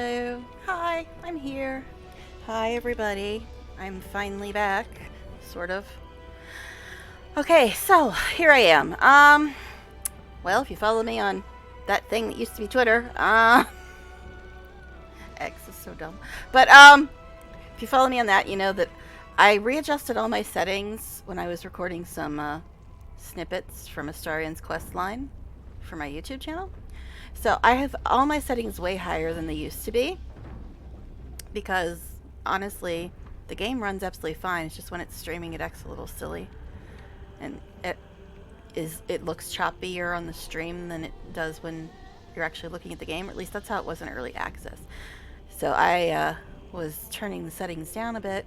Hello. Hi, I'm here. Hi, everybody. I'm finally back. Sort of. Okay, so here I am. Well, if you follow me on that thing that used to be Twitter, X is so dumb. But, if you follow me on that, you know that I readjusted all my settings when I was recording some, snippets from Astarian's quest line for my YouTube channel. So I have all my settings way higher than they used to be because honestly, the game runs absolutely fine. It's just when it's streaming, it acts a little silly, and it looks choppier on the stream than it does when you're actually looking at the game. Or at least that's how it was in early access. So I was turning the settings down a bit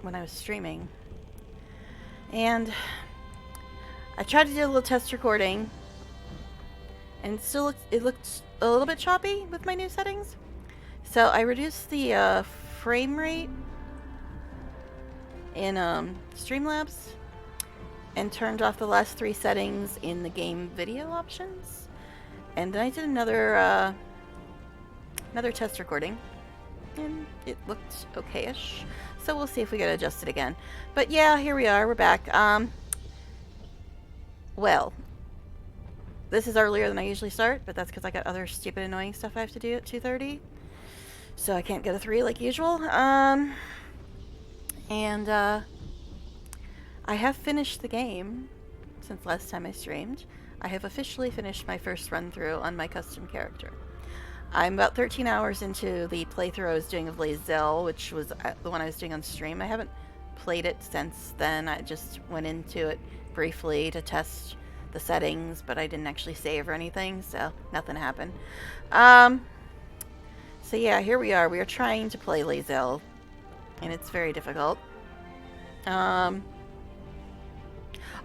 when I was streaming, and I tried to do a little test recording, and it looked a little bit choppy with my new settings. So I reduced the frame rate in Streamlabs and turned off the last 3 settings in the game video options. And then I did another test recording, and it looked okay-ish. So we'll see if we get adjusted again. But yeah, here we are. We're back. Well, this is earlier than I usually start, but that's because I got other stupid, annoying stuff I have to do at 2:30. So I can't go to 3 like usual. I have finished the game since last time I streamed. I have officially finished my first run through on my custom character. I'm about 13 hours into the playthrough I was doing of Lae'zel, which was the one I was doing on stream. I haven't played it since then. I just went into it briefly to test the settings, but I didn't actually save or anything, so nothing happened. So yeah, here we are. We are trying to play Lae'zel, and it's very difficult.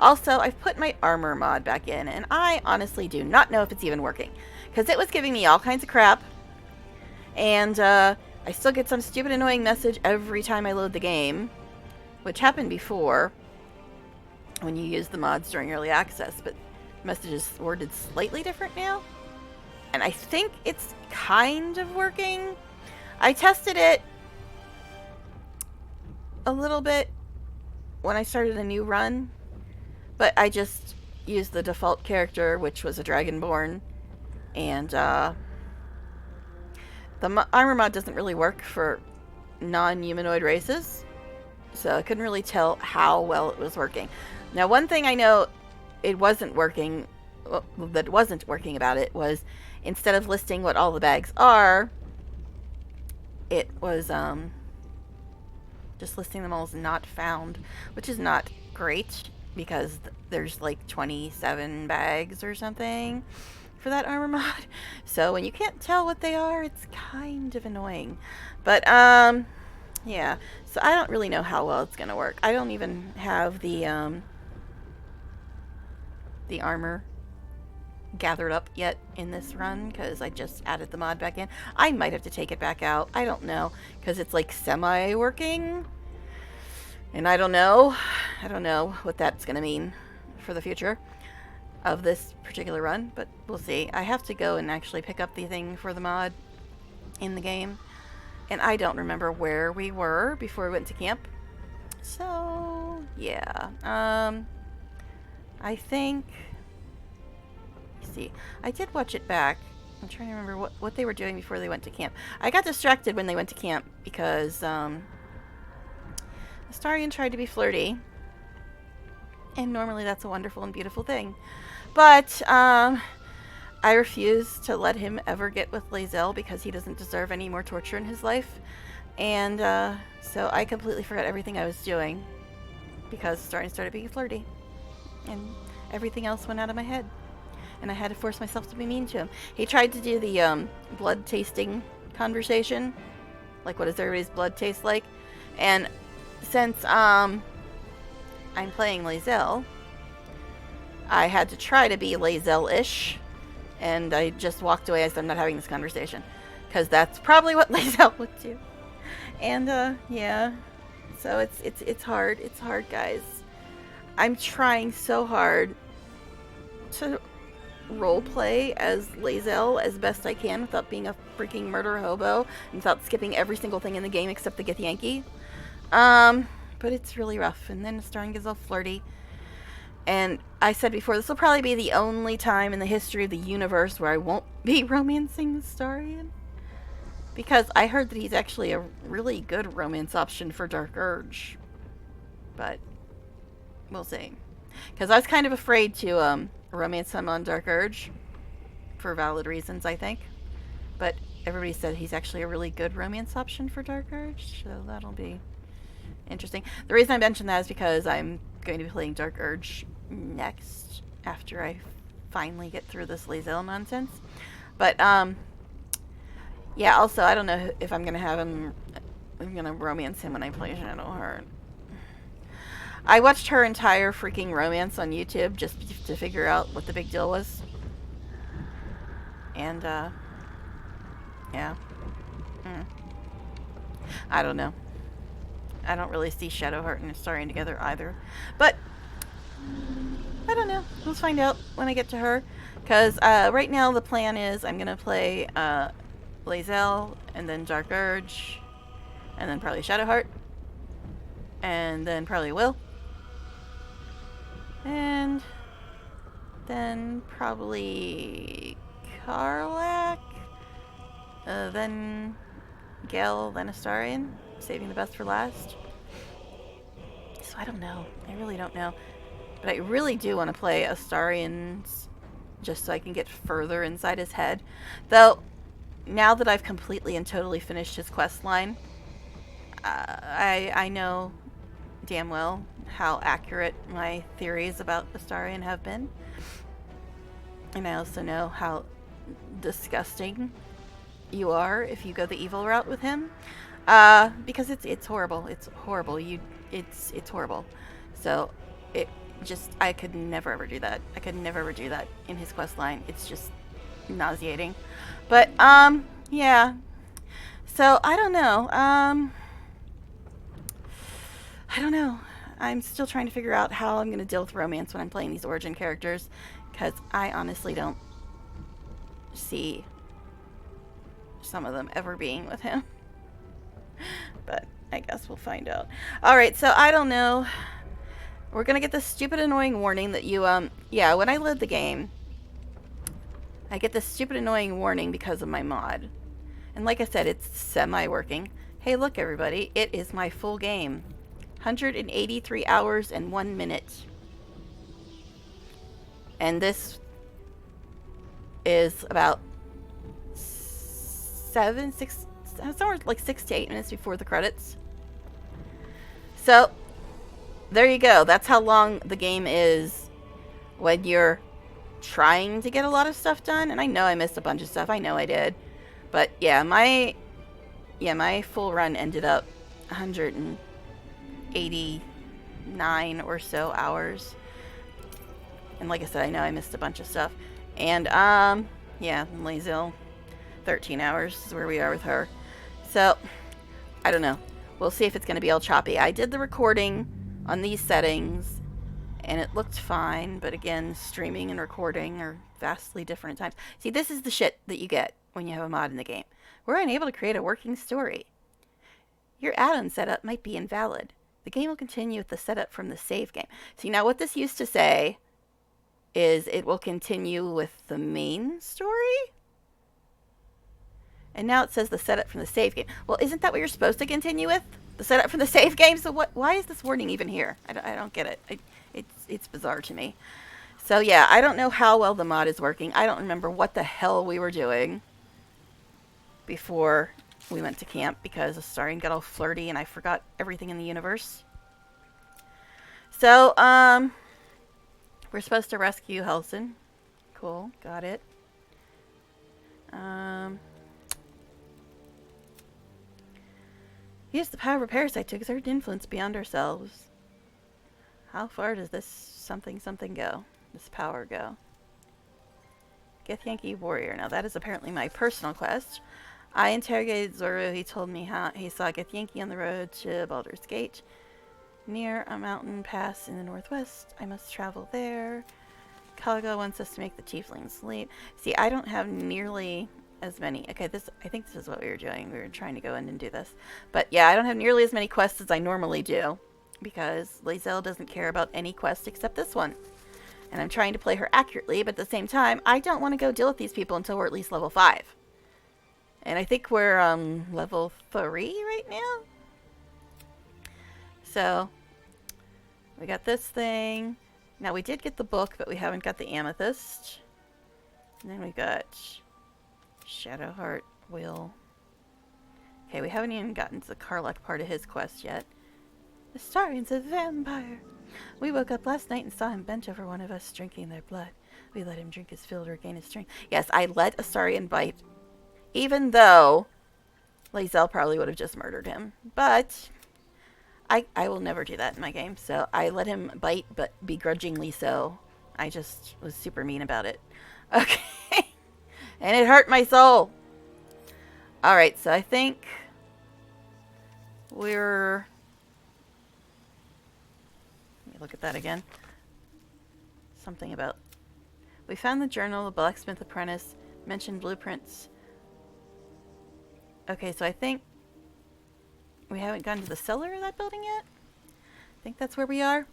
Also, I've put my armor mod back in, and I honestly do not know if it's even working, because it was giving me all kinds of crap, and I still get some stupid annoying message every time I load the game, which happened before when you use the mods during early access, but messages worded slightly different now, and I think it's kind of working. I tested it a little bit when I started a new run, but I just used the default character, which was a Dragonborn, and the armor mod doesn't really work for non-humanoid races, so I couldn't really tell how well it was working. Now, one thing I know it wasn't working, that wasn't working about it, was instead of listing what all the bags are, it was just listing them all as not found, which is not great because there's like 27 bags or something for that armor mod. So when you can't tell what they are, it's kind of annoying. But yeah, so I don't really know how well it's gonna work. I don't even have the armor gathered up yet in this run because I just added the mod back in. I might have to take it back out. I don't know, because it's like semi-working, and I don't know what that's gonna mean for the future of this particular run, but we'll see. I have to go and actually pick up the thing for the mod in the game, and I don't remember where we were before we went to camp. So yeah, I think, see, I did watch it back. I'm trying to remember what they were doing before they went to camp. I got distracted when they went to camp because Astarian tried to be flirty, and normally that's a wonderful and beautiful thing, but I refuse to let him ever get with Lae'zel because he doesn't deserve any more torture in his life, and so I completely forgot everything I was doing because Astarian started being flirty, and everything else went out of my head, and I had to force myself to be mean to him. He tried to do the blood tasting conversation, like, what does everybody's blood taste like? And since I'm playing Lae'zel, I had to try to be Lae'zel-ish, and I just walked away. I said, I'm not having this conversation, because that's probably what Lae'zel would do. And yeah, so it's hard. It's hard, guys. I'm trying so hard to role play as Lae'zel as best I can without being a freaking murder hobo and without skipping every single thing in the game except the Githyanki. But it's really rough. And then Astarion gets all flirty. And I said before, this will probably be the only time in the history of the universe where I won't be romancing Astarion. Because I heard that he's actually a really good romance option for Dark Urge. But we'll see. Because I was kind of afraid to romance him on Dark Urge. For valid reasons, I think. But everybody said he's actually a really good romance option for Dark Urge. So that'll be interesting. The reason I mention that is because I'm going to be playing Dark Urge next. After I finally get through this Lae'zel nonsense. But, yeah, also, I don't know if I'm going to have him... I'm going to romance him when I play Shadowheart. I watched her entire freaking romance on YouTube just to figure out what the big deal was. And, yeah. I don't know. I don't really see Shadowheart and Astarion together either. But, I don't know. Let's find out when I get to her. Because, right now the plan is I'm going to play, Lae'zel, and then Dark Urge, and then probably Shadowheart, and then probably Will. And then probably Karlach, then Gale, then Astarion, saving the best for last. So I don't know. I really don't know. But I really do want to play Astarion's just so I can get further inside his head. Though, now that I've completely and totally finished his quest line, I know damn well how accurate my theories about Astarion have been. And I also know how disgusting you are if you go the evil route with him. Because it's horrible. It's horrible. It's horrible. So I could never ever do that. I could never ever do that in his quest line. It's just nauseating. But yeah. So I don't know. I don't know. I'm still trying to figure out how I'm going to deal with romance when I'm playing these origin characters, because I honestly don't see some of them ever being with him. But I guess we'll find out. Alright, so I don't know. We're going to get this stupid annoying warning that you, yeah, when I load the game, I get this stupid annoying warning because of my mod. And like I said, it's semi-working. Hey, look everybody, it is my full game. 183 hours and 1 minute. And this is about somewhere like 6 to 8 minutes before the credits. So, there you go. That's how long the game is when you're trying to get a lot of stuff done. And I know I missed a bunch of stuff. I know I did. But yeah, my full run ended up 189 or so hours. And like I said, I know I missed a bunch of stuff. And yeah, Lae'zel, 13 hours is where we are with her. So, I don't know. We'll see if it's going to be all choppy. I did the recording on these settings, and it looked fine. But again, streaming and recording are vastly different at times. See, this is the shit that you get when you have a mod in the game. We're unable to create a working story. Your add-on setup might be invalid. The game will continue with the setup from the save game. See, now what this used to say is it will continue with the main story? And now it says the setup from the save game. Well, isn't that what you're supposed to continue with? The setup from the save game? So why is this warning even here? I don't get it. It's bizarre to me. So yeah, I don't know how well the mod is working. I don't remember what the hell we were doing before we went to camp because Astarion got all flirty and I forgot everything in the universe. So, we're supposed to rescue Helson. Cool, got it. Use the power of a parasite to exert influence beyond ourselves. How far does this something go? This power go? Githyanki warrior. Now that is apparently my personal quest. I interrogated Zoro. He told me how he saw Githyanki on the road to Baldur's Gate, near a mountain pass in the northwest. I must travel there. Helga wants us to make the tieflings sleep. See, I don't have nearly as many. Okay, I think this is what we were doing. We were trying to go in and do this. But yeah, I don't have nearly as many quests as I normally do. Because Lae'zel doesn't care about any quest except this one. And I'm trying to play her accurately, but at the same time, I don't want to go deal with these people until we're at least level 5. And I think we're level 3 right now. So, we got this thing. Now, we did get the book, but we haven't got the amethyst. And then we got Shadowheart Will. Okay, we haven't even gotten to the Karlach part of his quest yet. Astarian's a vampire. We woke up last night and saw him bent over one of us, drinking their blood. We let him drink his fill to regain his strength. Yes, I let Astarian bite, even though Lae'zel probably would have just murdered him. But I will never do that in my game, so I let him bite, but begrudgingly so. I just was super mean about it. Okay. And it hurt my soul. Alright, so I think we're... Let me look at that again. Something about... We found the journal, the blacksmith apprentice, mentioned blueprints. Okay, so I think we haven't gone to the cellar of that building yet. I think that's where we are.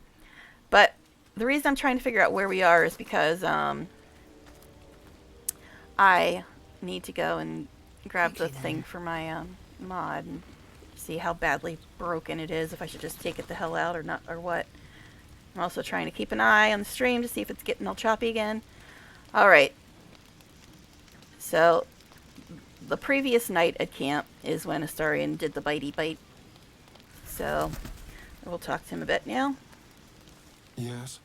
But the reason I'm trying to figure out where we are is because I need to go and grab the thing for my mod and see how badly broken it is, if I should just take it the hell out or not, or what. I'm also trying to keep an eye on the stream to see if it's getting all choppy again. Alright. So, the previous night at camp is when Astarian did the bitey bite. So, we'll talk to him a bit now. Yes?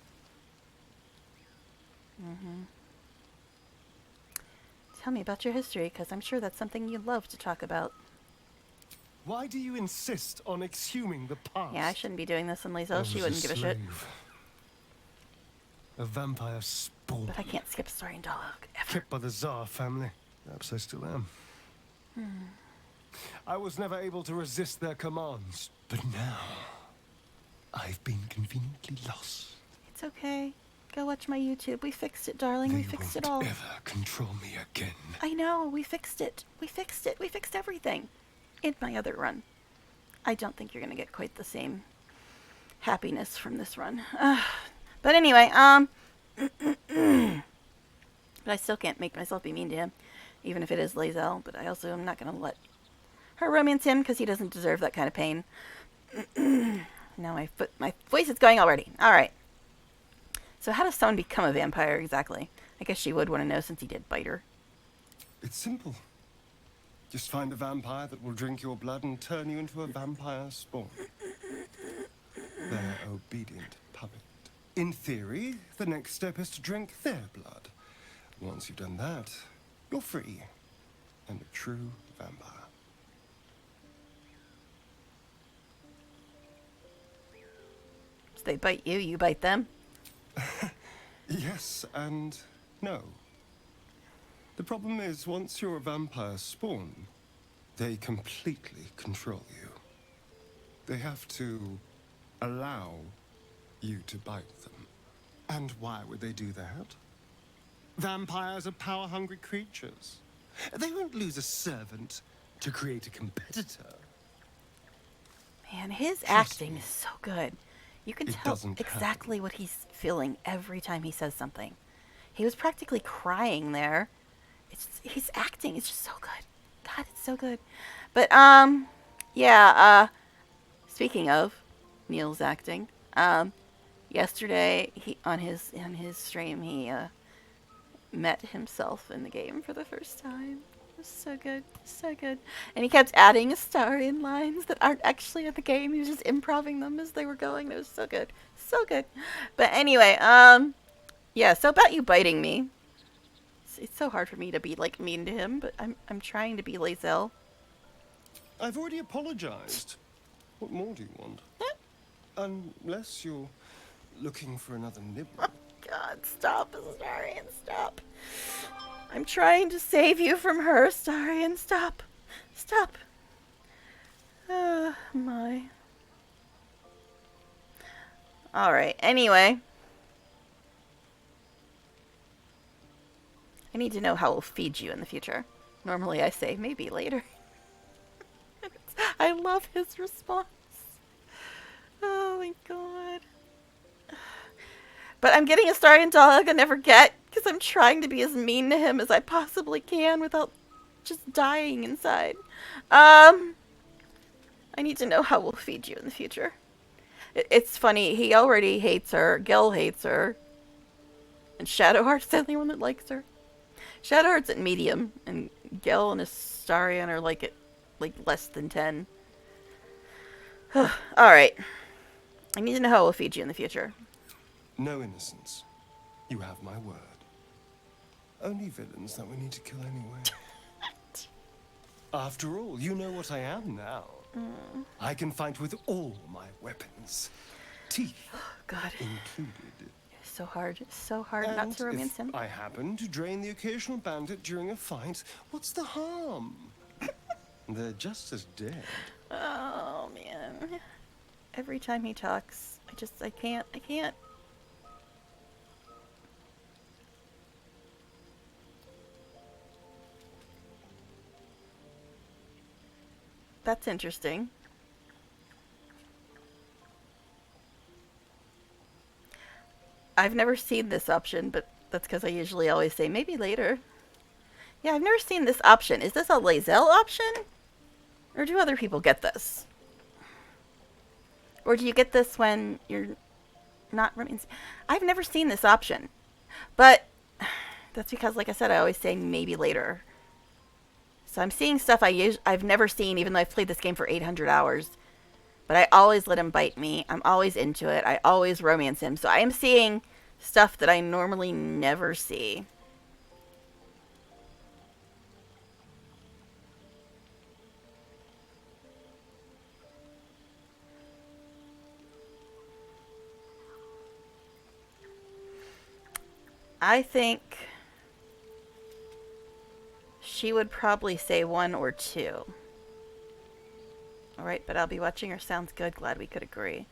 Tell me about your history, because I'm sure that's something you love to talk about. Why do you insist on exhuming the past? Yeah, I shouldn't be doing this in Lae'zel. She wouldn't give a shit. A vampire spawn. But I can't skip Astarian dialogue, ever. Kept by the Tsar family. Perhaps I still am. I was never able to resist their commands. But now, I've been conveniently lost. It's okay. Go watch my YouTube. We fixed it, darling. We fixed it all. They won't ever control me again. I know. We fixed it. We fixed it. We fixed everything. In my other run. I don't think you're going to get quite the same happiness from this run. But anyway, but I still can't make myself be mean to him, even if it is Lae'zel. But I also am not going to let her romance him, because he doesn't deserve that kind of pain. Now my voice is going already. Alright. So how does someone become a vampire exactly? I guess she would want to know, since he did bite her. It's simple. Just find a vampire that will drink your blood and turn you into a vampire spawn. Their obedient puppet. In theory, the next step is to drink their blood. Once you've done that, you're free. And a true vampire. So they bite you, you bite them? Yes and no. The problem is, once you're a vampire spawn, they completely control you. They have to allow you to bite them. And why would they do that? Vampires are power-hungry creatures. They won't lose a servant to create a competitor. Man, his acting is so good. You can tell doesn't exactly what he's feeling every time he says something. He was practically crying there. He's acting. It's just so good. God, it's so good. But, yeah, speaking of Neil's acting, yesterday, on his stream, he, met himself in the game for the first time. It was so good. So good. And he kept adding Astarian lines that aren't actually in the game. He was just improvising them as they were going. It was so good. So good. But anyway, yeah, so about you biting me. It's so hard for me to be, like, mean to him, but I'm trying to be Lae'zel. I've already apologized. What more do you want? Unless you're looking for another nibble. Oh, God, stop, Astarian, stop. I'm trying to save you from her, Astarian. Stop. Stop. Oh, my. Alright, anyway. I need to know how we'll feed you in the future. Normally I say maybe later. I love his response. Oh my god. But I'm getting a Starian dog I never get because I'm trying to be as mean to him as I possibly can without just dying inside. I need to know how we'll feed you in the future. It's funny, he already hates her. Gil hates her. And Shadowheart's the only one that likes her. Shadowheart's at medium, and Gil and Astarion are like at like less than 10. Alright. I need to know how we'll feed you in the future. No innocence. You have my word. Only villains that we need to kill anyway. After all, you know what I am now. I can fight with all my weapons. Teeth God. included. So hard not to romance him. If I happen to drain the occasional bandit during a fight, what's the harm? They're just as dead. Oh, man. Every time he talks, I can't. That's interesting. I've never seen this option, but that's because I usually always say maybe later. Yeah, I've never seen this option. Is this a Lae'zel option? Or do other people get this? Or do you get this when you're not running? I've never seen this option. But that's because, like I said, I always say maybe later. So I'm seeing stuff I've never seen, even though I've played this game for 800 hours. But I always let him bite me. I'm always into it. I always romance him. So I am seeing stuff that I normally never see. I think she would probably say 1 or 2. Alright, but I'll be watching her. Sounds good. Glad we could agree.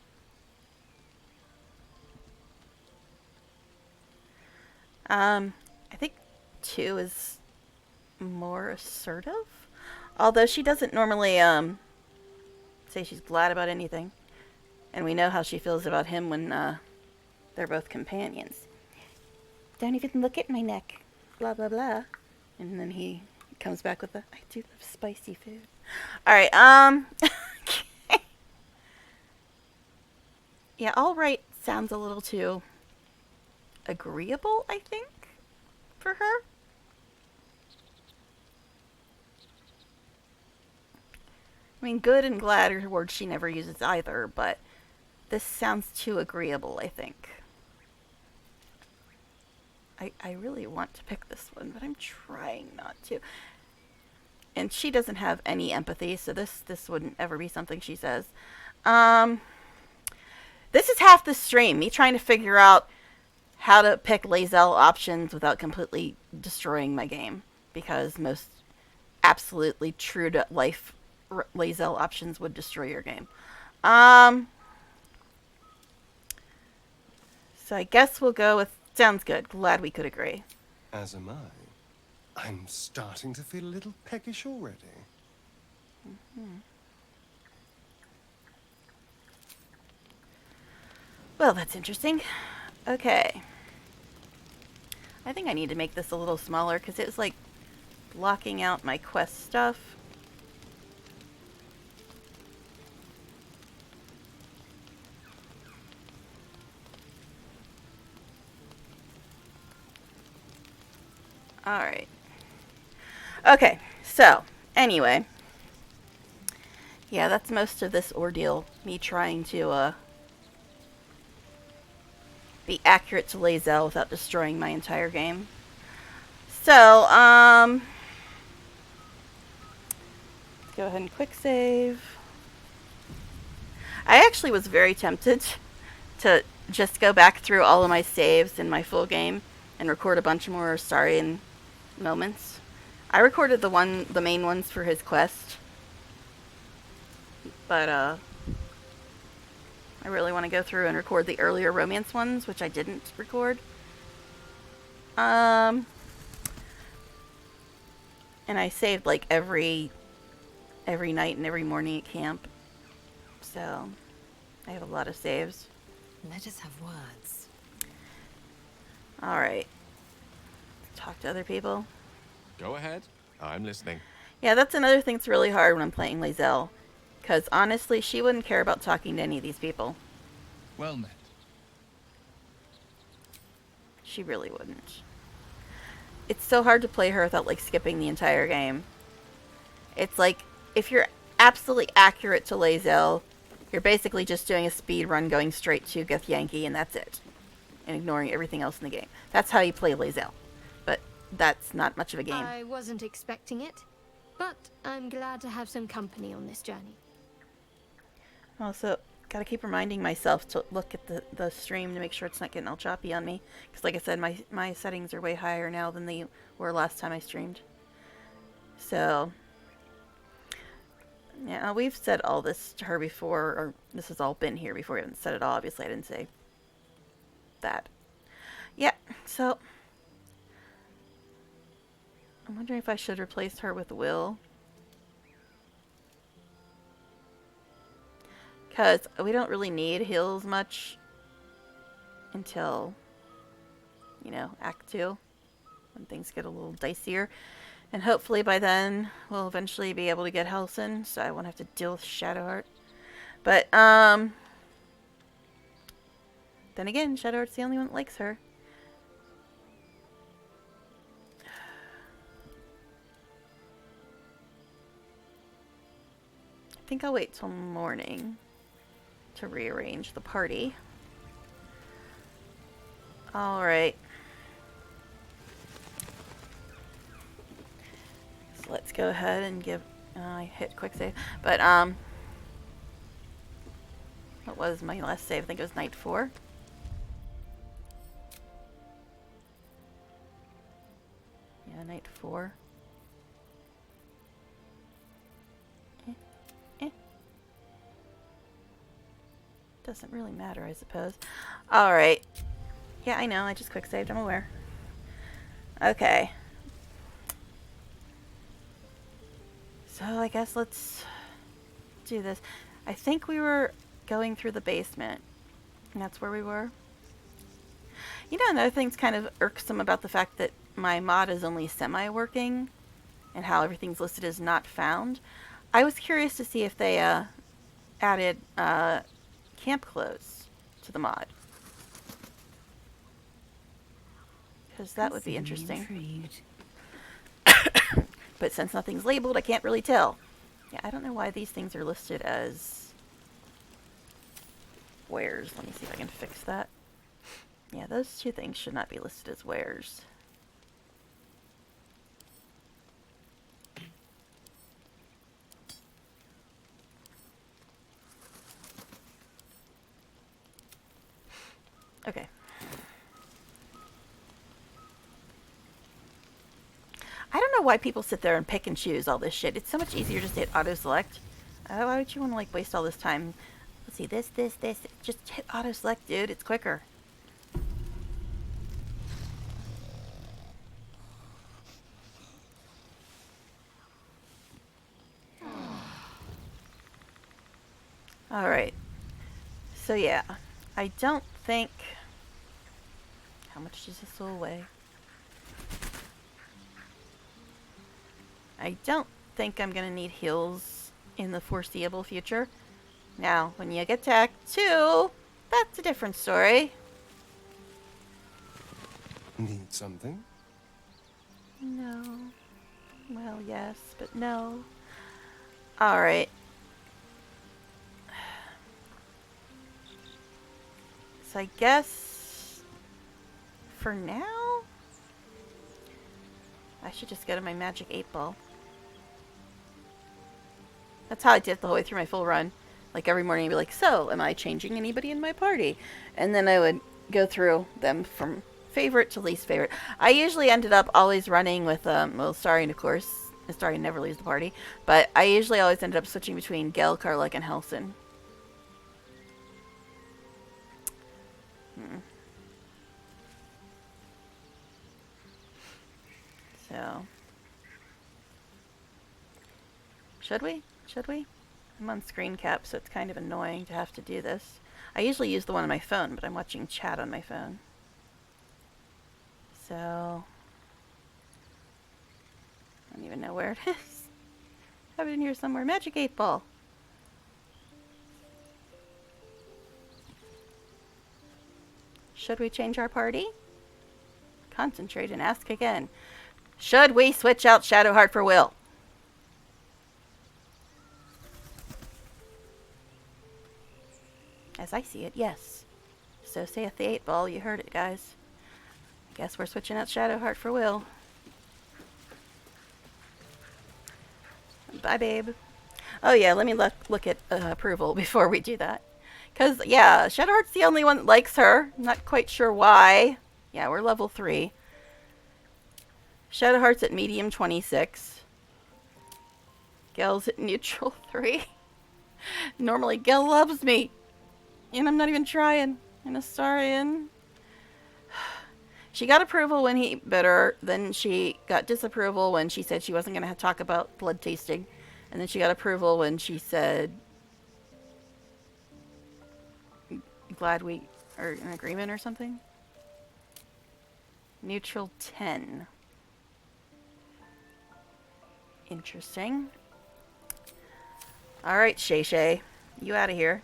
I think 2 is more assertive. Although she doesn't normally say she's glad about anything. And we know how she feels about him when they're both companions. Don't even look at my neck. Blah, blah, blah. And then he comes back with I do love spicy food. Alright, okay. Yeah, alright sounds a little too agreeable, I think, for her. I mean, good and glad are words she never uses either, but this sounds too agreeable, I think. I really want to pick this one, but I'm trying not to. And she doesn't have any empathy, so this wouldn't ever be something she says. This is half the stream, me trying to figure out how to pick Lae'zel options without completely destroying my game. Because most absolutely true to life Lae'zel options would destroy your game. So I guess we'll go with sounds good. Glad we could agree. As am I. I'm starting to feel a little peckish already. Well, that's interesting. Okay. I think I need to make this a little smaller because it was like blocking out my quest stuff. Alright. Okay, so, anyway. Yeah, that's most of this ordeal. Me trying to, be accurate to Lae'zel without destroying my entire game. So, let's go ahead and quick save. I actually was very tempted to just go back through all of my saves in my full game and record a bunch more Astarion moments. I recorded the main ones for his quest, but I really want to go through and record the earlier romance ones, which I didn't record. And I saved like every night and every morning at camp. So I have a lot of saves. Let us have words. Alright. Talk to other people. Go ahead. I'm listening. Yeah, that's another thing that's really hard when I'm playing Lae'zel. Because honestly, she wouldn't care about talking to any of these people. Well met. She really wouldn't. It's so hard to play her without like skipping the entire game. It's like, if you're absolutely accurate to Lae'zel, you're basically just doing a speed run going straight to Githyanki and that's it. And ignoring everything else in the game. That's how you play Lae'zel. But that's not much of a game. I wasn't expecting it, but I'm glad to have some company on this journey. Also, gotta keep reminding myself to look at the stream to make sure it's not getting all choppy on me. Because like I said, my settings are way higher now than they were last time I streamed. So, yeah, we've said all this to her before, or this has all been here before. We haven't said it all, obviously I didn't say that. Yeah, so I'm wondering if I should replace her with Will. Because we don't really need heals much until, you know, Act 2, when things get a little dicier. And hopefully by then, we'll eventually be able to get Helson, so I won't have to deal with Shadowheart. But, then again, Shadowheart's the only one that likes her. I think I'll wait till morning to rearrange the party. Alright. So let's go ahead and give... I hit quick save. But, what was my last save? I think it was night 4. Yeah, night 4. Doesn't really matter, I suppose. Alright. Yeah, I know. I just quick saved. I'm aware. Okay. So I guess let's do this. I think we were going through the basement. And that's where we were. You know, another thing's kind of irksome about the fact that my mod is only semi-working and how everything's listed as not found. I was curious to see if they added camp clothes to the mod. Because that would be interesting. But since nothing's labeled, I can't really tell. Yeah, I don't know why these things are listed as wares. Let me see if I can fix that. Yeah, those two things should not be listed as wares. Okay. I don't know why people sit there and pick and choose all this shit. It's so much easier just to hit auto-select. Why would you want to, like, waste all this time? Let's see, this. Just hit auto-select, dude. It's quicker. Alright. So, yeah. I don't think... How much does this all weigh? I don't think I'm going to need heals in the foreseeable future. Now, when you get to Act 2, that's a different story. Need something? No. Well, yes, but no. Alright. So I guess... for now... I should just go to my magic 8-ball. That's how I did it the whole way through my full run. Like every morning I'd be like, so, am I changing anybody in my party? And then I would go through them from favorite to least favorite. I usually ended up always running with, well, Starion, of course. Starion never leaves the party. But I usually always ended up switching between Gale, Karlach, and Helson. So... Should we? Should we? I'm on screen cap, so it's kind of annoying to have to do this. I usually use the one on my phone, but I'm watching chat on my phone. So... I don't even know where it is. I have it in here somewhere. Magic 8 Ball. Should we change our party? Concentrate and ask again. Should we switch out Shadowheart for Will? As I see it, yes. So saith the 8 Ball. You heard it, guys. Guess we're switching out Shadowheart for Will. Bye, babe. Oh yeah, let me look at approval before we do that. Because, yeah, Shadowheart's the only one that likes her. Not quite sure why. Yeah, we're level 3. Shadowheart's at medium 26. Gel's at neutral 3. Normally, Gel loves me. And I'm not even trying. And Astarion. She got approval when he bit her. Then she got disapproval when she said she wasn't going to talk about blood tasting. And then she got approval when she said... Glad we are in agreement or something. Neutral 10. Interesting. Alright, Shay Shay. You out of here.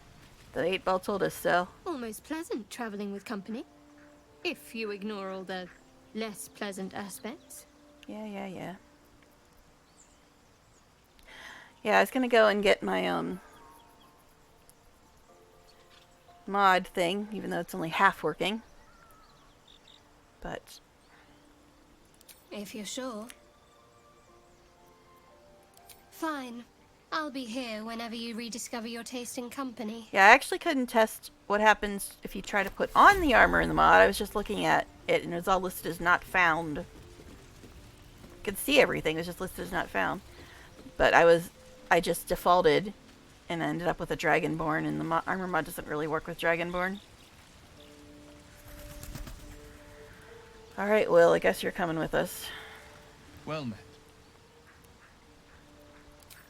The 8 Ball told us so. Almost pleasant traveling with company. If you ignore all the less pleasant aspects. Yeah. Yeah, I was gonna go and get my, mod thing, even though it's only half working. But... If you're sure. Fine. I'll be here whenever you rediscover your taste in company. yeah, I actually couldn't test what happens if you try to put on the armor in the mod. I was just looking at it, and it was all listed as not found. I could see everything, it was just listed as not found. But I just defaulted, and I ended up with a Dragonborn, and the armor mod doesn't really work with Dragonborn. Alright, Will, I guess you're coming with us. Well met.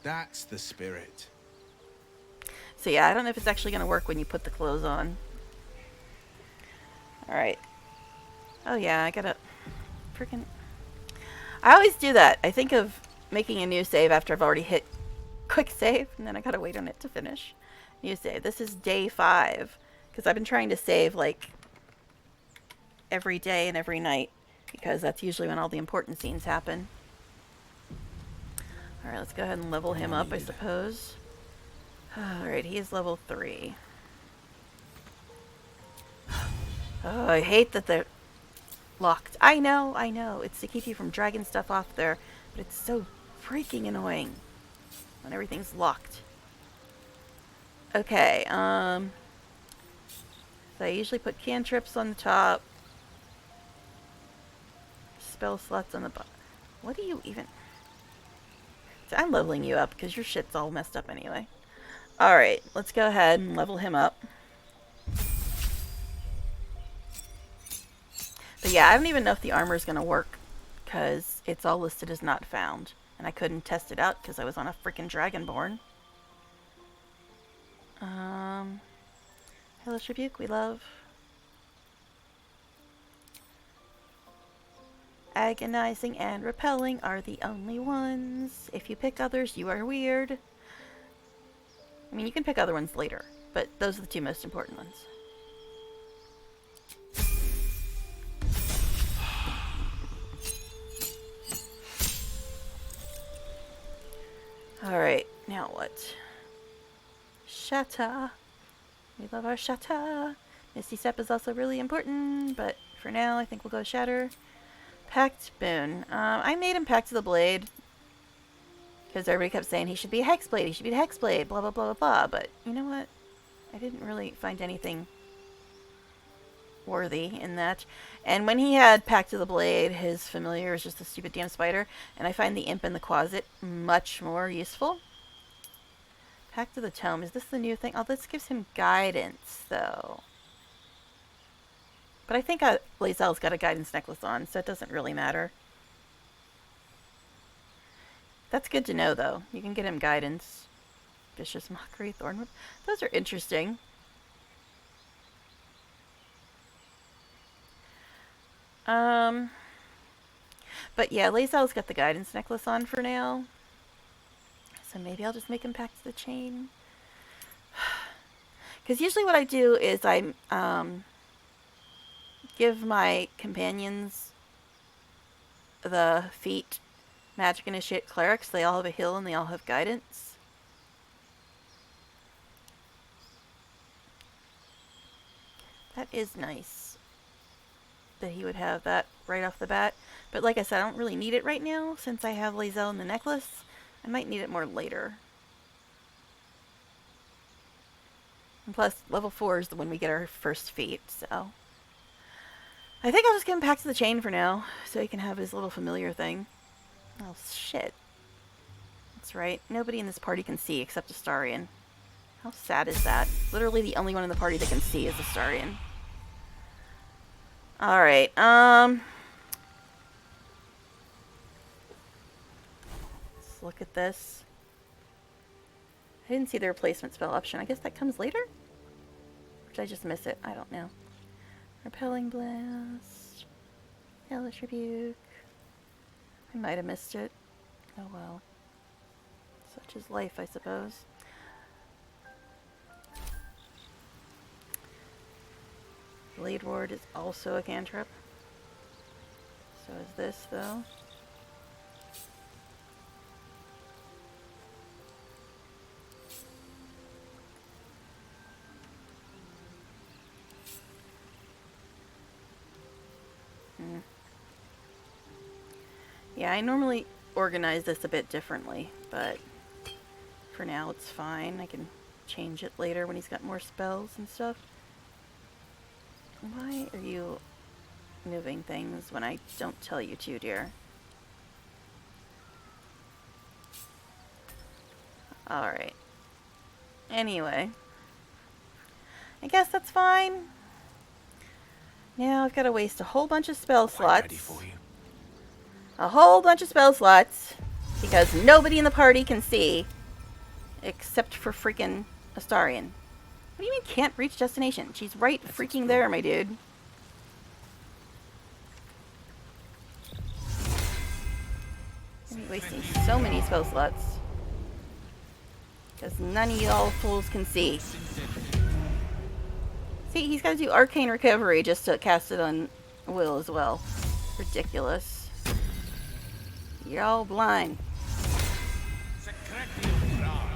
That's the spirit. So yeah, I don't know if it's actually going to work when you put the clothes on. Alright. Oh yeah, I gotta... freaking... I always do that. I think of making a new save after I've already hit quick save, and then I gotta wait on it to finish. New save. This is day 5. Because I've been trying to save, like, every day and every night. Because that's usually when all the important scenes happen. Alright, let's go ahead and level him up, I suppose. Alright, he is level 3. Oh, I hate that they're locked. I know. It's to keep you from dragging stuff off there. But it's so freaking annoying when everything's locked. Okay, so I usually put cantrips on the top. Spell slots on the bottom. What do you even... So I'm leveling you up because your shit's all messed up anyway. Alright, let's go ahead and level him up. But yeah, I don't even know if the armor's going to work because it's all listed as not found. And I couldn't test it out because I was on a freaking Dragonborn. Hellish Rebuke, we love. Agonizing and repelling are the only ones. If you pick others, you are weird. I mean, you can pick other ones later, but those are the 2 most important ones. Alright, now what? Shatta. We love our Shatta. Misty Step is also really important, but for now, I think we'll go Shatter. Pact Boon. I made him Pact to the Blade. Because everybody kept saying he should be a Hexblade, he should be a Hexblade, blah, blah, blah, blah, blah. But, you know what? I didn't really find anything worthy in that. And when he had Pact to the Blade, his familiar was just a stupid damn spider. And I find the Imp in the Closet much more useful. Pact to the Tome. Is this the new thing? Oh, this gives him guidance, though. But I think Lae'zel's got a guidance necklace on, so it doesn't really matter. That's good to know, though. You can get him guidance. Vicious Mockery, Thornwood. Those are interesting. But yeah, Lae'zel's got the guidance necklace on for now. So maybe I'll just make him pack to the chain. Because usually what I do is I give my companions the feat Magic Initiate Clerics. They all have a heal and they all have guidance. That is nice that he would have that right off the bat. But like I said, I don't really need it right now since I have Lae'zel in the necklace. I might need it more later. And plus, level 4 is when we get our first feat, so... I think I'll just give him back to the chain for now, so he can have his little familiar thing. Oh, shit. That's right. Nobody in this party can see except Astarion. How sad is that? Literally the only one in the party that can see is Astarion. Alright, let's look at this. I didn't see the replacement spell option. I guess that comes later? Or did I just miss it? I don't know. Repelling Blast. Hellish Rebuke. I might have missed it. Oh well. Such is life, I suppose. Blade Ward is also a cantrip. So is this, though. Yeah, I normally organize this a bit differently, but for now it's fine. I can change it later when he's got more spells and stuff. Why are you moving things when I don't tell you to, dear? Alright. Anyway. I guess that's fine. Now I've got to waste a whole bunch of spell slots. Ready for you. A whole bunch of spell slots. Because nobody in the party can see. Except for freaking Astarion. What do you mean can't reach destination? She's right freaking there, my dude. I'm wasting so many spell slots. Because none of y'all fools can see. See, he's got to do Arcane Recovery just to cast it on Will as well. Ridiculous. You're all blind.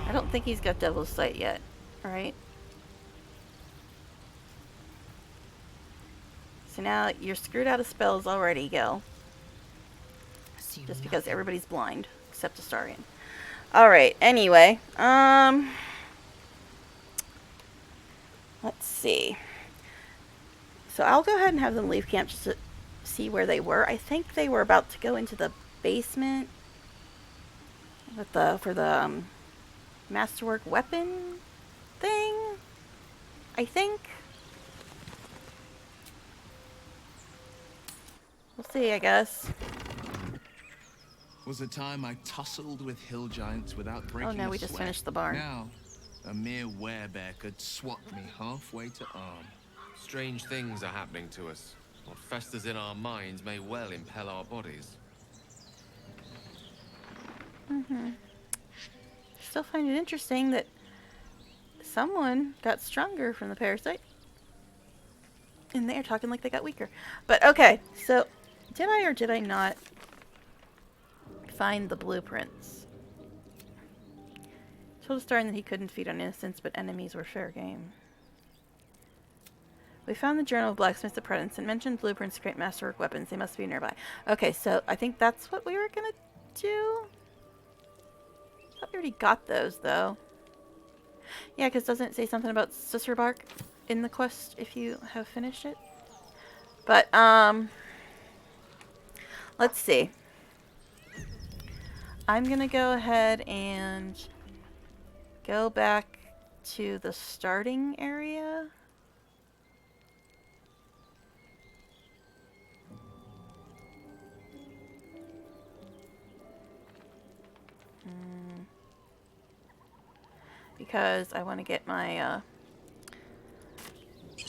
I don't think he's got Devil's Sight yet, right? So now you're screwed out of spells already, Gil. Just because everybody's blind, except Astarion. Alright, anyway. Let's see. So I'll go ahead and have them leave camp just to see where they were. I think they were about to go into the basement with for the masterwork weapon thing, I think. We'll see, I guess. Was a time I tussled with hill giants without breaking Oh no, a we just sweat. finished the barn. Now, a mere werebear could swat me halfway to arm. Strange things are happening to us. What festers in our minds may well impel our bodies. Still find it interesting that someone got stronger from the parasite. And they're talking like they got weaker. But okay, so did I or did I not find the blueprints? Told Astarion that he couldn't feed on innocents, but enemies were fair game. We found the Journal of Blacksmith's Apprentice and mentioned blueprints to create masterwork weapons. They must be nearby. Okay, so I think that's what we were gonna do. I thought we already got those, though. Yeah, because doesn't it say something about Sister Bark in the quest if you have finished it? But, let's see. I'm gonna go ahead and go back to the starting area. because I want to get my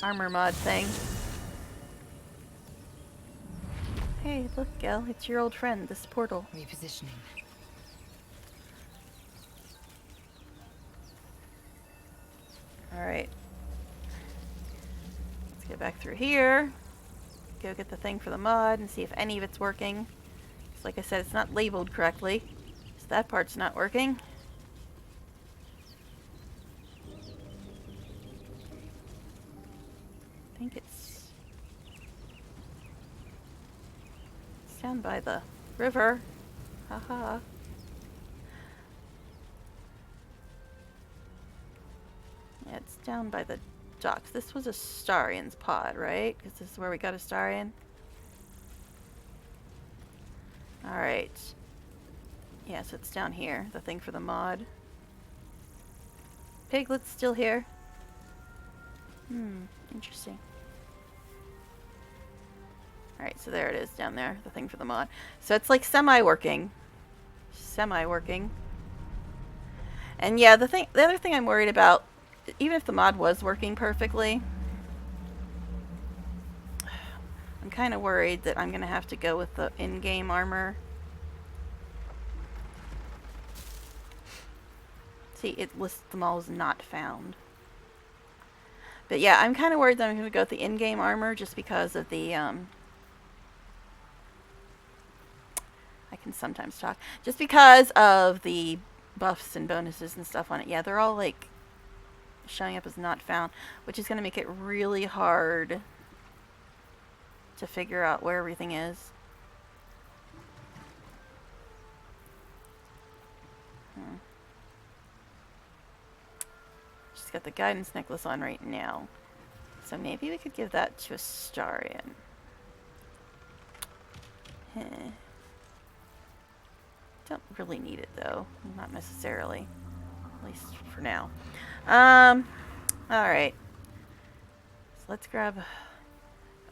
armor mod thing. Hey, look, Gel, it's your old friend, this portal. Repositioning. Alright. Let's get back through here. Go get the thing for the mod and see if any of it's working. So like I said, it's not labeled correctly. So that part's not working. I think it's down by the river. Haha. Yeah, it's down by the docks. This was Astarian's pod, right? Because this is where we got Astarian. Alright. Yeah, so it's down here. The thing for the mod. Piglet's still here. Interesting. Alright, so there it is down there. The thing for the mod. So it's like semi-working. Semi-working. And yeah, the other thing I'm worried about, even if the mod was working perfectly, I'm kind of worried that I'm going to have to go with the in-game armor. See, it lists them all as not found. But yeah, I'm kind of worried that I'm going to go with the in-game armor just because of the, I can sometimes talk. Just because of the buffs and bonuses and stuff on it. Yeah, they're all, like, showing up as not found, which is going to make it really hard to figure out where everything is. She's got the guidance necklace on right now. So maybe we could give that to Astarian. Don't really need it though. Not necessarily. At least for now. Alright. So let's grab...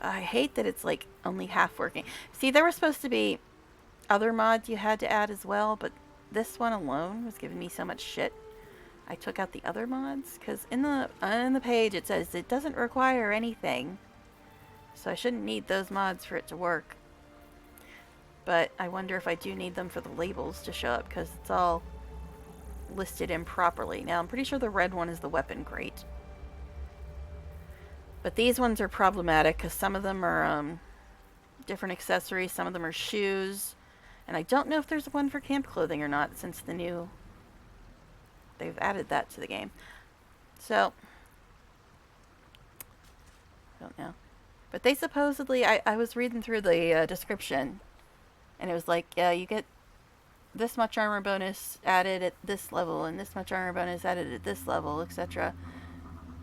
I hate that it's like only half working. See, there were supposed to be other mods you had to add as well, but this one alone was giving me so much shit. I took out the other mods because in the page it says it doesn't require anything, so I shouldn't need those mods for it to work. But I wonder if I do need them for the labels to show up because it's all listed improperly. Now I'm pretty sure the red one is the weapon crate. But these ones are problematic because some of them are different accessories, some of them are shoes, and I don't know if there's one for camp clothing or not since the new... they've added that to the game. So, I don't know. But they supposedly, I was reading through the description, and it was like, you get this much armor bonus added at this level, and this much armor bonus added at this level, etc.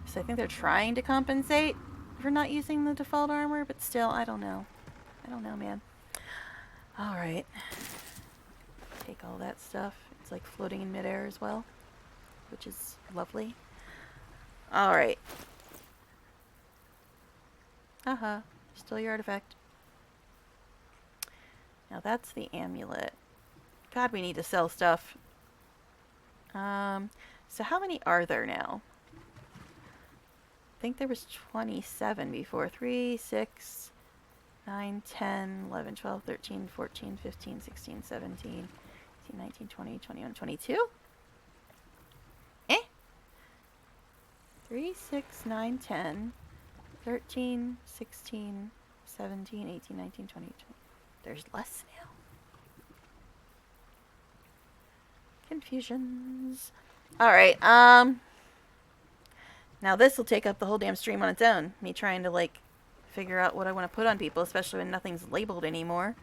So I think they're trying to compensate for not using the default armor, but still, I don't know. I don't know, man. Alright. Take all that stuff. It's like floating in midair as well, which is lovely. Alright. Haha. Still your artifact. Now that's the amulet. God, we need to sell stuff. So how many are there now? I think there was 27 before. 3, 6, 9, 10, 11, 12, 13, 14, 15, 16, 17, 18, 19, 20, 21, 22? 3, 6, 9, 10, 13, 16, 17, 18, 19, 20, 20. There's less now. Confusions. Alright, now this will take up the whole damn stream on its own. Me trying to, like, figure out what I want to put on people, especially when nothing's labeled anymore.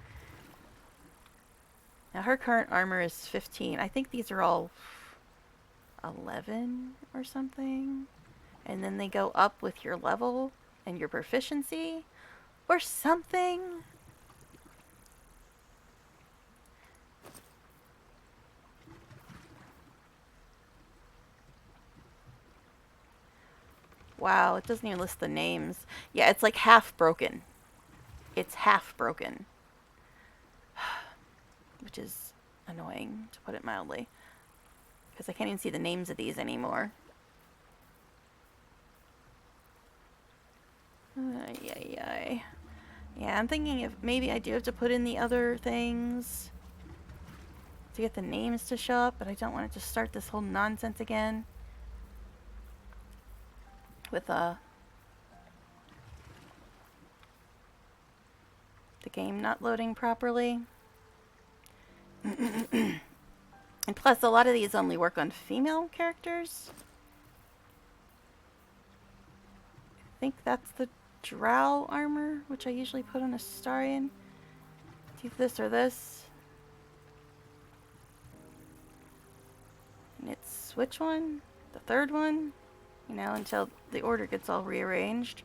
Now her current armor is 15. I think these are all 11 or something. And then they go up with your level and your proficiency or something. Wow, it doesn't even list the names. Yeah, it's like half broken. It's half broken. Which is annoying, to put it mildly. Because I can't even see the names of these anymore. Ay. Yeah, I'm thinking if maybe I do have to put in the other things to get the names to show up, but I don't want to just start this whole nonsense again with the game not loading properly. And plus, a lot of these only work on female characters. I think that's the drow armor, which I usually put on a Starian. Either this or this. And it's which one? The third one? You know, until the order gets all rearranged.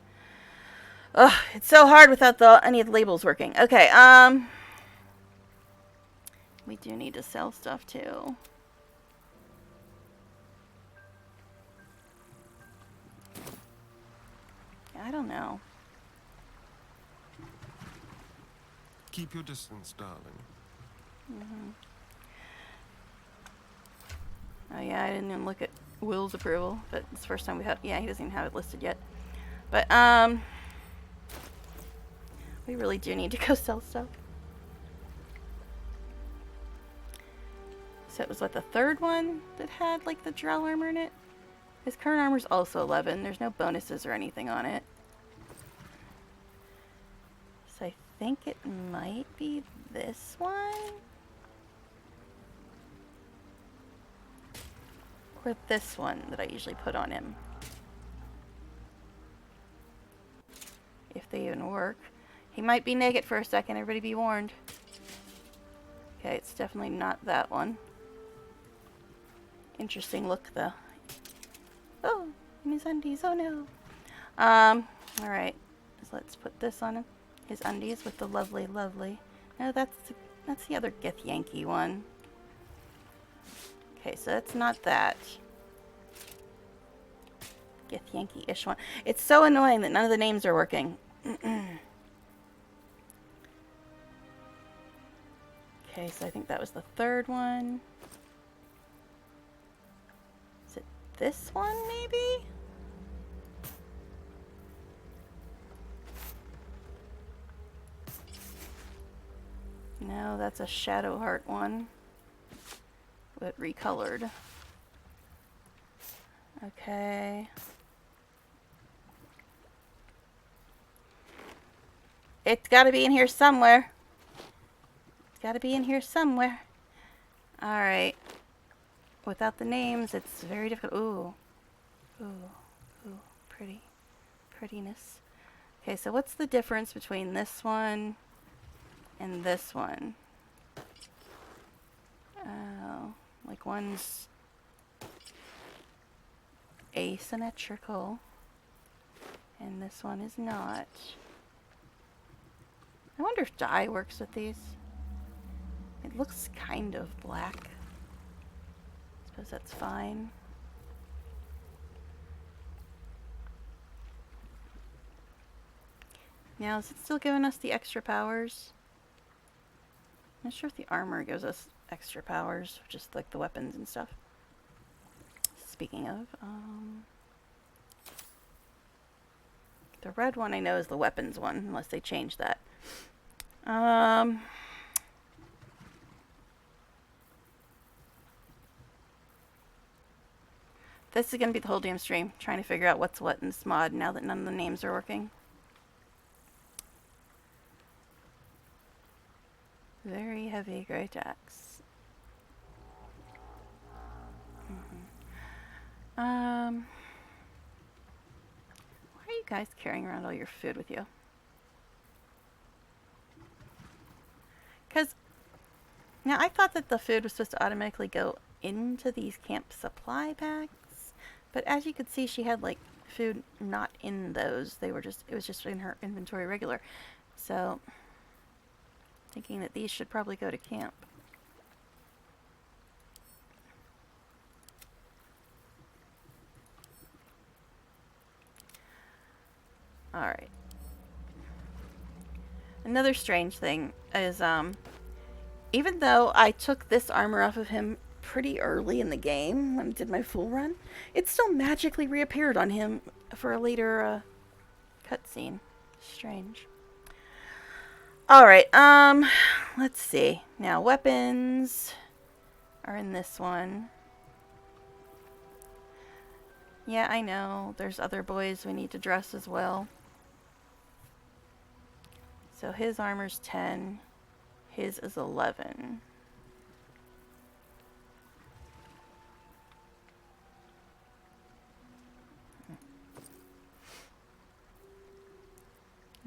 Ugh, it's so hard without any of the labels working. Okay, we do need to sell stuff too. I don't know. Keep your distance, darling. Oh yeah, I didn't even look at Will's approval, but it's the first time we had. Yeah, he doesn't even have it listed yet. But we really do need to go sell stuff. So it was what, the third one that had like the drow armor in it? His current armor's also 11. There's no bonuses or anything on it. So I think it might be this one. Or this one that I usually put on him. If they even work. He might be naked for a second, everybody be warned. Okay, it's definitely not that one. Interesting look though. Oh, in his undies, oh no. Alright. So let's put this on him. His undies with the lovely. No, that's the other Githyanki one. Okay, so that's not that. Githyanki-ish one. It's so annoying that none of the names are working. Okay, so I think that was the third one. Is it this one, maybe? No, that's a Shadowheart one. But recolored. Okay. It's gotta be in here somewhere. It's gotta be in here somewhere. Alright. Without the names, it's very difficult. Ooh. Pretty. Prettiness. Okay, so what's the difference between this one and this one? Oh, like one's asymmetrical and this one is not. I wonder if dye works with these. It looks kind of black. Suppose that's fine. Now, is it still giving us the extra powers? I'm not sure if the armor gives us extra powers, just like the weapons and stuff. Speaking of, the red one I know is the weapons one, unless they change that. This is going to be the whole damn stream, trying to figure out what's what in this mod now that none of the names are working. Very heavy great axe. Why are you guys carrying around all your food with you? Because now I thought that the food was supposed to automatically go into these camp supply packs, but as you could see, she had like food not in those. It was just in her inventory regular. So thinking that these should probably go to camp. Alright. Another strange thing is, even though I took this armor off of him pretty early in the game when I did my full run. It still magically reappeared on him for a later cutscene. Strange. Alright, let's see. Now, weapons are in this one. Yeah, I know. There's other boys we need to dress as well. So his armor's 10. His is 11.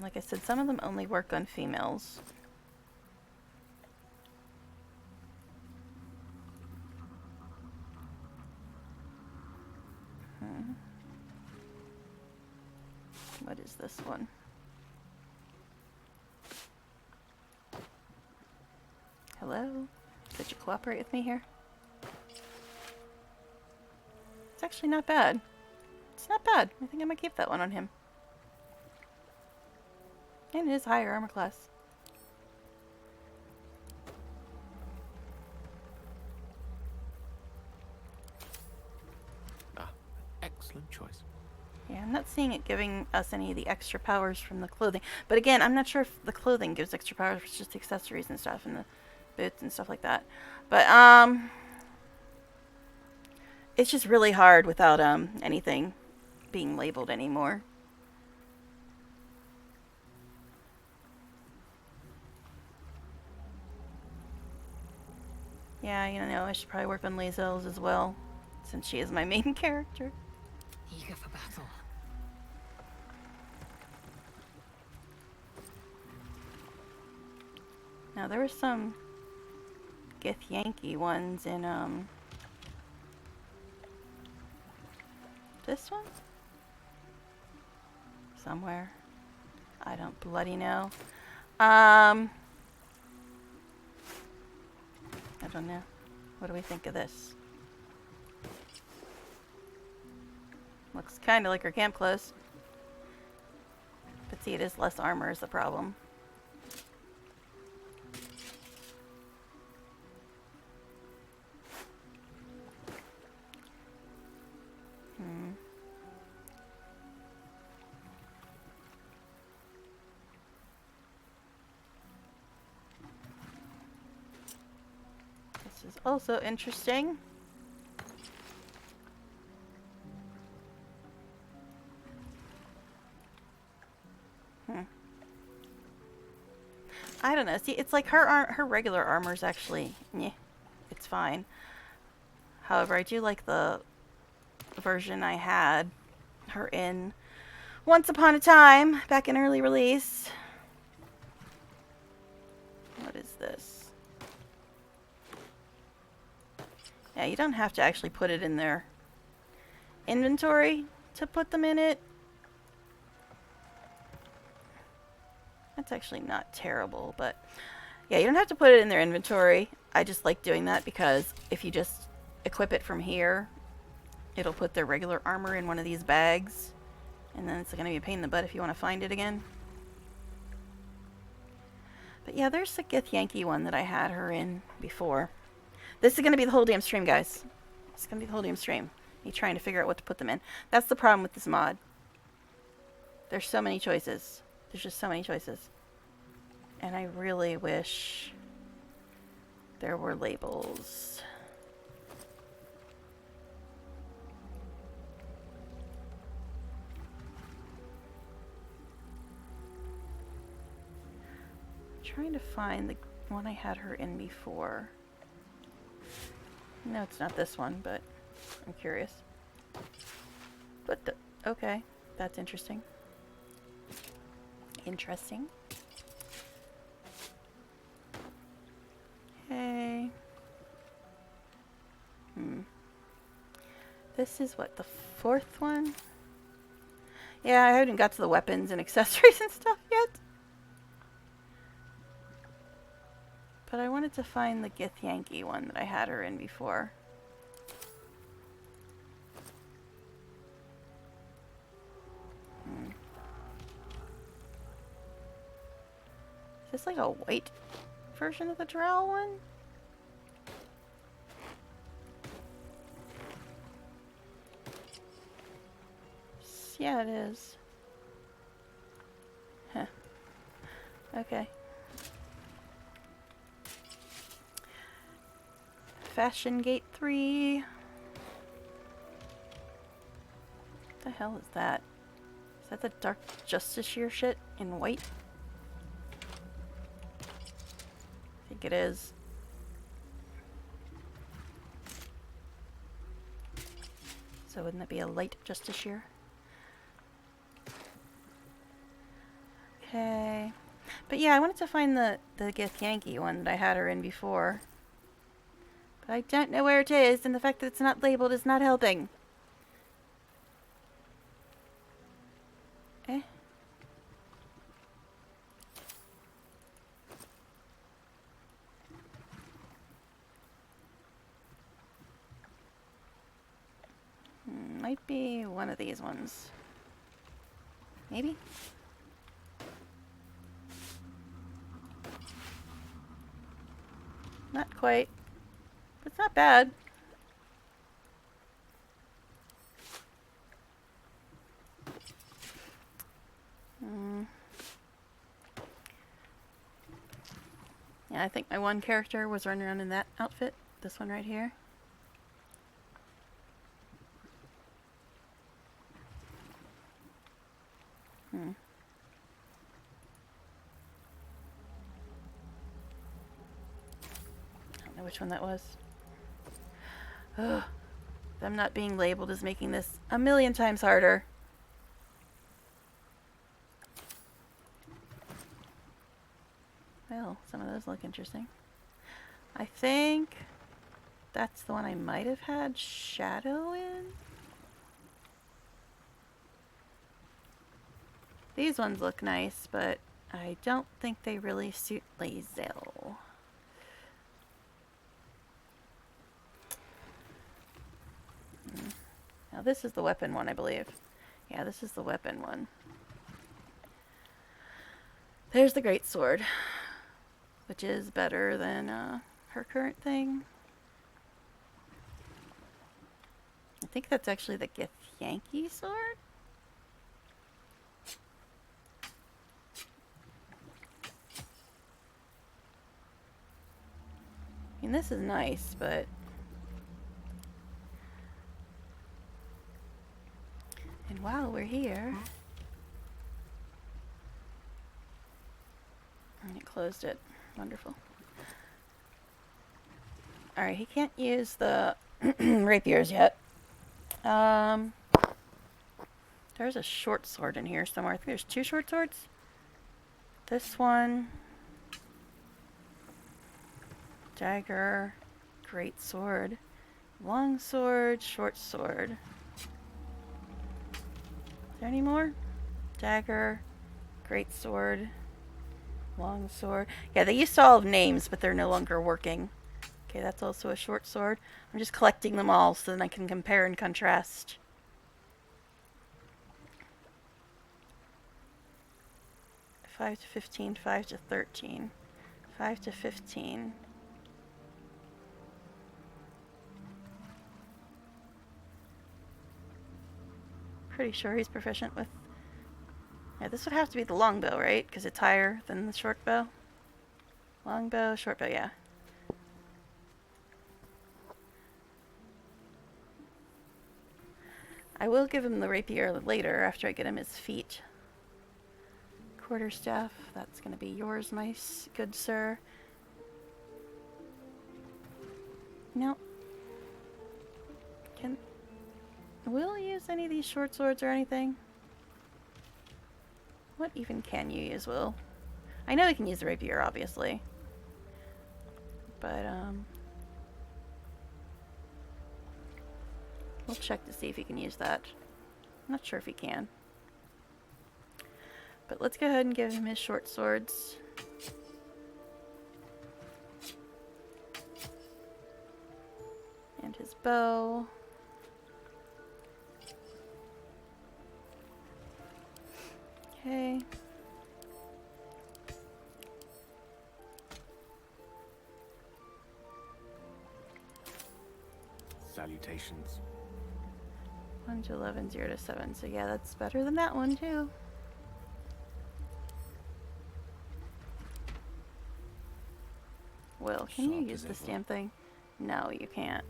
Like I said, some of them only work on females. What is this one? Hello? Could you cooperate with me here? It's actually not bad. It's not bad. I think I might keep that one on him. And it is higher armor class. Ah, excellent choice. Yeah, I'm not seeing it giving us any of the extra powers from the clothing. But again, I'm not sure if the clothing gives extra powers. It's just the accessories and stuff and the boots and stuff like that. But, it's just really hard without, anything being labeled anymore. Yeah, you know, I should probably work on Lae'zel's as well, since she is my main character. Eager for battle. Now, there were some Githyanki ones in, this one? Somewhere. I don't bloody know. I don't know. What do we think of this? Looks kind of like her camp clothes. But see, it is less armor is the problem. This is also interesting. I don't know. See, it's like her regular armor's actually, it's fine. However, I do like the version I had her in once upon a time, back in early release. What is this? Yeah, you don't have to actually put it in their inventory to put them in it. That's actually not terrible, but yeah, you don't have to put it in their inventory. I just like doing that because if you just equip it from here, it'll put their regular armor in one of these bags, and then it's going to be a pain in the butt if you want to find it again. But yeah, there's the Githyanki one that I had her in before. This is going to be the whole damn stream, guys. It's going to be the whole damn stream. Me trying to figure out what to put them in. That's the problem with this mod. There's so many choices. There's just so many choices. And I really wish there were labels. I'm trying to find the one I had her in before. No, it's not this one, but I'm curious. But okay, that's interesting. Interesting. Okay. This is what, the fourth one? Yeah, I haven't got to the weapons and accessories and stuff yet. But I wanted to find the Githyanki one that I had her in before. Is this like a white version of the Drow one? Yeah, it is. Huh. Okay. Fashion Gate 3. What the hell is that? Is that the Dark Justiciar shit in white? I think it is. So wouldn't that be a light Justiciar? Okay. But yeah, I wanted to find the Githyanki one that I had her in before. But I don't know where it is, and the fact that it's not labeled is not helping. Eh? Might be one of these ones. Maybe? Not quite. But it's not bad. Yeah, I think my one character was running around in that outfit. This one right here. I don't know which one that was. Ugh. Them not being labeled is making this a million times harder. Well, some of those look interesting. I think that's the one I might have had Shadow in. These ones look nice, but I don't think they really suit Lae'zel. Now this is the weapon one, I believe. Yeah, this is the weapon one. There's the great sword, which is better than her current thing. I think that's actually the Githyanki sword. I mean, this is nice, but and while we're here, and it closed it. Wonderful. Alright, he can't use the rapiers yet. There's a short sword in here somewhere. I think there's 2 short swords. This one. Dagger. Great sword. Long sword. Short sword. Is there any more? Dagger. Great sword. Long sword. Yeah, they used to all have names, but they're no longer working. Okay, that's also a short sword. I'm just collecting them all so then I can compare and contrast. Five to 15, 5 to 13. 5 to 15. Pretty sure he's proficient with... Yeah, this would have to be the longbow, right? Because it's higher than the short bow. Longbow, short bow, yeah. I will give him the rapier later after I get him his feet. Quarterstaff, that's going to be yours, my good sir. No. Can Will use any of these short swords or anything? What even can you use, Will? I know he can use the rapier, obviously. But, we'll check to see if he can use that. I'm not sure if he can. But let's go ahead and give him his short swords. And his bow. Okay. Salutations. 1 to 11, 0 to 7. So yeah, that's better than that one too. Will, can you Sharp use as this ever. damn thing? No, you can't.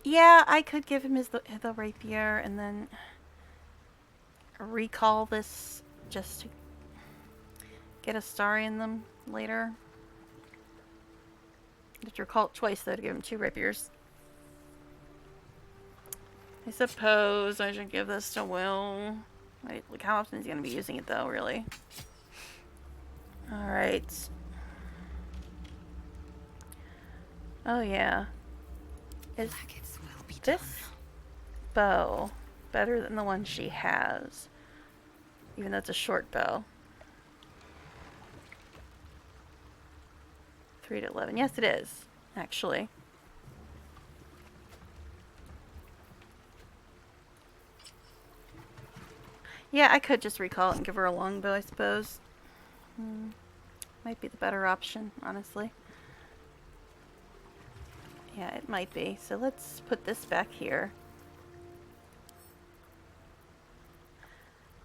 Yeah, I could give him the rapier and then recall this just to get a star in them later. You have to recall it twice though to give him 2 rapiers. I suppose I should give this to Will. Wait, look how often is he going to be using it though, really? Alright. Oh yeah. Is Like it's well be done. this bow better than the one she has? Even though it's a short bow. 3 to 11. Yes, it is, actually. Yeah, I could just recall it and give her a longbow, I suppose. Might be the better option, honestly. Yeah, it might be. So let's put this back here.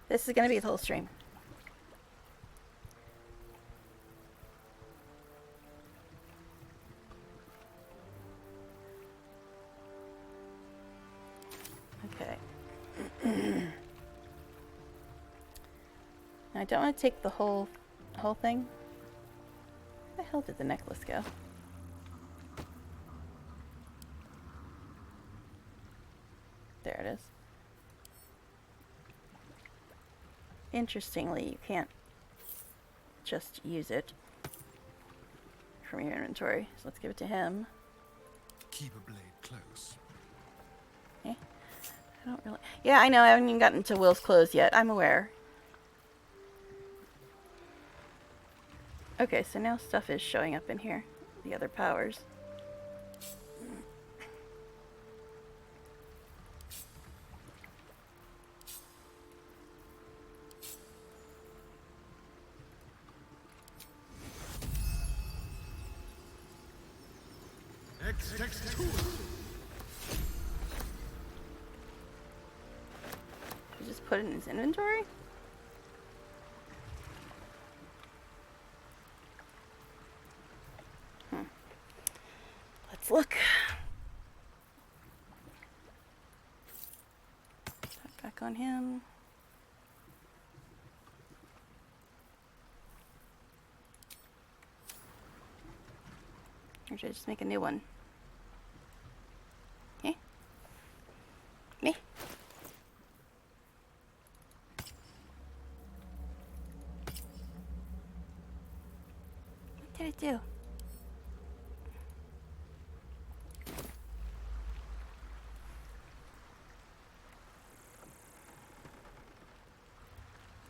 This is going to be the whole stream. Okay. Now, I don't want to take the whole thing. Where the hell did the necklace go? There it is. Interestingly, you can't just use it from your inventory. So let's give it to him. Keep a blade close. I don't really... Yeah, I know. I haven't even gotten to Will's clothes yet. I'm aware. Okay, so now stuff is showing up in here. The other powers. You just put it in his inventory? Let's look. Put back on him. Or should I just make a new one? Okay. Me? What did it do?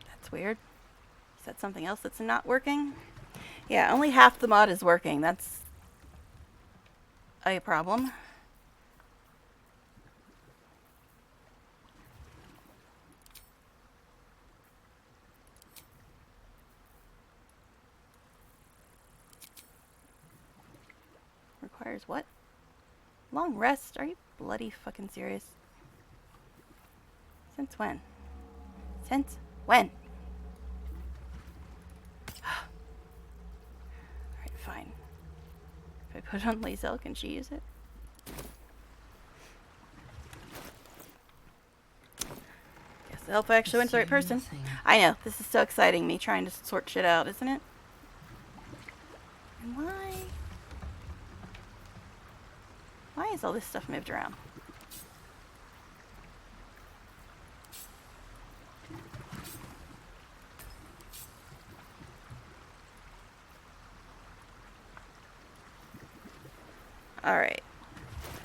That's weird. Is that something else that's not working? Yeah, only half the mod is working. That's a problem. Requires what? Long rest? Are you bloody fucking serious? Since when? Since when? Alright, fine. If I put it on Lae'zel, can she use it? Guess the help actually went to the right person. I know, this is so exciting, me trying to sort shit out, isn't it? And why? Why is all this stuff moved around? Alright.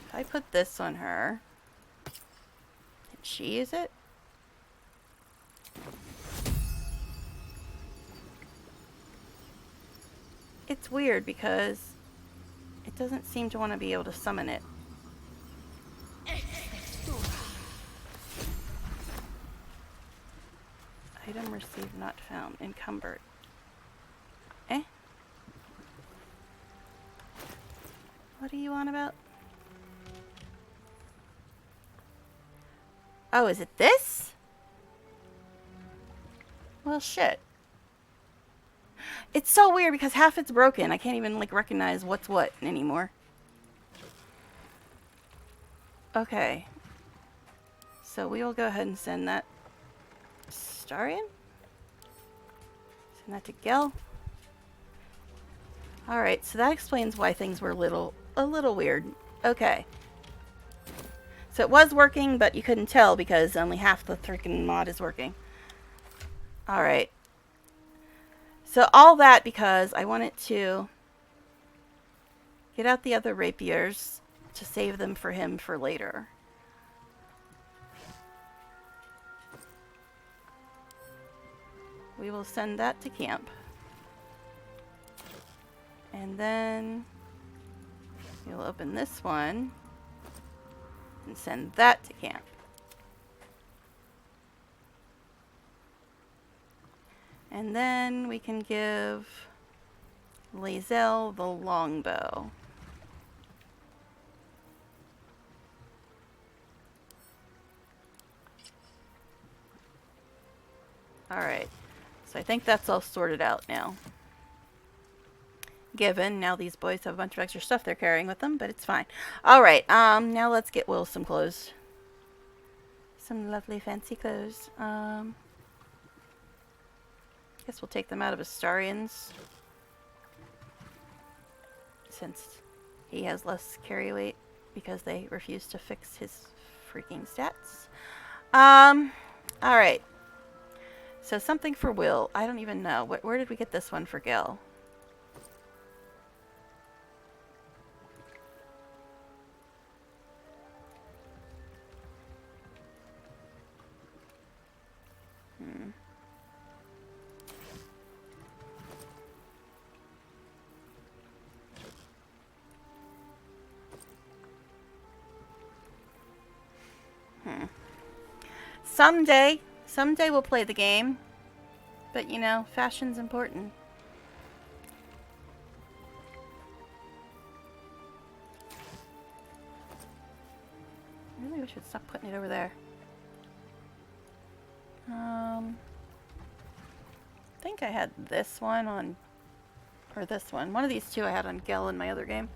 If I put this on her, can she use it? It's weird because it doesn't seem to want to be able to summon it. Item received not found. Encumbered. Eh? What are you on about? Oh, is it this? Well, shit. It's so weird because half it's broken. I can't even, like, recognize what's what anymore. Okay. So we will go ahead and send that Starion. Send that to Gel. Alright, so that explains why things were a little weird. Okay. So it was working, but you couldn't tell because only half the freaking mod is working. Alright. So all that because I wanted to get out the other rapiers to save them for him for later. We will send that to camp. And then we'll open this one and send that to camp. And then we can give Lae'zel the longbow. Alright, so I think that's all sorted out now. Given, now these boys have a bunch of extra stuff they're carrying with them, but it's fine. Alright, now let's get Will some clothes. Some lovely fancy clothes. Guess we'll take them out of Astarion's. Since he has less carry weight because they refuse to fix his freaking stats. Alright. So something for Will. I don't even know. Where did we get this one for Gil? Someday we'll play the game. But, you know, fashion's important. Really, we should stop putting it over there. I think I had this one on, or this one. One of these two I had on Gel in my other game.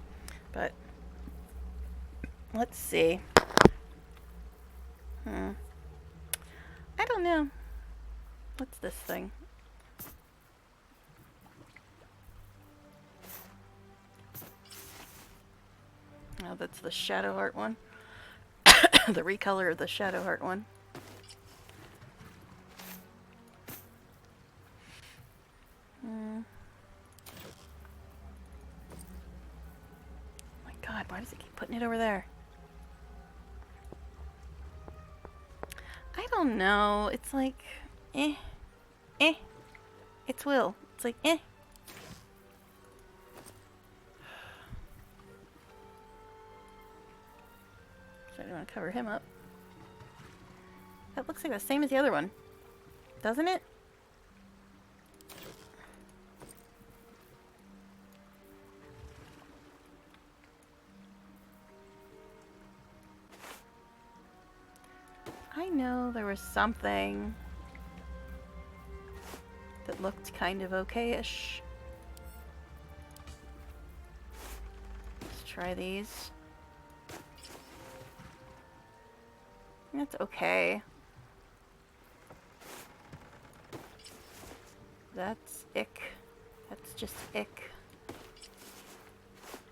But, let's see. I don't know. What's this thing? Oh, that's the Shadowheart one. The recolor of the Shadowheart one. Oh my god, why does it keep putting it over there? I don't know. It's like, It's Will. It's like, So I don't want to cover him up. That looks like the same as the other one. Doesn't it? I know there was something that looked kind of okay-ish. Let's try these. That's okay. That's ick. That's just ick.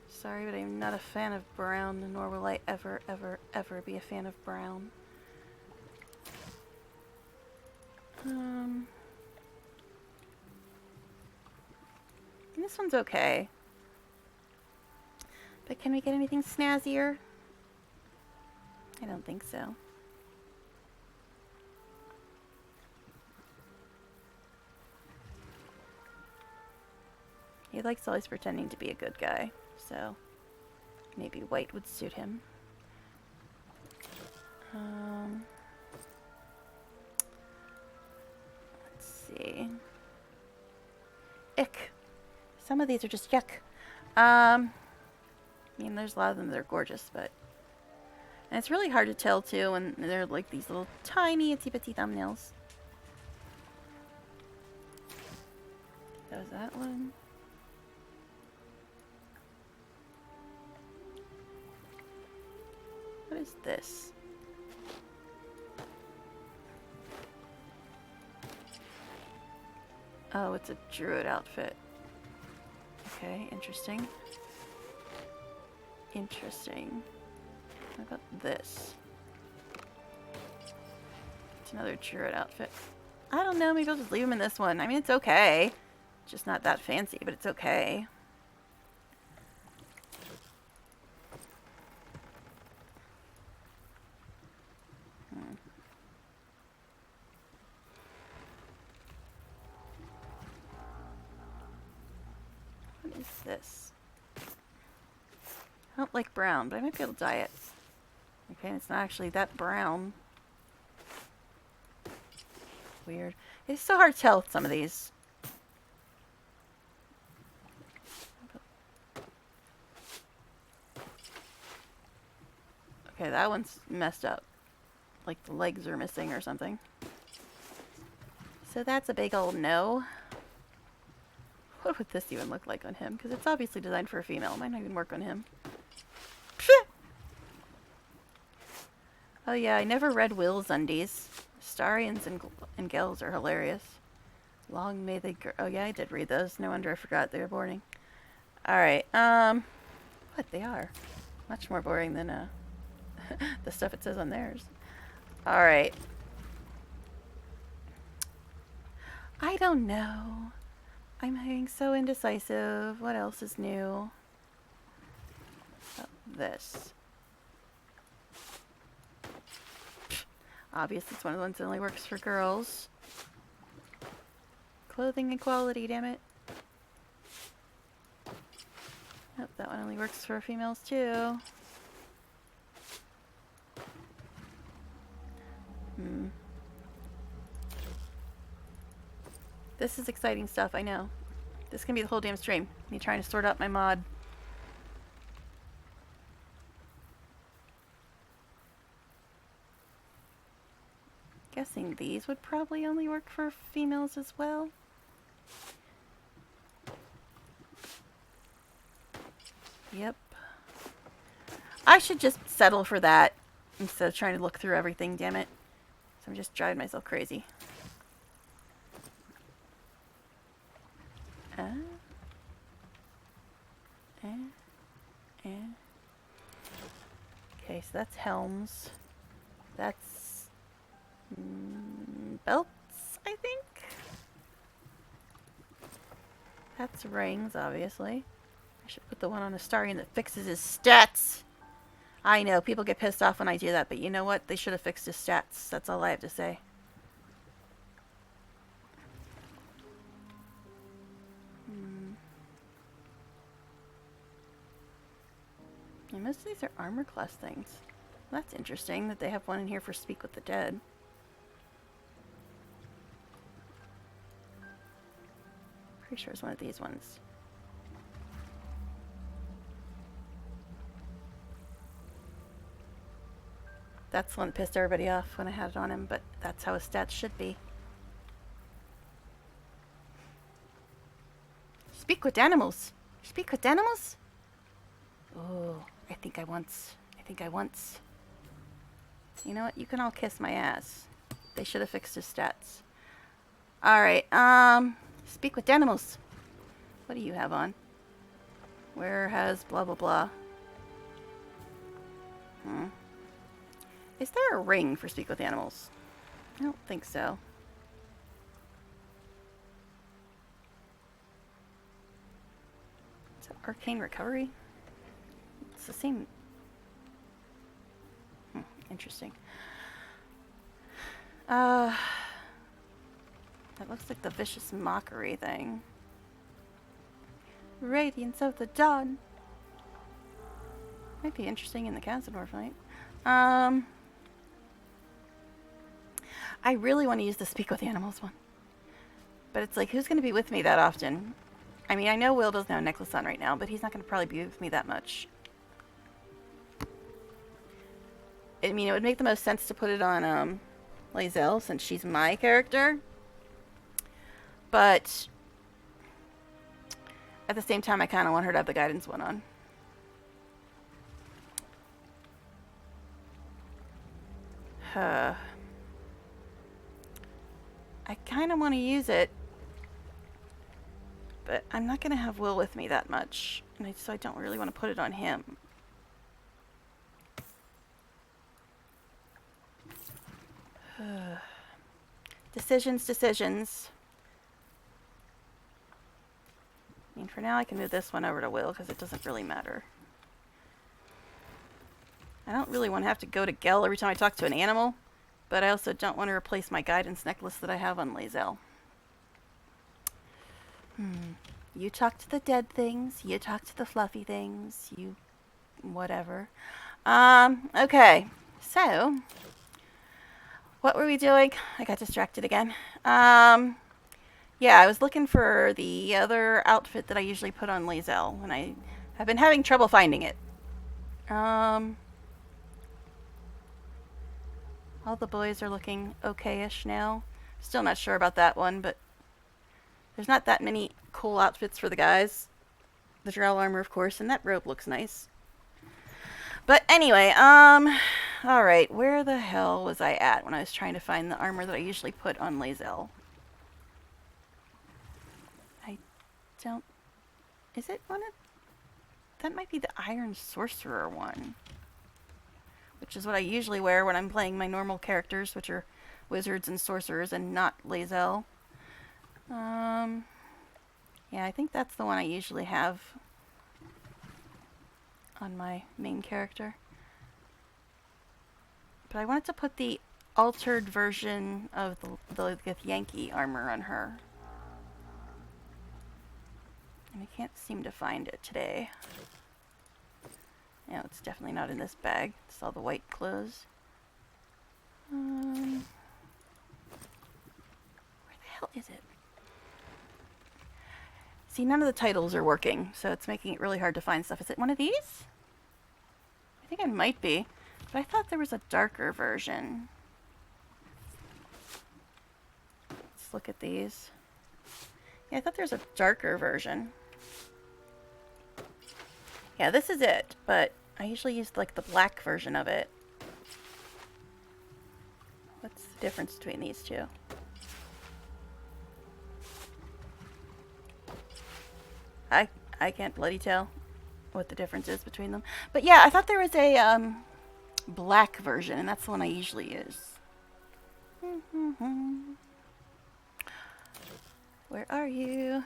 Sorry, but I'm not a fan of brown, nor will I ever, ever, ever be a fan of brown. This one's okay. But can we get anything snazzier? I don't think so. He likes always pretending to be a good guy, so maybe white would suit him. Let's see. Ick. Some of these are just yuck. I mean, there's a lot of them that are gorgeous, but And it's really hard to tell too when they're like these little tiny itsy bitsy thumbnails. That was that one. What is this? Oh, it's a druid outfit. Okay, interesting. Interesting. What about this? It's another druid outfit. I don't know, maybe I'll just leave him in this one. I mean, it's okay. Just not that fancy, but it's okay. What is this? I don't like brown, but I might be able to dye it. Okay, it's not actually that brown. Weird. It's so hard to tell with some of these. Okay, that one's messed up. Like the legs are missing or something. So that's a big old no. What would this even look like on him? Because it's obviously designed for a female. It might not even work on him. Pshh! Oh yeah, I never read Will's undies. Starians and Gels are hilarious. Long may they grow. Oh yeah, I did read those. No wonder I forgot they were boring. Alright, what they are. Much more boring than the stuff it says on theirs. Alright. I don't know. I'm being so indecisive. What else is new? Oh, this. Obviously, it's one of the ones that only works for girls. Clothing equality, damn it. Nope, that one only works for females too. This is exciting stuff, I know. This can be the whole damn stream. Me trying to sort out my mod. Guessing these would probably only work for females as well. Yep. I should just settle for that instead of trying to look through everything, damn it. So I'm just driving myself crazy. Okay, so that's helms. That's belts, I think. That's rings, obviously. I should put the one on Astarion that fixes his stats. I know, people get pissed off when I do that, but you know what? They should have fixed his stats. That's all I have to say. And most of these are armor class things. That's interesting that they have one in here for Speak with the Dead. Pretty sure it's one of these ones. That's the one that pissed everybody off when I had it on him, but that's how his stats should be. Speak with animals! Speak with animals? Oh, I think I once. You know what? You can all kiss my ass. They should have fixed his stats. Alright, speak with animals. What do you have on? Where has blah blah blah? Is there a ring for Speak with Animals? I don't think so. Is that Arcane Recovery? It's the same. Interesting. That looks like the Vicious Mockery thing. Radiance of the Dawn. Might be interesting in the Cazador fight. I really want to use the Speak with the Animals one. But it's like, who's going to be with me that often? I mean, I know Will doesn't have a necklace on right now, but he's not going to probably be with me that much. I mean, it would make the most sense to put it on Lae'zel since she's my character. But at the same time, I kind of want her to have the guidance one on. I kind of want to use it, but I'm not going to have Will with me that much, and so I don't really want to put it on him. Decisions. I mean, for now I can move this one over to Will because it doesn't really matter. I don't really want to have to go to Gel every time I talk to an animal, but I also don't want to replace my guidance necklace that I have on Lae'zel. You talk to the dead things, you talk to the fluffy things, you... whatever. Okay. So, what were we doing? I got distracted again. Yeah, I was looking for the other outfit that I usually put on Lae'zel, and I have been having trouble finding it. All the boys are looking okay-ish now. Still not sure about that one, but there's not that many cool outfits for the guys. The drow armor, of course, and that robe looks nice. But anyway, alright, where the hell was I at when I was trying to find the armor that I usually put on Lae'zel? I don't... Is it one of... That might be the Iron Sorcerer one. Which is what I usually wear when I'm playing my normal characters, which are wizards and sorcerers and not Lae'zel. Yeah, I think that's the one I usually have on my main character. But I wanted to put the altered version of the Yankee armor on her. And I can't seem to find it today. No, it's definitely not in this bag. It's all the white clothes. Where the hell is it? See, none of the titles are working, so it's making it really hard to find stuff. Is it one of these? I think it might be, but I thought there was a darker version. Let's look at these. Yeah, I thought there was a darker version. Yeah, this is it, but I usually use like the black version of it. What's the difference between these two? I can't bloody tell what the difference is between them. But yeah, I thought there was a black version, and that's the one I usually use. Where are you?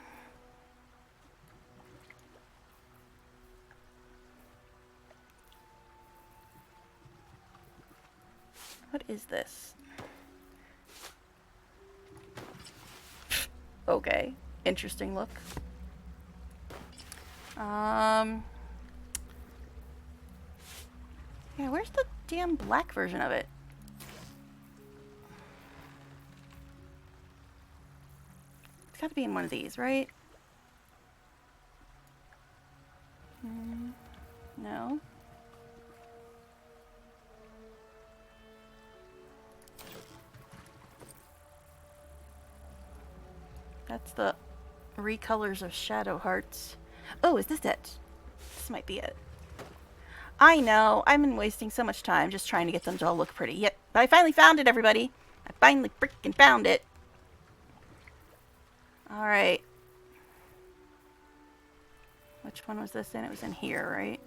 What is this? Okay, interesting look. Yeah, where's the damn black version of it? It's got to be in one of these, right? No. That's the recolors of Shadow Hearts. Oh, is this it? This might be it. I know, I've been wasting so much time just trying to get them to all look pretty. Yep, but I finally found it, everybody. I finally freaking found it. Alright. Which one was this in? It was in here, right?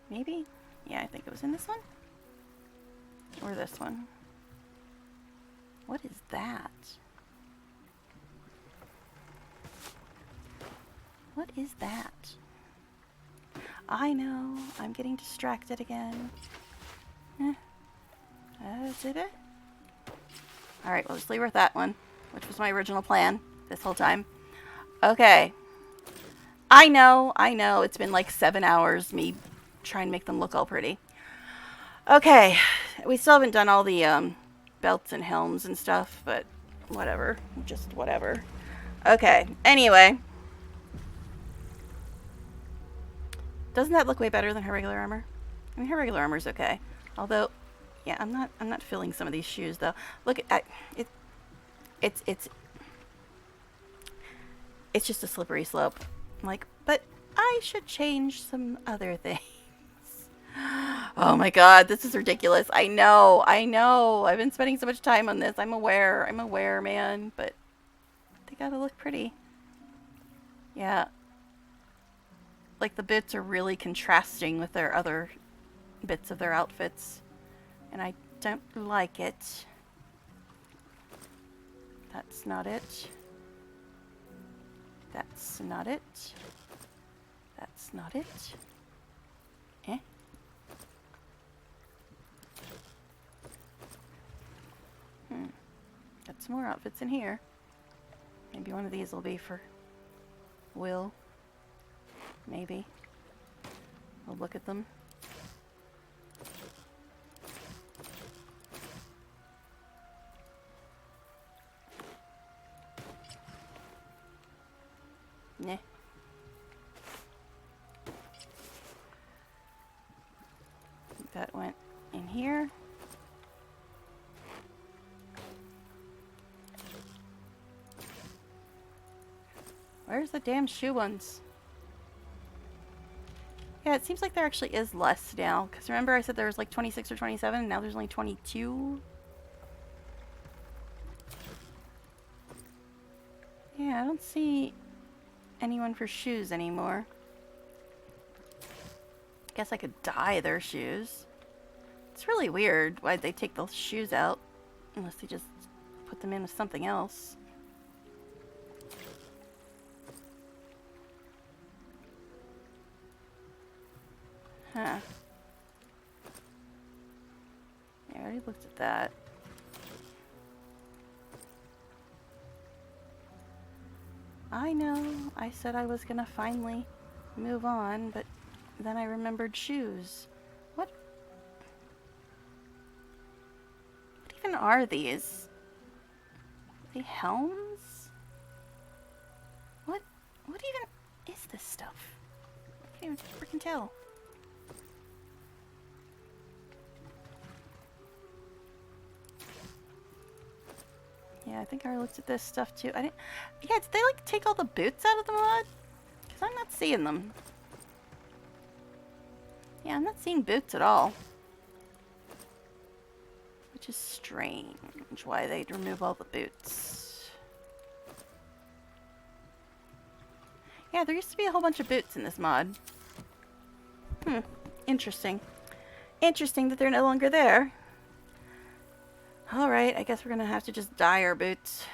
Maybe? Yeah, I think it was in this one. Or this one. What is that? What is that? I know, I'm getting distracted again. Did it? Alright, we'll just leave her with that one, which was my original plan this whole time. Okay. I know, it's been like 7 hours me trying to make them look all pretty. Okay, we still haven't done all the belts and helms and stuff, but whatever, just whatever. Okay, anyway. Doesn't that look way better than her regular armor? I mean, her regular armor's okay. Although, yeah, I'm not feeling some of these shoes though. Look at it. It's just a slippery slope. I'm like, but I should change some other things. Oh my god, this is ridiculous. I know. I've been spending so much time on this. I'm aware, man, but they gotta look pretty. Yeah. Like the bits are really contrasting with their other bits of their outfits. And I don't like it. That's not it. That's not it. That's not it. Eh? Got some more outfits in here. Maybe one of these will be for Will. Maybe. We'll look at them. Nah. That went in here. Where's the damn shoe ones? Yeah, it seems like there actually is less now. Because remember I said there was like 26 or 27, and now there's only 22? Yeah, I don't see anyone for shoes anymore. Guess I could dye their shoes. It's really weird why'd they take those shoes out. Unless they just put them in with something else. Huh. Yeah, I already looked at that. I know, I said I was gonna finally move on, but then I remembered shoes. What even are these? Are they helms? What even is this stuff? I can't even freaking tell. Yeah, I think I looked at this stuff too. I didn't. Yeah, did they like take all the boots out of the mod? Because I'm not seeing them. Yeah, I'm not seeing boots at all. Which is strange why they'd remove all the boots. Yeah, there used to be a whole bunch of boots in this mod. Interesting. Interesting that they're no longer there. Alright, I guess we're gonna have to just dye our boots.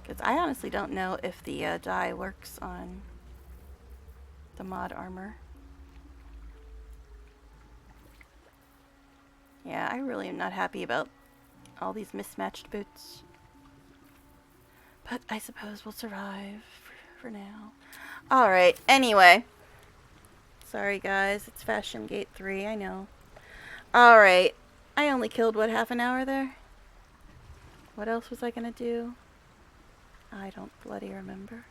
Because I honestly don't know if the dye works on the mod armor. Yeah, I really am not happy about all these mismatched boots. But I suppose we'll survive for now. Alright, anyway. Sorry guys, it's Fashion Gate 3, I know. Alright. I only killed, what, half an hour there? What else was I gonna do? I don't bloody remember.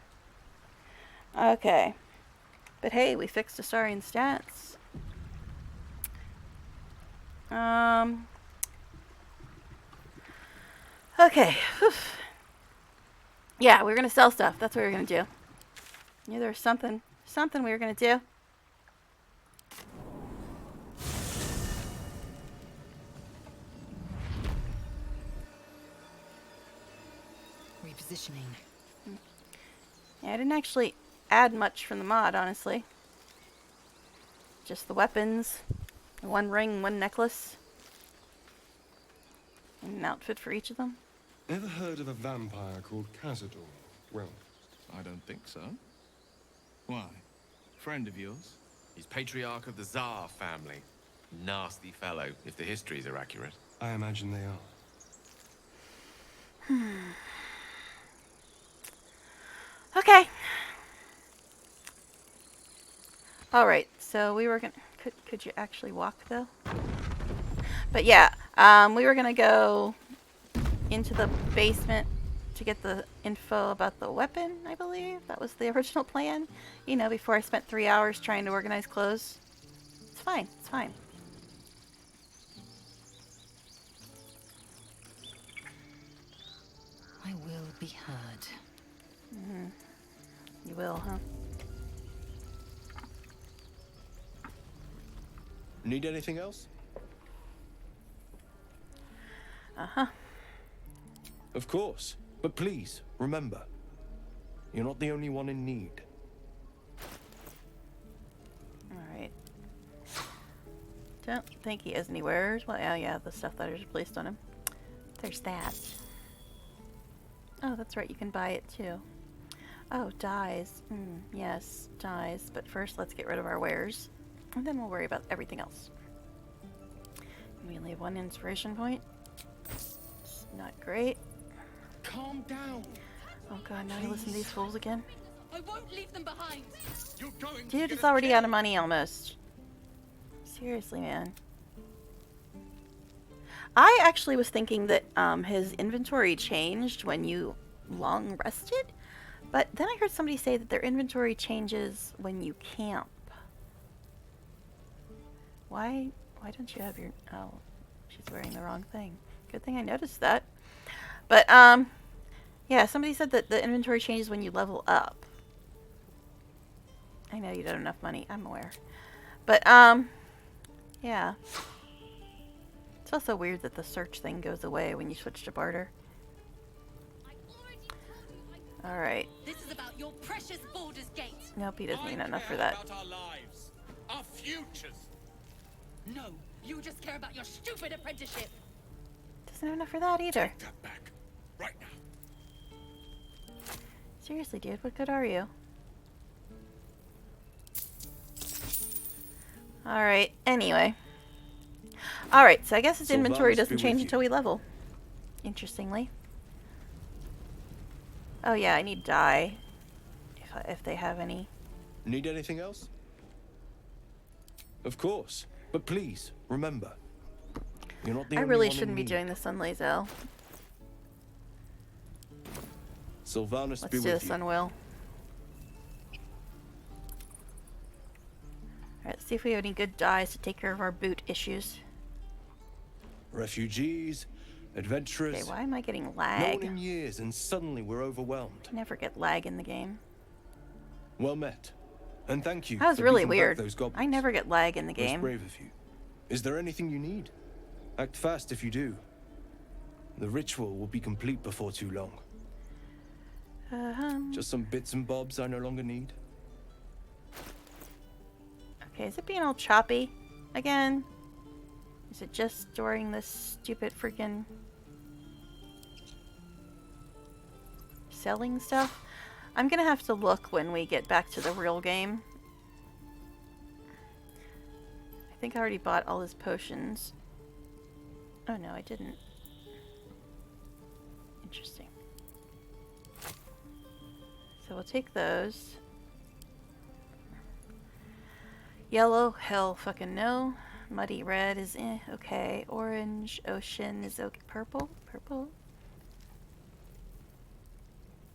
Okay. But hey, we fixed Astarian stats. Okay. Whew. Yeah, we were gonna sell stuff. That's what we were gonna do. Knew there was something we were gonna do. Repositioning. Yeah, I didn't actually add much from the mod, honestly. Just the weapons, one ring, one necklace, and an outfit for each of them. Ever heard of a vampire called Cazador? Well, I don't think so. Why? Friend of yours? He's patriarch of the Tsar family. Nasty fellow, if the histories are accurate. I imagine they are. Okay. Alright, so we were gonna... Could you actually walk, though? But yeah, we were gonna go into the basement to to get the info about the weapon, I believe. That was the original plan. You know, before I spent 3 hours trying to organize clothes. It's fine. It's fine. I will be heard. You will, huh? Need anything else? Uh-huh. Of course. But please, remember, you're not the only one in need. Alright. Don't think he has any wares. Well, yeah, the stuff that is placed on him. There's that. Oh, that's right, you can buy it too. Oh, dyes. Yes, dyes. But first, let's get rid of our wares. And then we'll worry about everything else. We only have 1 inspiration point. It's not great. Calm down. Oh god, now you listen to these fools again. I won't leave them behind. You're going Dude to is get already killed. out of money almost. Seriously, man. I actually was thinking that his inventory changed when you long rested, but then I heard somebody say that their inventory changes when you camp. Why don't you have your... Oh, she's wearing the wrong thing. Good thing I noticed that. But, yeah, somebody said that the inventory changes when you level up. I know you don't have enough money, I'm aware. But, yeah. It's also weird that the search thing goes away when you switch to barter. Alright. This is about your precious Baldur's Gate. Nope, he doesn't I even have enough care for that. about our lives, our futures. No, you just care about your stupid apprenticeship. Doesn't have enough for that either. Take that back, right now. Seriously, dude, what good are you? Alright, anyway. Alright, so I guess his So inventory Valus be doesn't with change you. until we level. Interestingly. Oh yeah, I need dye. If they have any. Need anything else? Of course. But please, remember, you're not the I only really one in shouldn't be need. doing this on Lae'zel. Sylvanas Let's be do with this you. on Will. Alright, let's see if we have any good dyes to take care of our boot issues. Refugees, adventurers. Okay, why am I getting No one lag? in years, and suddenly we're overwhelmed. I never get lag in the game. Well met. And thank you That was for really beating back weird. those goblins. I never get lag in the Most game. brave of you. Is there anything you need? Act fast if you do. The ritual will be complete before too long. Just some bits and bobs I no longer need. Okay, is it being all choppy again? Is it just during this stupid freaking selling stuff? I'm gonna have to look when we get back to the real game. I think I already bought all his potions. Oh no, I didn't. Interesting. So we'll take those. Yellow, hell fucking no. Muddy red is okay. Orange, ocean is okay. Purple? Purple?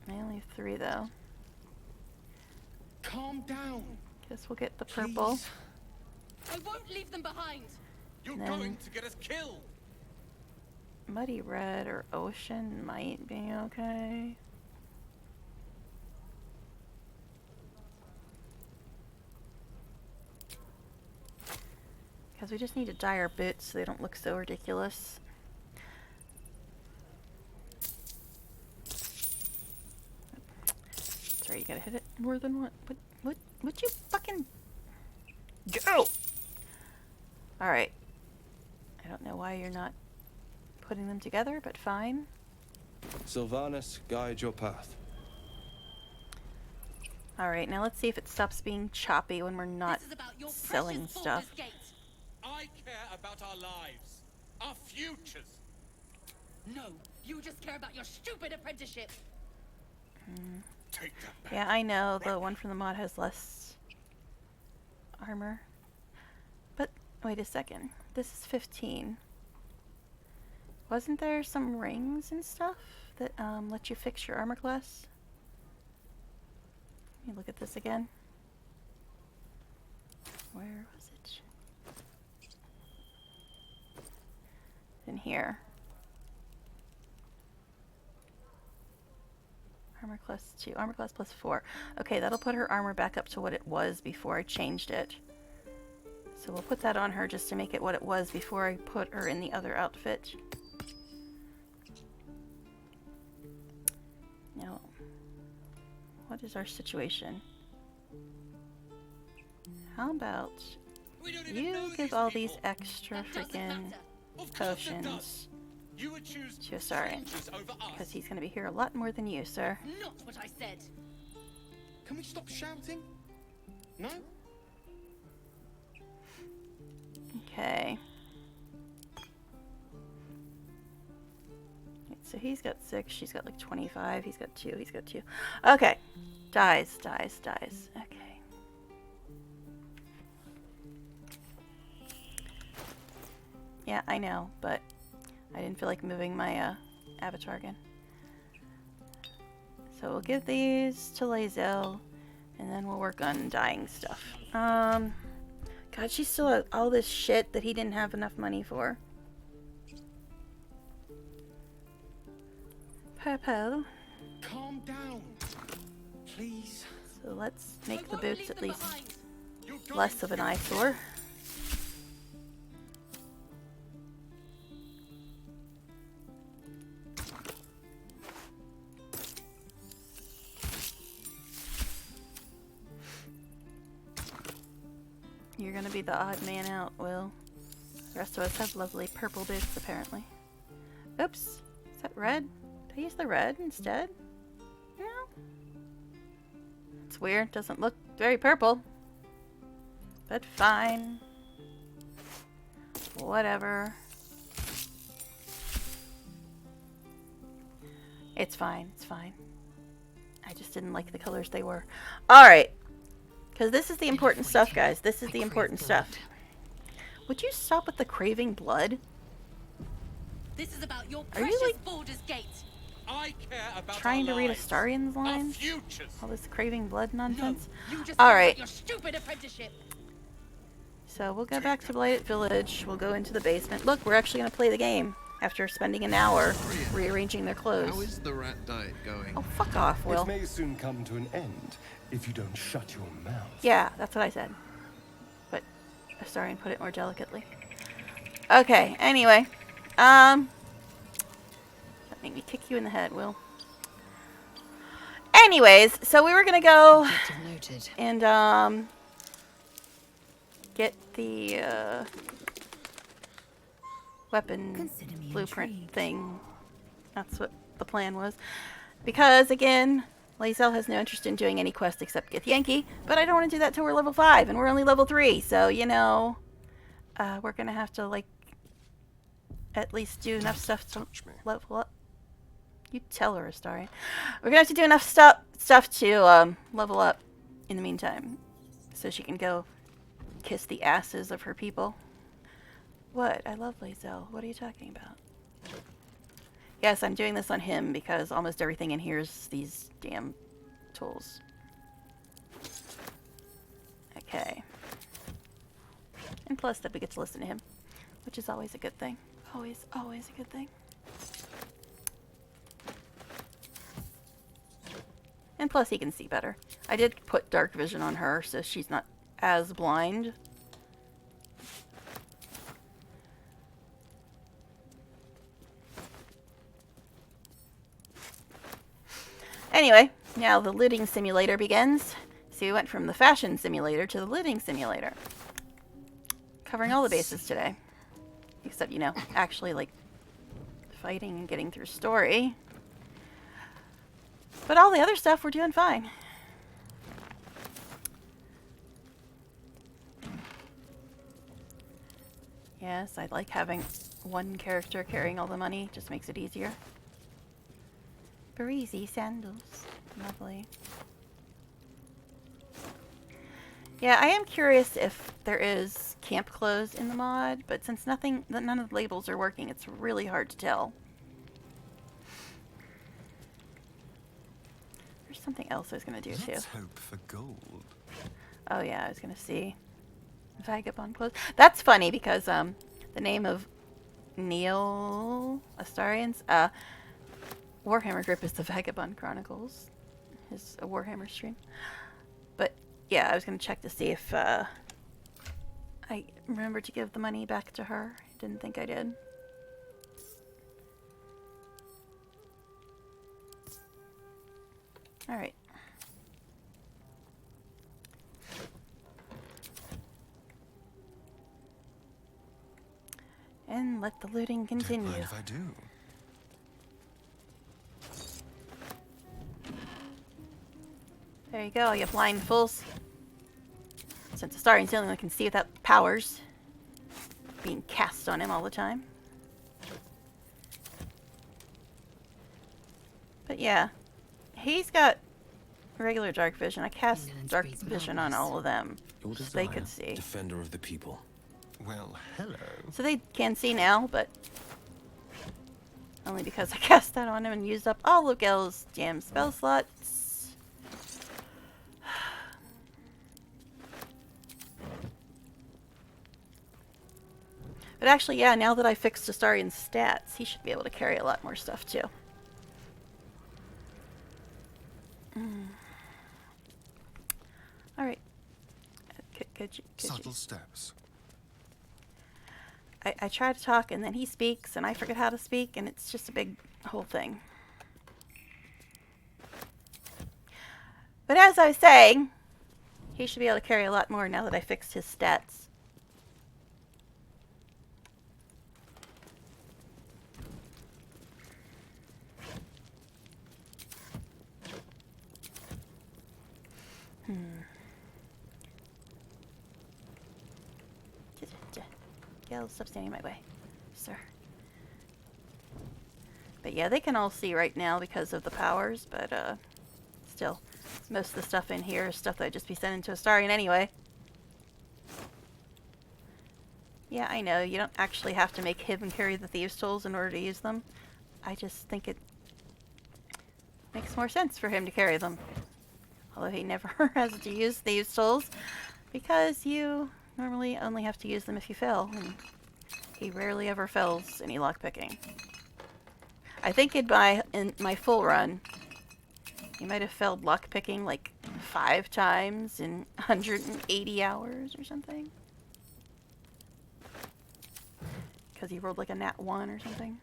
I only have 3 though. Calm down. Guess we'll get the purple. Please. I won't leave them behind. You're Then- going to get us killed. Muddy red or ocean might be okay. Because we just need to dye our boots so they don't look so ridiculous. Sorry, you gotta hit it more than one. Would you fucking go? Alright. I don't know why you're not putting them together, but fine. Sylvanas, guide your path. Alright, now let's see if it stops being choppy when we're not This is about your selling precious stuff. Baldur's Gate. I care about our lives, our futures. No, you just care about your stupid apprenticeship. Take that back. Yeah, I know the one from the mod has less armor. But wait a second. This is 15. Wasn't there some rings and stuff that lets you fix your armor class? Let me look at this again. Where was it? In here. Armor class 2. Armor class plus 4. Okay, that'll put her armor back up to what it was before I changed it. So we'll put that on her just to make it what it was before I put her in the other outfit. Now, what is our situation? How about you give all these extra freaking potions to Astarion? Because he's going to be here a lot more than you, sir. Not what I said. Can we stop shouting? No? Okay. So he's got 6, she's got like 25, he's got 2, he's got 2. Okay. Dies. Okay. Yeah, I know, but I didn't feel like moving my avatar again. So we'll give these to Lae'zel, and then we'll work on dyeing stuff. God, she still has all this shit that he didn't have enough money for. Purple. Calm down, please. So let's make the boots at least less of an eyesore. You're gonna be the odd man out, Will. The rest of us have lovely purple boots, apparently. Oops. Is that red? Did I use the red instead? No. It's weird. Doesn't look very purple. But fine. Whatever. It's fine. It's fine. I just didn't like the colors they were. Alright. Because this is the important stuff, guys. This is the important stuff. Would you stop with the craving blood? This is about your Are you, precious like, Baldur's Gate. I care about trying to our read lives, Astarion's our lines? futures. All this craving blood nonsense? You just All care right. about your stupid apprenticeship. So we'll go back to Blighted Village. We'll go into the basement. Look, we're actually going to play the game after spending an hour rearranging their How clothes. is the rat diet going? Oh, fuck off, Will. It may soon come to an end if you don't shut your mouth. Yeah, that's what I said. But Astarion put it more delicately. Okay, anyway. That made me kick you in the head, Will. Anyways, so we were gonna go Noted. and get the weapon Consider me blueprint intrigued. thing. That's what the plan was. Because again, Lae'zel has no interest in doing any quest except get Yankee, but I don't want to do that till we're level 5 and we're only level 3, so you know, we're gonna have to like at least do enough stuff to level up. You tell her, Astarion. We're gonna have to do enough stuff to level up in the meantime, so she can go kiss the asses of her people. What? I love Lae'zel. What are you talking about? Yes, I'm doing this on him because almost everything in here is these damn tools. Okay. And plus that we get to listen to him, which is always a good thing. Always a good thing. And plus he can see better. I did put dark vision on her, so she's not as blind. Anyway, now the looting simulator begins. So we went from the fashion simulator to the looting simulator. Covering all the bases today. Except, you know, actually like fighting and getting through story. But all the other stuff we're doing fine. Yes, I like having one character carrying all the money. Just makes it easier. Breezy sandals. Lovely. Yeah, I am curious if there is camp clothes in the mod, but since none of the labels are working, it's really hard to tell. something else I was gonna do too. Let's hope for gold. Oh yeah, I was gonna see Vagabond clothes. That's funny because the name of Neil Astarian's Warhammer group is the Vagabond Chronicles. His Warhammer stream. But yeah, I was gonna check to see if I remembered to give the money back to her. Didn't think I did. All right. And let the looting Don't continue. mind if I do. There you go, you blind fools. Since Astarian's the only one that can see without powers being cast on him all the time. But yeah, he's got regular dark vision. I cast Ignorance dark breeds vision on madness. all of them, Your so they desire, could see. defender of the people. Well, hello. So they can see now, but only because I cast that on him and used up all of Gel's damn spell slots. But actually, yeah, now that I fixed Astarian's stats, he should be able to carry a lot more stuff too. Alright. Could you Subtle steps. I try to talk and then he speaks and I forget how to speak and it's just a big whole thing. But as I was saying, he should be able to carry a lot more now that I fixed his stats. Gel, stop standing in my way, sir. But yeah, they can all see right now because of the powers, but still, most of the stuff in here is stuff that I'd just be sending to Astarian anyway. Yeah, I know, you don't actually have to make him carry the Thieves' Tools in order to use them. I just think it makes more sense for him to carry them. Although he never has to use Thieves' Tools, because you normally only have to use them if you fail, and he rarely ever fails any lockpicking. I think in my full run, he might have failed lockpicking like 5 times in 180 hours or something. Because he rolled like a nat 1 or something.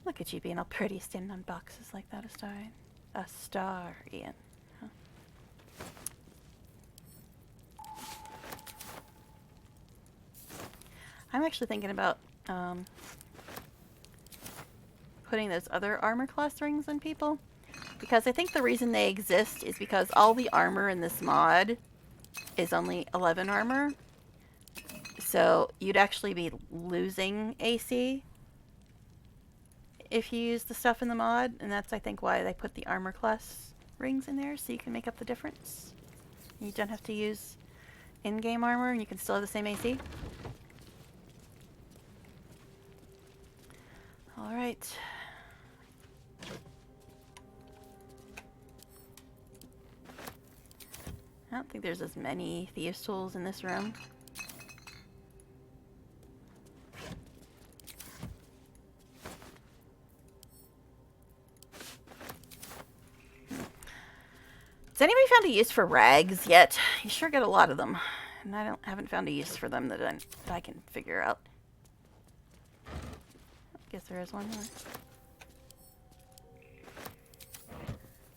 Look at you being all pretty standing on boxes like that, Astarian. Astarian. Huh? I'm actually thinking about putting those other armor class rings on people. Because I think the reason they exist is because all the armor in this mod is only 11 armor. So you'd actually be losing AC if you use the stuff in the mod. And that's, I think, why they put the armor class rings in there, so you can make up the difference. You don't have to use in-game armor and you can still have the same AC. Alright. I don't think there's as many Thieves' Tools in this room. Has anybody found a use for rags yet? You sure get a lot of them. And I haven't found a use for them that I can figure out. I guess there is one more.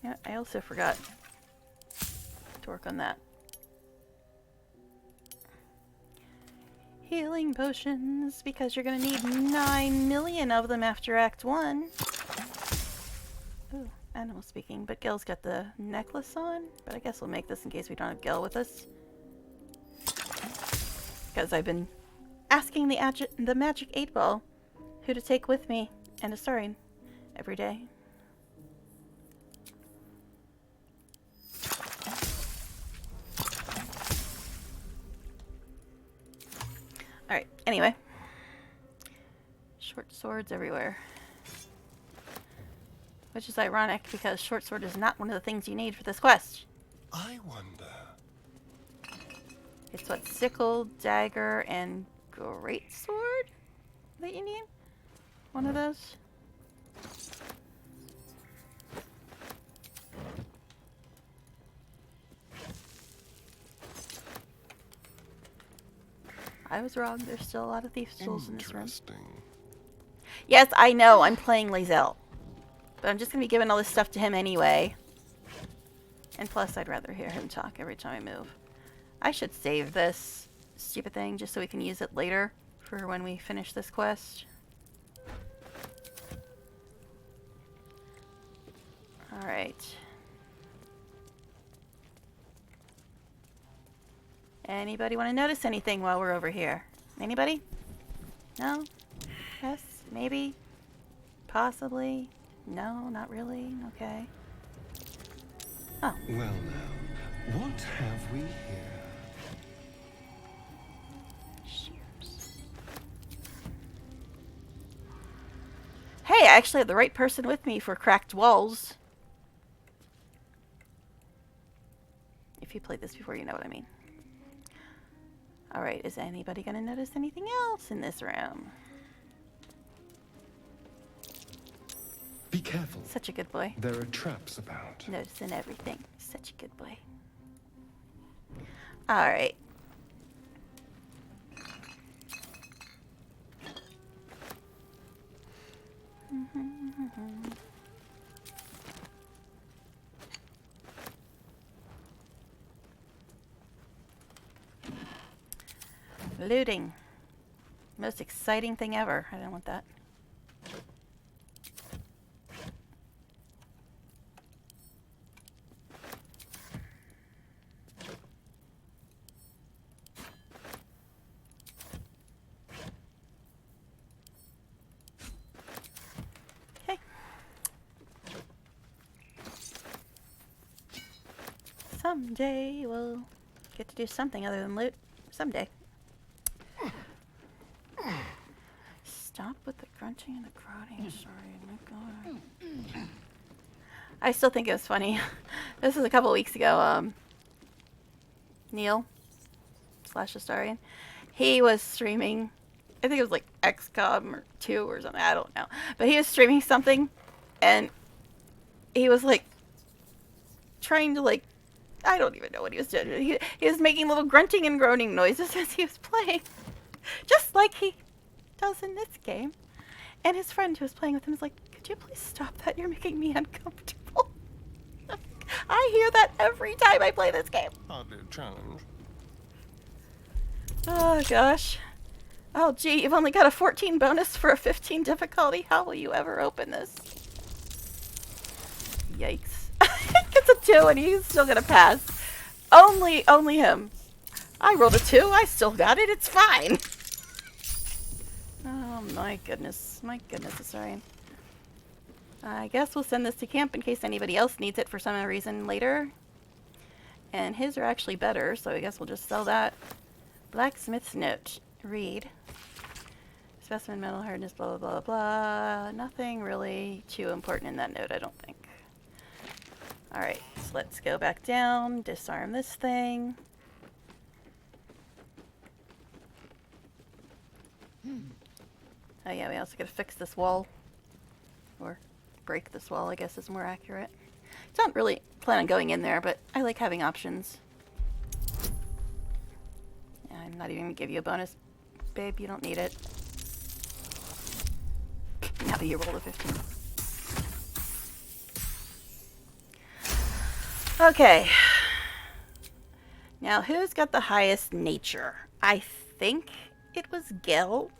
Yeah, I also forgot to work on that. Healing potions, because you're gonna need 9 million of them after Act 1. Ooh, animal speaking, but Gil's got the necklace on, but I guess we'll make this in case we don't have Gil with us. Because I've been asking the magic 8-ball who to take with me and Astarian every day. Alright, anyway. Short swords everywhere. Which is ironic because short sword is not one of the things you need for this quest. I wonder. It's what, sickle, dagger, and great sword that you need? One of those? I was wrong. There's still a lot of thief tools in this room. Interesting. Yes, I know. I'm playing Lae'zel. But I'm just going to be giving all this stuff to him anyway. And plus, I'd rather hear him talk every time I move. I should save this stupid thing just so we can use it later for when we finish this quest. Alright. Anybody want to notice anything while we're over here? Anybody? No? Yes? Maybe? Possibly? No, not really? Okay. Oh. Well now, what have we here? Shears. Hey, I actually have the right person with me for cracked walls. If you played this before, you know what I mean. Alright, is anybody gonna notice anything else in this room? Be careful. Such a good boy. There are traps about. Noticing everything. Such a good boy. Alright. Looting. Most exciting thing ever. I don't want that. Okay. Someday we'll get to do something other than loot. Someday. Stop with the grunting and the grunting. Sorry, my God. I still think it was funny. This was a couple weeks ago. Neil / Astarian. He was streaming. I think it was like XCOM or 2 or something. I don't know. But he was streaming something, and he was like trying to like. I don't even know what he was doing. He was making little grunting and groaning noises as he was playing, just like he does in this game. And his friend who was playing with him was like, "Could you please stop that? You're making me uncomfortable." I hear that every time I play this game. Hardly a challenge. Oh gosh. Oh gee, you've only got a 14 bonus for a 15 difficulty. How will you ever open this? Yikes. It's a 2 and he's still gonna pass. Only him. I rolled a 2, I still got it, it's fine. Oh my goodness, Astarian. I guess we'll send this to camp in case anybody else needs it for some reason later. And his are actually better, so I guess we'll just sell that. Blacksmith's note. Read. Specimen metal hardness, blah, blah, blah, blah. Nothing really too important in that note, I don't think. Alright, so let's go back down, disarm this thing. Oh yeah, we also gotta fix this wall. Or break this wall, I guess is more accurate. Don't really plan on going in there, but I like having options. Yeah, I'm not even gonna give you a bonus, babe. You don't need it. Now that you rolled a 15. Okay. Now, who's got the highest nature? I think it was Gil,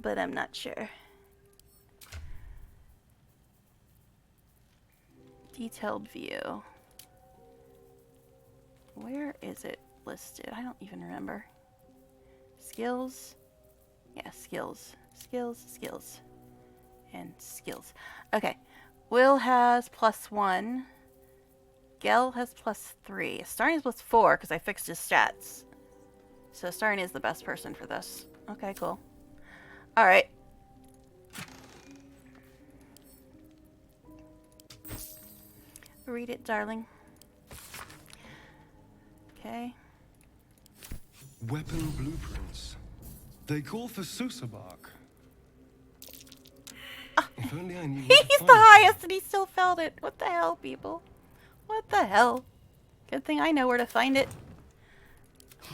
but I'm not sure. Detailed view. Where is it listed? I don't even remember. Skills? Yeah, skills. Skills. And skills. Okay. Will has +1. Gel has +3. Astarian has +4 because I fixed his stats. So Astarian is the best person for this. Okay, cool. Alright. Read it, darling. Okay. Weapon blueprints. They call for Susa bark. If only I knew where to He's find the them. highest and he still felt it. What the hell, people? What the hell? Good thing I know where to find it.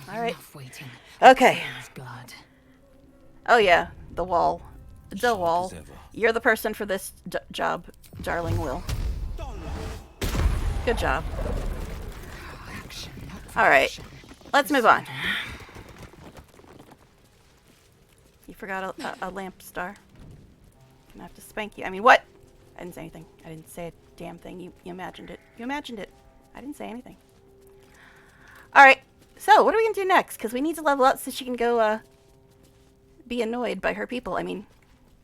All right. Enough waiting. Okay. Sailor's blood. Oh yeah, the wall. The wall. as ever. You're the person for this job, darling Will. Good job. Action, not All right. fiction. Let's move on. You forgot a lamp star. Gonna have to spank you. I mean, what? I didn't say anything. I didn't say a damn thing. You imagined it. You imagined it. I didn't say anything. All right. So, what are we gonna do next? Because we need to level up so she can go be annoyed by her people. I mean,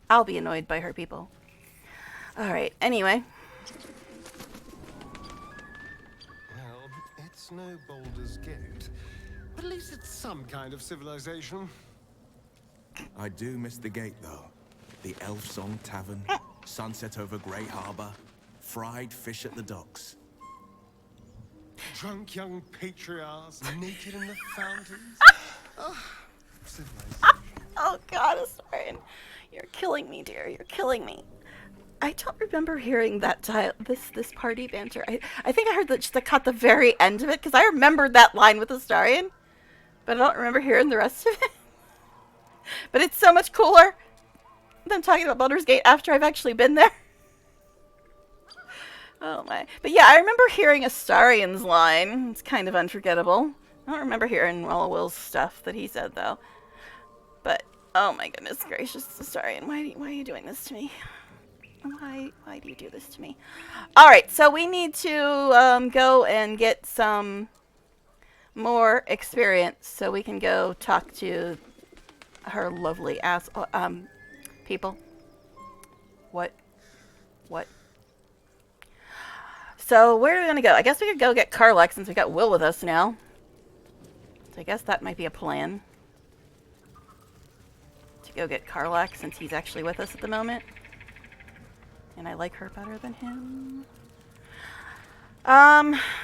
I'll be annoyed by her people. All right. Anyway. Well, it's no Baldur's Gate, but at least it's some kind of civilization. I do miss the gate, though. The Elf Song Tavern, sunset over Grey Harbor, fried fish at the docks. Drunk young patriarchs naked in the fountains. Civilization. Oh God, Astarion, you're killing me, dear. You're killing me. I don't remember hearing that this party banter. I think I heard that just caught the very end of it because I remembered that line with Astarion, but I don't remember hearing the rest of it. But it's so much cooler than talking about Baldur's Gate after I've actually been there. Oh my. But yeah, I remember hearing Astarion's line. It's kind of unforgettable. I don't remember hearing all of Will's stuff that he said though. But oh my goodness gracious, Astarion, why are you doing this to me? Why do you do this to me? All right, so we need to go and get some more experience so we can go talk to her lovely ass people. What? So where are we gonna go? I guess we could go get Karlach since we got Will with us now. So I guess that might be a plan. To go get Karlach since he's actually with us at the moment. And I like her better than him.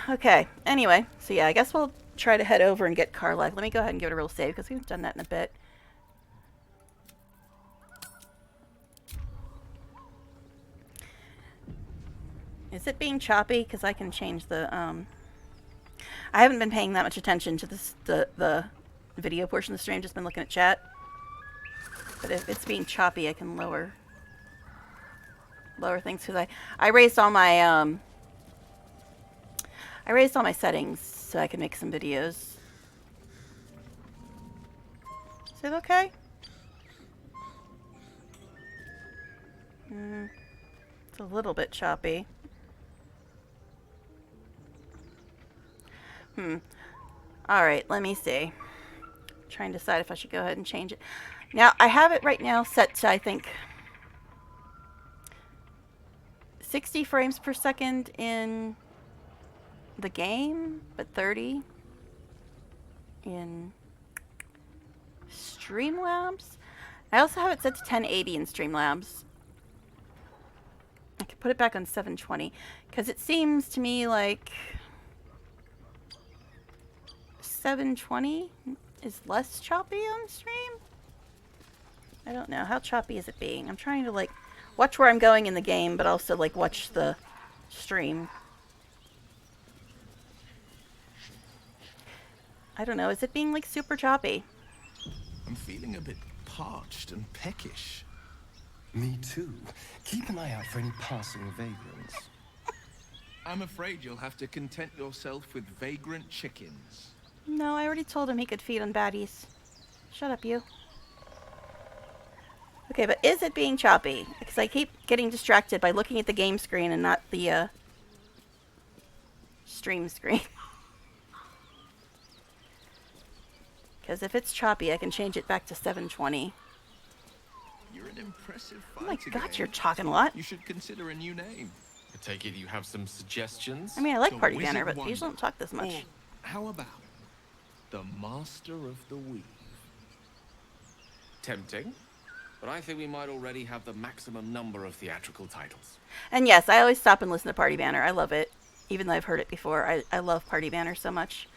Okay. Anyway, so yeah, I guess we'll try to head over and get Karlach. Let me go ahead and give it a real save because we haven't done that in a bit. Is it being choppy? Because I can change the, I haven't been paying that much attention to this, the video portion of the stream, just been looking at chat. But if it's being choppy, I can lower things because I raised all my, settings so I can make some videos. Is it okay? It's a little bit choppy. Alright, let me see. Trying to decide if I should go ahead and change it. Now, I have it right now set to, I think, 60 frames per second in the game, but 30 in Streamlabs. I also have it set to 1080 in Streamlabs. I could put it back on 720 because it seems to me like 720 is less choppy on stream. I don't know. How choppy is it being? I'm trying to like watch where I'm going in the game, but also like watch the stream. I don't know. Is it being like super choppy? I'm feeling a bit parched and peckish. Me too. Keep an eye out for any passing vagrants. I'm afraid you'll have to content yourself with vagrant chickens. No, I already told him he could feed on baddies. Shut up, you. Okay, but is it being choppy? Because I keep getting distracted by looking at the game screen and not the stream screen. Because if it's choppy, I can change it back to 720. You're an impressive Oh my fighter. god, Game. you're talking a lot. You should consider a new name. I take it you have some suggestions? I mean, I like The Party Wizard Banner, but Wonder. you usually don't talk this much. Or how about the Master of the Weave? Tempting. But I think we might already have the maximum number of theatrical titles. And yes, I always stop and listen to Party Banner. I love it. even though I've heard it before. I love party banners so much.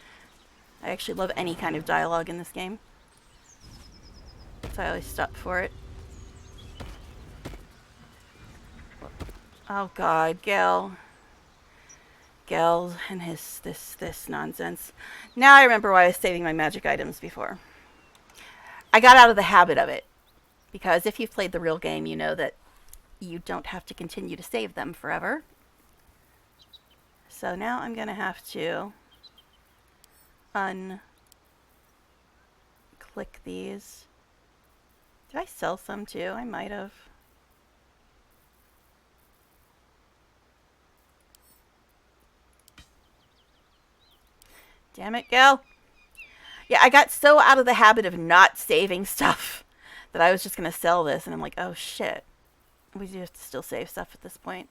I actually love any kind of dialogue in this game. So I always stop for it. Oh god, Gel. Gel and his this nonsense. Now I remember why I was saving my magic items before. I got out of the habit of it. Because if you've played the real game, you know that you don't have to continue to save them forever. So now I'm gonna have to unclick these. Did I sell some too? I might have. Damn it, Gil. Yeah, I got so out of the habit of not saving stuff that I was just going to sell this, and I'm like, oh shit. We do have to still save stuff at this point.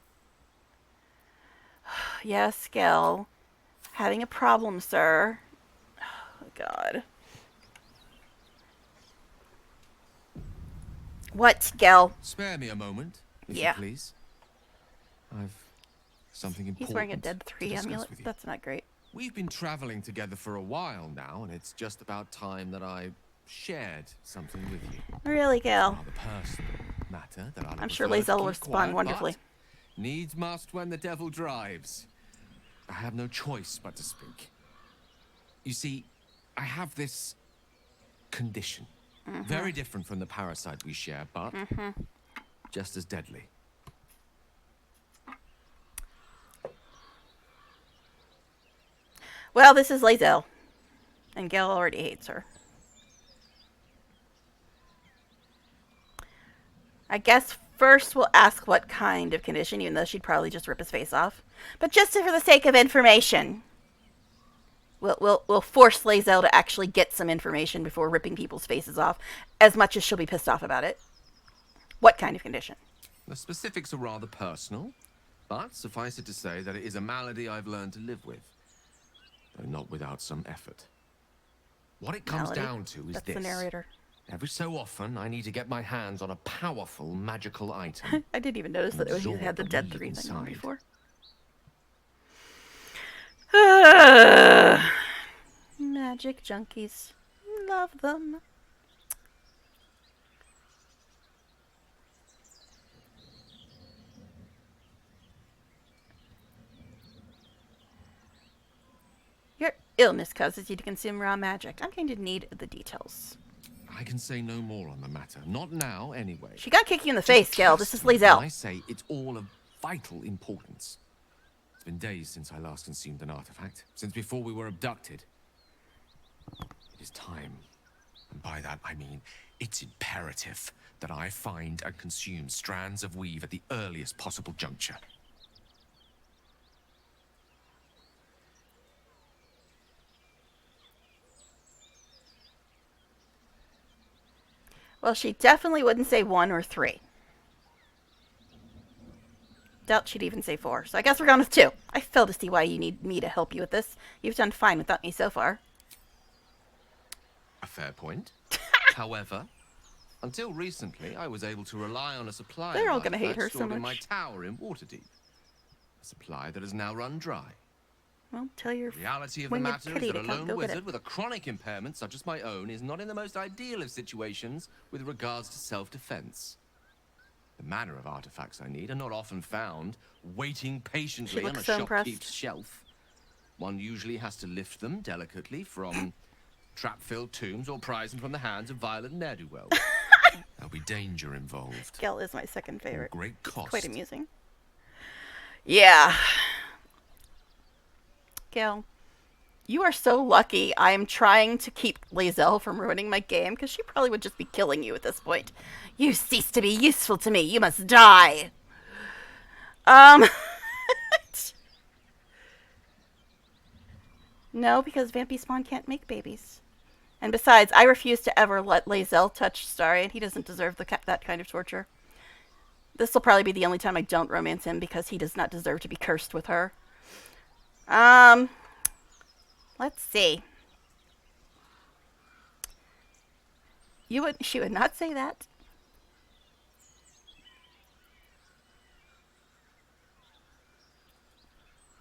Yes, Gil. Having a problem, sir. Oh, God. What, Gil? Spare me a moment, if Yeah. you please. I've something important. He's wearing a Dead to 3 discuss amulet. with you. That's not great. We've been traveling together for a while now, and it's just about time that I shared something with you. Really, Gil? Rather personal matter that I'll I'm sure prefer to Lae'zel will keep respond quiet, wonderfully. but needs must when the devil drives. I have no choice but to speak. You see, I have this condition. Very different from the parasite we share, but just as deadly. Well, this is Lae'zel. And Gil already hates her. I guess first we'll ask what kind of condition, even though she'd probably just rip his face off. But just for the sake of information, we'll force Lae'zel to actually get some information before ripping people's faces off, as much as she'll be pissed off about it. What kind of condition? The specifics are rather personal, but suffice it to say that it is a malady I've learned to live with, though not without some effort. What it comes Malady? down to is That's this. the narrator. Every so often, I need to get my hands on a powerful magical item. I didn't even notice that he had the Absorb Dead the 3 thing on inside. before. Magic junkies. Love them. Your illness causes you to consume raw magic. I'm going to need the details. I can say no more on the matter. Not now, anyway. She got kick you in the Just face, Gil. This trust is me when I Lae'zel. say it's all of vital importance. It's been days since I last consumed an artifact, since before we were abducted. It is time. And by that I mean it's imperative that I find and consume strands of weave at the earliest possible juncture. Well, she definitely wouldn't say 1 or 3. Doubt she'd even say 4. So I guess we're going with 2. I fail to see why you need me to help you with this. You've done fine without me so far. A fair point. However, until recently, I was able to rely on a supply They're of all gonna hate her artifacts so stored in my much. tower in Waterdeep. A supply that has now run dry. Well, tell your The reality of the winged matter is kitty that to a come lone go get wizard it. with a chronic impairment such as my own is not in the most ideal of situations with regards to self-defense. The manner of artifacts I need are not often found waiting patiently on looks a so shopkeep's impressed. shelf. One usually has to lift them delicately from trap-filled tombs or prise them from the hands of violent ne'er-do-wells. There'll be danger involved. Gil is my second favorite. Great cost. Quite amusing. Yeah. Gil, you are so lucky I am trying to keep Lae'zel from ruining my game, because she probably would just be killing you at this point. You cease to be useful to me. You must die. No, because Vampy Spawn can't make babies. And besides, I refuse to ever let Lae'zel touch Starry, and he doesn't deserve that kind of torture. This will probably be the only time I don't romance him, because he does not deserve to be cursed with her. Let's see. She would not say that.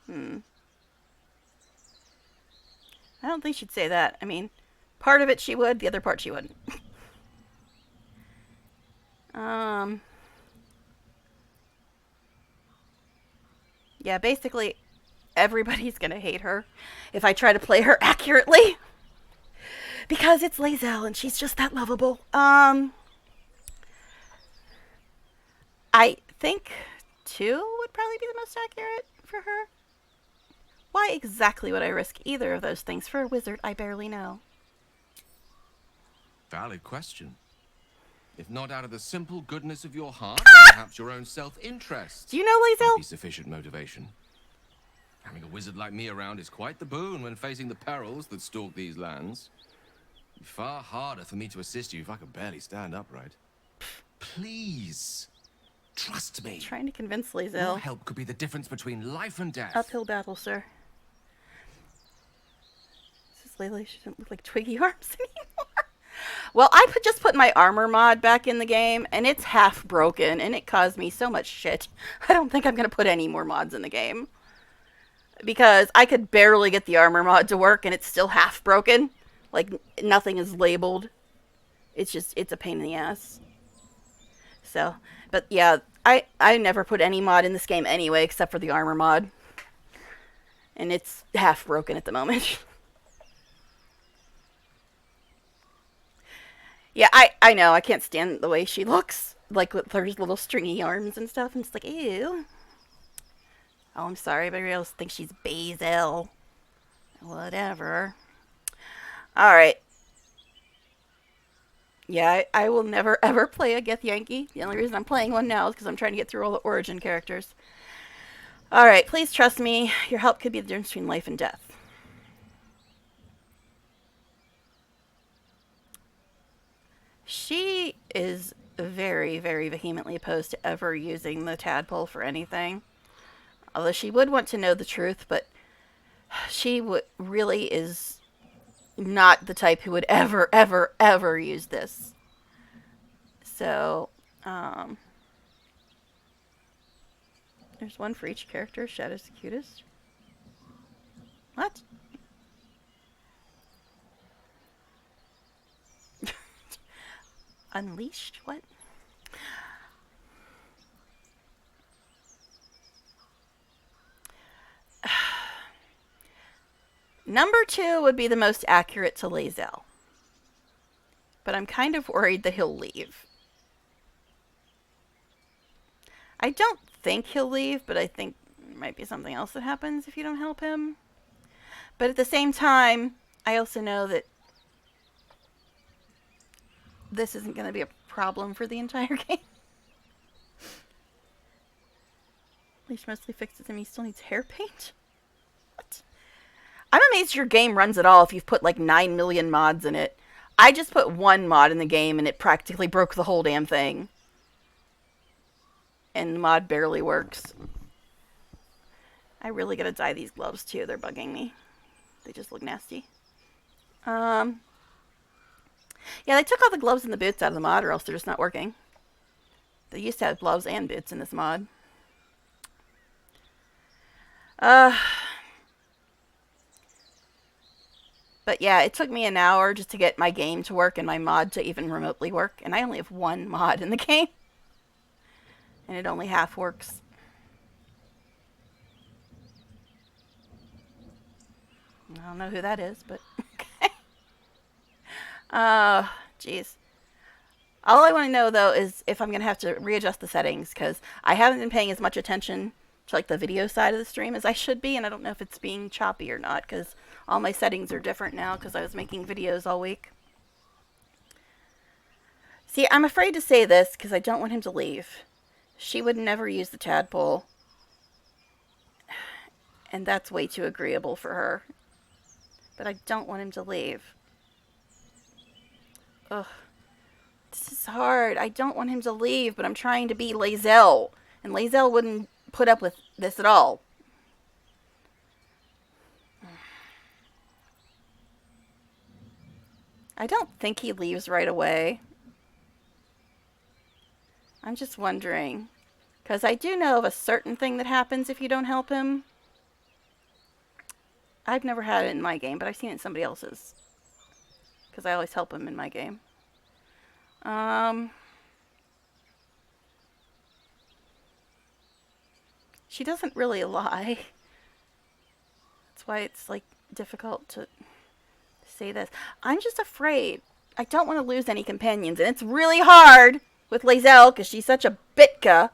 Hmm. I don't think she'd say that. I mean, part of it she would, the other part she wouldn't. um. Yeah, basically, everybody's gonna hate her if I try to play her accurately. Because it's Lae'zel and she's just that lovable. I think 2 would probably be the most accurate for her. Why exactly would I risk either of those things for a wizard I barely know? Valid question. If not out of the simple goodness of your heart, then perhaps your own self-interest Do you know might be Lae'zel? sufficient motivation. Having a wizard like me around is quite the boon when facing the perils that stalk these lands. It'd be far harder for me to assist you if I could barely stand upright. Please, trust me. Trying to convince Your Lae'zel. help could be the difference between life and death. Uphill battle, sir. This is Layla. She doesn't look like Twiggy arms anymore. Well, I just put my armor mod back in the game, and it's half broken, and it caused me so much shit. I don't think I'm going to put any more mods in the game. Because I could barely get the armor mod to work, and it's still half broken. Like, nothing is labeled. It's a pain in the ass. So, but yeah, I never put any mod in this game anyway, except for the armor mod. And it's half broken at the moment. Yeah, I know. I can't stand the way she looks. Like with her little stringy arms and stuff. And it's like, ew. Oh, I'm sorry, but everybody else thinks she's Lae'zel. Whatever. Alright. Yeah, I will never ever play a Githyanki. The only reason I'm playing one now is because I'm trying to get through all the origin characters. Alright, please trust me. Your help could be the difference between life and death. She is very, very vehemently opposed to ever using the tadpole for anything. Although she would want to know the truth, but she really is not the type who would ever, ever, ever use this. So, there's one for each character. Shadow's the cutest. What? Unleashed? What? Number 2 would be the most accurate to Lae'zel. But I'm kind of worried that he'll leave. I don't think he'll leave, but I think there might be something else that happens if you don't help him. But at the same time, I also know that this isn't going to be a problem for the entire game. Leash mostly fixes him. He still needs hair paint? What? I'm amazed your game runs at all if you've put like 9 million mods in it. I just put one mod in the game and it practically broke the whole damn thing. And the mod barely works. I really gotta dye these gloves too. They're bugging me. They just look nasty. Yeah, they took all the gloves and the boots out of the mod, or else they're just not working. They used to have gloves and boots in this mod. But yeah, it took me an hour just to get my game to work and my mod to even remotely work. And I only have one mod in the game. And it only half works. I don't know who that is, but okay. Jeez. All I want to know, though, is if I'm going to have to readjust the settings, because I haven't been paying as much attention to, like, the video side of the stream as I should be, and I don't know if it's being choppy or not, because all my settings are different now, because I was making videos all week. See, I'm afraid to say this, because I don't want him to leave. She would never use the tadpole, and that's way too agreeable for her. But I don't want him to leave. Ugh. This is hard. I don't want him to leave, but I'm trying to be Lae'zel. And Lae'zel wouldn't put up with this at all. I don't think he leaves right away. I'm just wondering. Because I do know of a certain thing that happens if you don't help him. I've never had it in my game, but I've seen it in somebody else's. Because I always help him in my game. She doesn't really lie. That's why it's, like, difficult to say this. I'm just afraid. I don't want to lose any companions, and it's really hard with Lae'zel, because she's such a bitka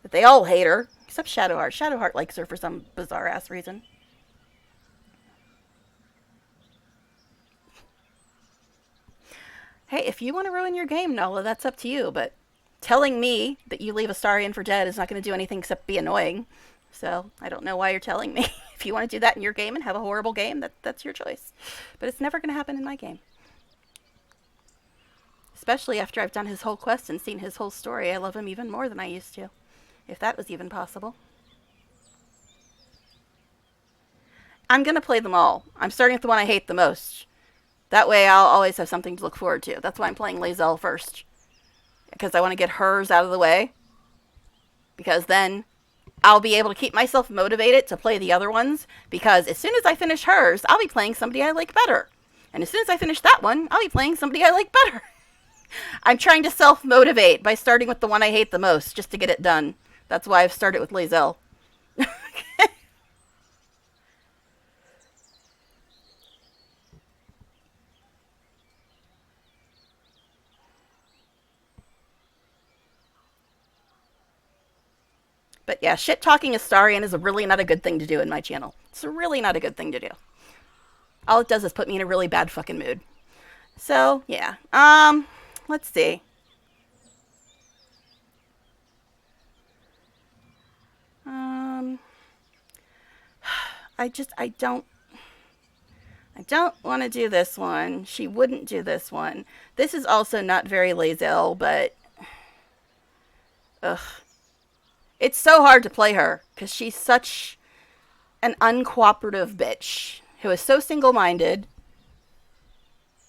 that they all hate her. Except Shadowheart. Shadowheart likes her for some bizarre-ass reason. Hey, if you want to ruin your game, Nola, that's up to you, but telling me that you leave Astarion for dead is not going to do anything except be annoying. So, I don't know why you're telling me. If you want to do that in your game and have a horrible game, that's your choice. But it's never going to happen in my game. Especially after I've done his whole quest and seen his whole story, I love him even more than I used to. If that was even possible. I'm going to play them all. I'm starting with the one I hate the most. That way I'll always have something to look forward to. That's why I'm playing Lae'zel first. Because I want to get hers out of the way. Because then I'll be able to keep myself motivated to play the other ones. Because as soon as I finish hers, I'll be playing somebody I like better. And as soon as I finish that one, I'll be playing somebody I like better. I'm trying to self-motivate by starting with the one I hate the most, just to get it done. That's why I've started with Lae'zel. But yeah, shit-talking Astarion is really not a good thing to do in my channel. It's really not a good thing to do. All it does is put me in a really bad fucking mood. So, yeah. Let's see. I don't want to do this one. She wouldn't do this one. This is also not very Lae'zel, but ugh. It's so hard to play her, because she's such an uncooperative bitch, who is so single-minded,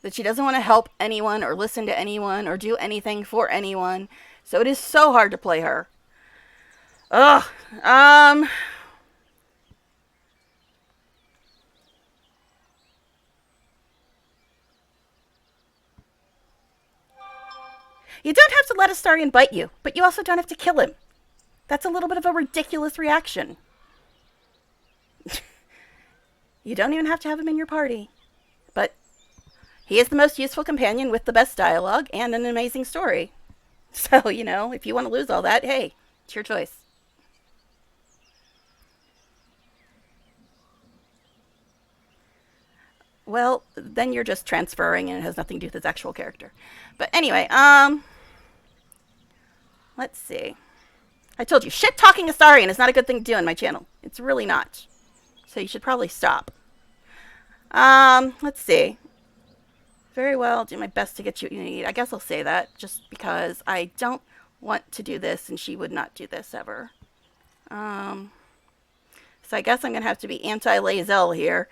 that she doesn't want to help anyone, or listen to anyone, or do anything for anyone, so it is so hard to play her. Ugh, you don't have to let Astarion bite you, but you also don't have to kill him. That's a little bit of a ridiculous reaction. You don't even have to have him in your party. But he is the most useful companion with the best dialogue and an amazing story. So, you know, if you want to lose all that, hey, it's your choice. Well, then you're just transferring and it has nothing to do with his actual character. But anyway, let's see. I told you, shit-talking Astarion is not a good thing to do on my channel. It's really not. So you should probably stop. Let's see. Very well, do my best to get you what you need. I guess I'll say that, just because I don't want to do this, and she would not do this ever. So I guess I'm going to have to be anti-Lae'zel here,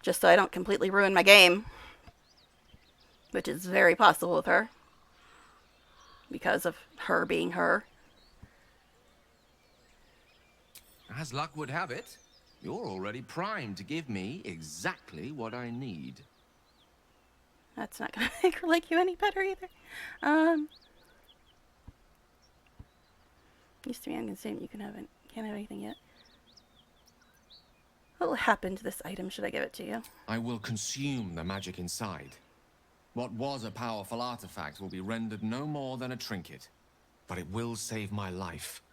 just so I don't completely ruin my game. Which is very possible with her. Because of her being her. As luck would have it, you're already primed to give me exactly what I need. That's not going to make her like you any better either. Used to be unconsumed. You can't have anything yet. What will happen to this item should I give it to you? I will consume the magic inside. What was a powerful artifact will be rendered no more than a trinket. But it will save my life.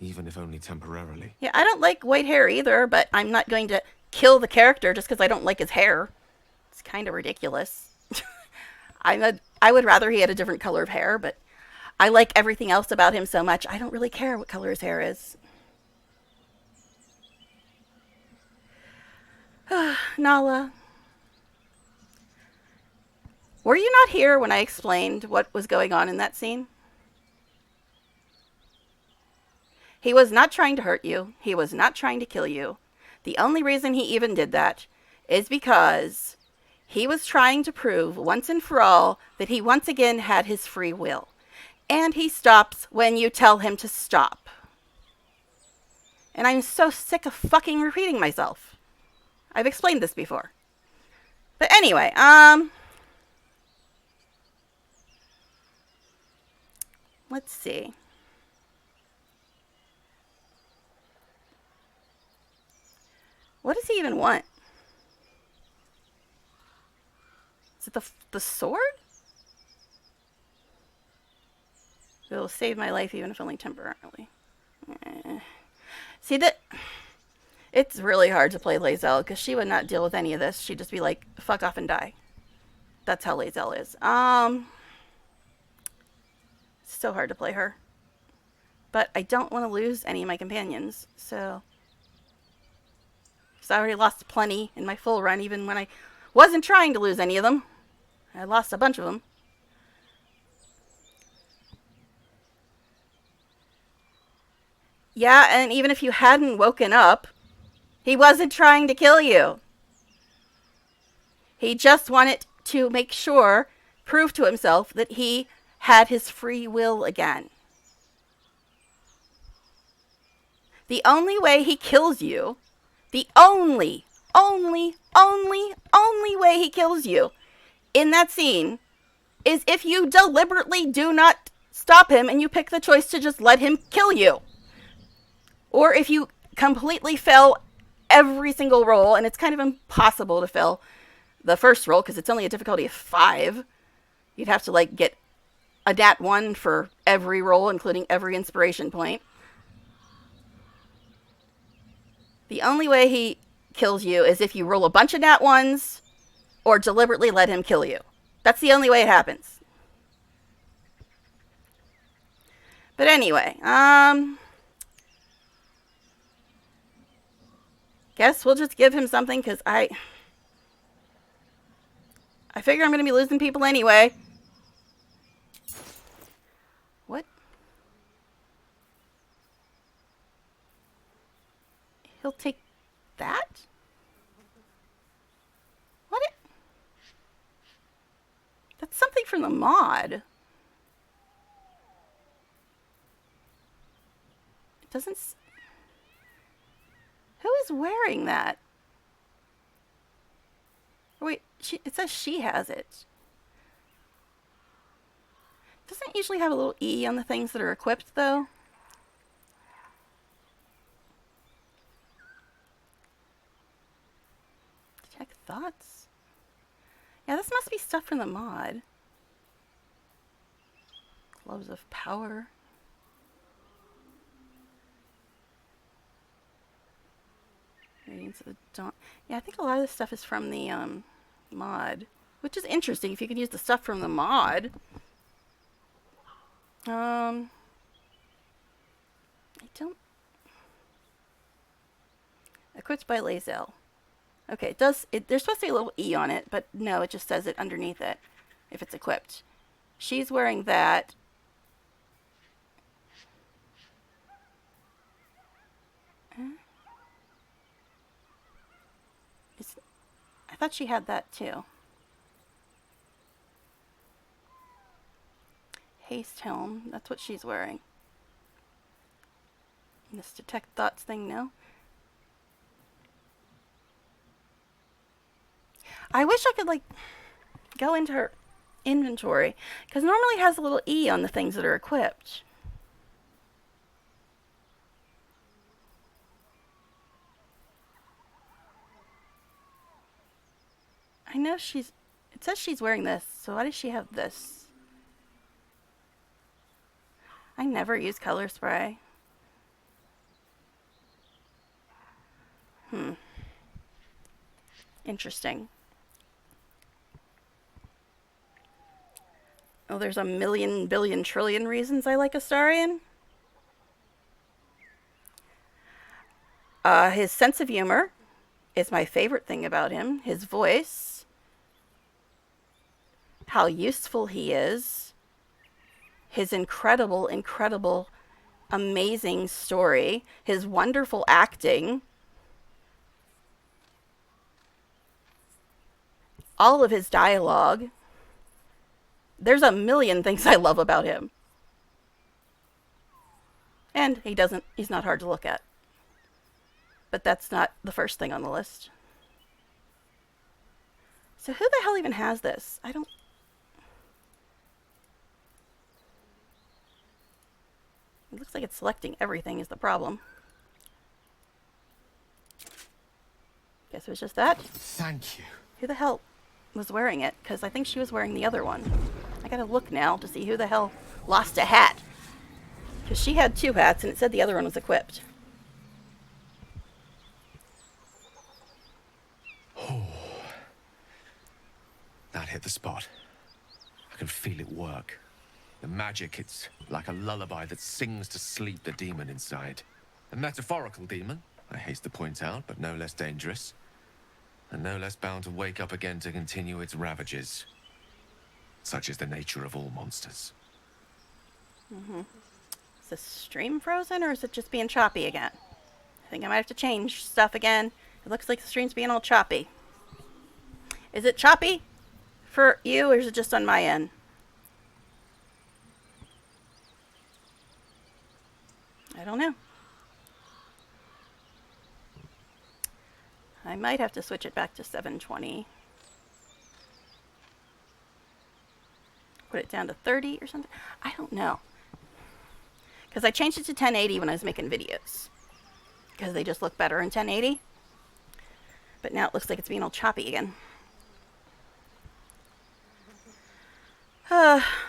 Even if only temporarily. Yeah, I don't like white hair either, but I'm not going to kill the character just because I don't like his hair. It's kind of ridiculous. I would rather he had a different color of hair, but I like everything else about him so much, I don't really care what color his hair is. Nala. Were you not here when I explained what was going on in that scene? He was not trying to hurt you. He was not trying to kill you. The only reason he even did that is because he was trying to prove once and for all that he once again had his free will. And he stops when you tell him to stop. And I'm so sick of fucking repeating myself. I've explained this before. But anyway, let's see. What does he even want? Is it the sword? It'll save my life even if only temporarily. See that? It's really hard to play Lae'zel because she would not deal with any of this. She'd just be like, fuck off and die. That's how Lae'zel is. So hard to play her. But I don't want to lose any of my companions, so... Because I already lost plenty in my full run, even when I wasn't trying to lose any of them. I lost a bunch of them. Yeah, and even if you hadn't woken up, he wasn't trying to kill you. He just wanted to make sure, prove to himself that he had his free will again. The only way he kills you, the only way he kills you in that scene is if you deliberately do not stop him and you pick the choice to just let him kill you. Or if you completely fail every single roll, and it's kind of impossible to fail the first roll because it's only a difficulty of 5. You'd have to like get a nat 1 for every roll, including every inspiration point. The only way he kills you is if you roll a bunch of nat 1s or deliberately let him kill you. That's the only way it happens. But anyway, guess we'll just give him something because I figure I'm going to be losing people anyway. What? He'll take that? What? That's something from the mod. It doesn't... Who is wearing that? Wait, it says she has it. Doesn't it usually have a little E on the things that are equipped, though? Check thoughts. Yeah, this must be stuff from the mod. Gloves of power. Radiance of the Dawn. Yeah, I think a lot of this stuff is from the mod, which is interesting if you can use the stuff from the mod. I don't... Equipped by Lae'zel. Okay, it does... there's supposed to be a little E on it, but no, it just says it underneath it, if it's equipped. She's wearing that. I thought she had that too. Haste helm, that's what she's wearing. And this detect thoughts thing, no? I wish I could like go into her inventory, because normally it has a little E on the things that are equipped. I know she's... It says she's wearing this, so why does she have this? I never use color spray. Interesting. Oh, there's a million, billion, trillion reasons I like Astarion. His sense of humor is my favorite thing about him. His voice. How useful he is. His incredible, amazing story. His wonderful acting. All of his dialogue. There's a million things I love about him. And he's not hard to look at. But that's not the first thing on the list. So who the hell even has this? I don't... It looks like it's selecting everything is the problem. Guess it was just that. Thank you. Who the hell was wearing it? Because I think she was wearing the other one. I gotta look now to see who the hell lost a hat. Because she had 2 hats and it said the other one was equipped. That hit the spot. I can feel it work. The magic, it's like a lullaby that sings to sleep the demon inside. A metaphorical demon, I haste to point out, but no less dangerous. And no less bound to wake up again to continue its ravages. Such is the nature of all monsters. Is the stream frozen or is it just being choppy again? I think I might have to change stuff again. It looks like the stream's being all choppy. Is it choppy for you or is it just on my end? I don't know. I might have to switch it back to 720. Put it down to 30 or something. I don't know. Because I changed it to 1080 when I was making videos. Because they just look better in 1080. But now it looks like it's being all choppy again.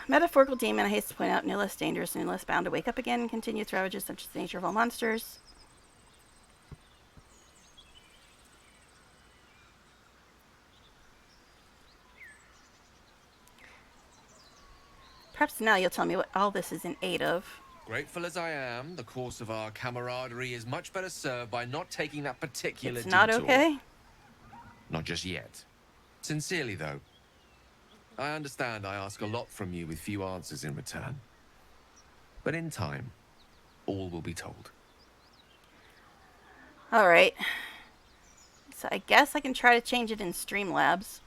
Metaphorical demon, I hate to point out, no less dangerous and no less bound to wake up again and continue its ravages, such as the nature of all monsters. Perhaps now you'll tell me what all this is in aid of. Grateful as I am, the course of our camaraderie is much better served by not taking that particular It's not detour. okay? Not just yet. Sincerely, though. I understand I ask a lot from you with few answers in return. But in time, all will be told. Alright. So I guess I can try to change it in Streamlabs.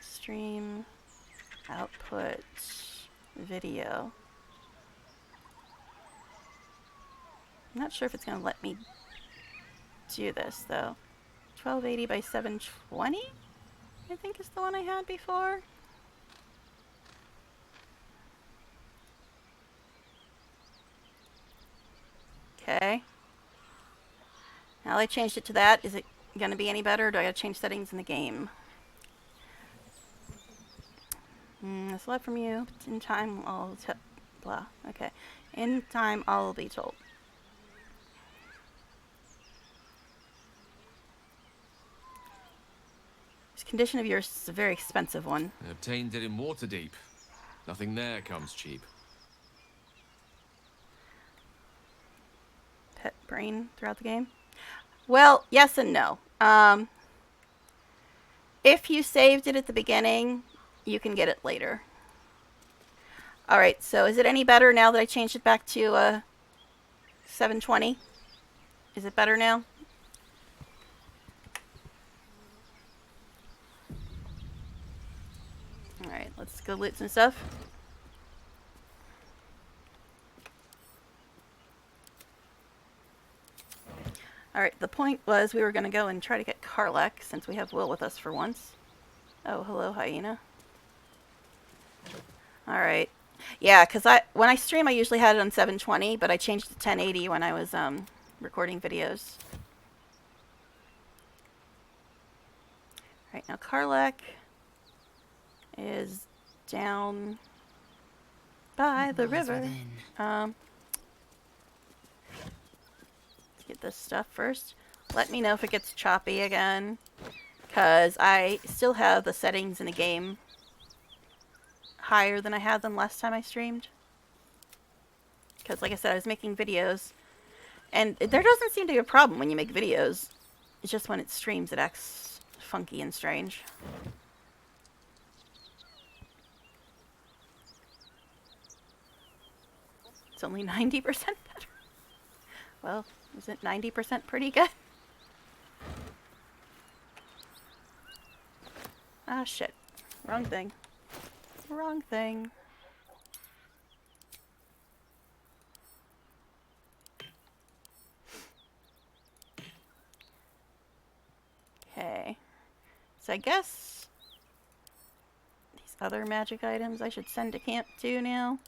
Stream, output, video. I'm not sure if it's going to let me do this, though. 1280 by 720, I think is the one I had before. Okay. Now I changed it to that. Is it going to be any better? Or do I got to change settings in the game? That's a lot from you. In time, I'll blah. Okay. In time, I'll be told. This condition of yours is a very expensive one. I obtained it in Waterdeep. Nothing there comes cheap. Pet brain throughout the game? Well, yes and no. If you saved it at the beginning, you can get it later. Alright, so is it any better now that I changed it back to 720? Is it better now? Alright, let's go loot some stuff. Alright, the point was we were going to go and try to get Karlach, since we have Will with us for once. Oh, hello, hyena. Alright. Yeah, because when I stream, I usually had it on 720, but I changed to 1080 when I was recording videos. Alright, now Karlach is down by the river. Let's get this stuff first. Let me know if it gets choppy again, because I still have the settings in the game higher than I had them last time I streamed. Because like I said, I was making videos, and there doesn't seem to be a problem when you make videos. It's just when it streams it acts funky and strange. It's only 90% better. Well, isn't 90% pretty good? Ah, shit. Wrong thing. Wrong thing. So I guess these other magic items I should send to camp too now.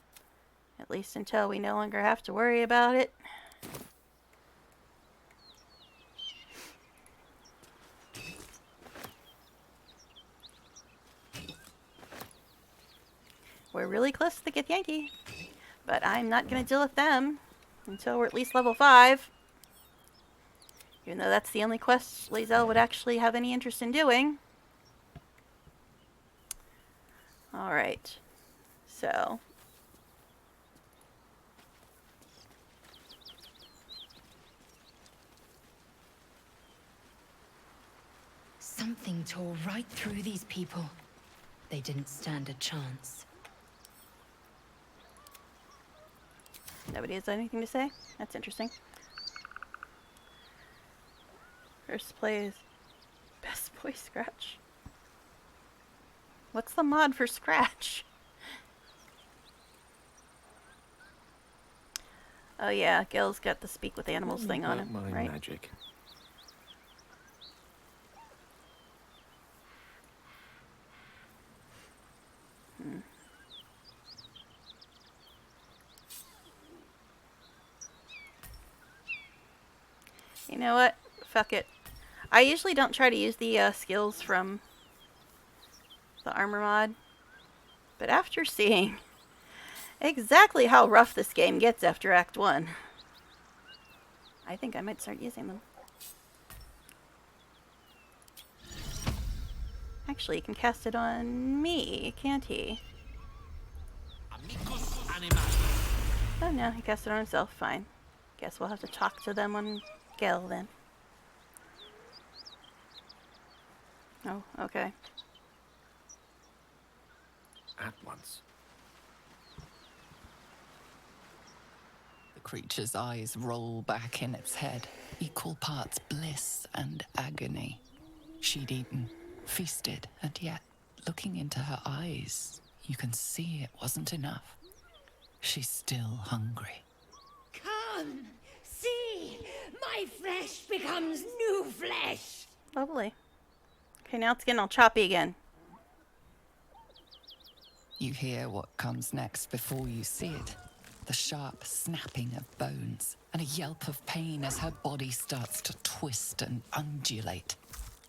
At least until we no longer have to worry about it. We're really close to the Githyanki, but I'm not going to deal with them until we're at least level 5. Even though that's the only quest Lae'zel would actually have any interest in doing. Alright. So. Something tore right through these people. They didn't stand a chance. Nobody has anything to say? That's interesting. First plays best boy Scratch. What's the mod for Scratch? Oh yeah, Gil's got the speak with animals thing on him, my right? magic. You know what? Fuck it. I usually don't try to use the skills from the armor mod, but after seeing exactly how rough this game gets after Act 1, I think I might start using them. Actually, he can cast it on me, can't he? Oh no, he cast it on himself. Fine. Guess we'll have to talk to them on Gil then. Oh, okay. At once. The creature's eyes roll back in its head, equal parts bliss and agony. She'd eaten, feasted, and yet, looking into her eyes, you can see it wasn't enough. She's still hungry. Come, see, my flesh becomes new flesh. Lovely. Okay, now it's getting all choppy again. You hear what comes next before you see it. The sharp snapping of bones and a yelp of pain as her body starts to twist and undulate.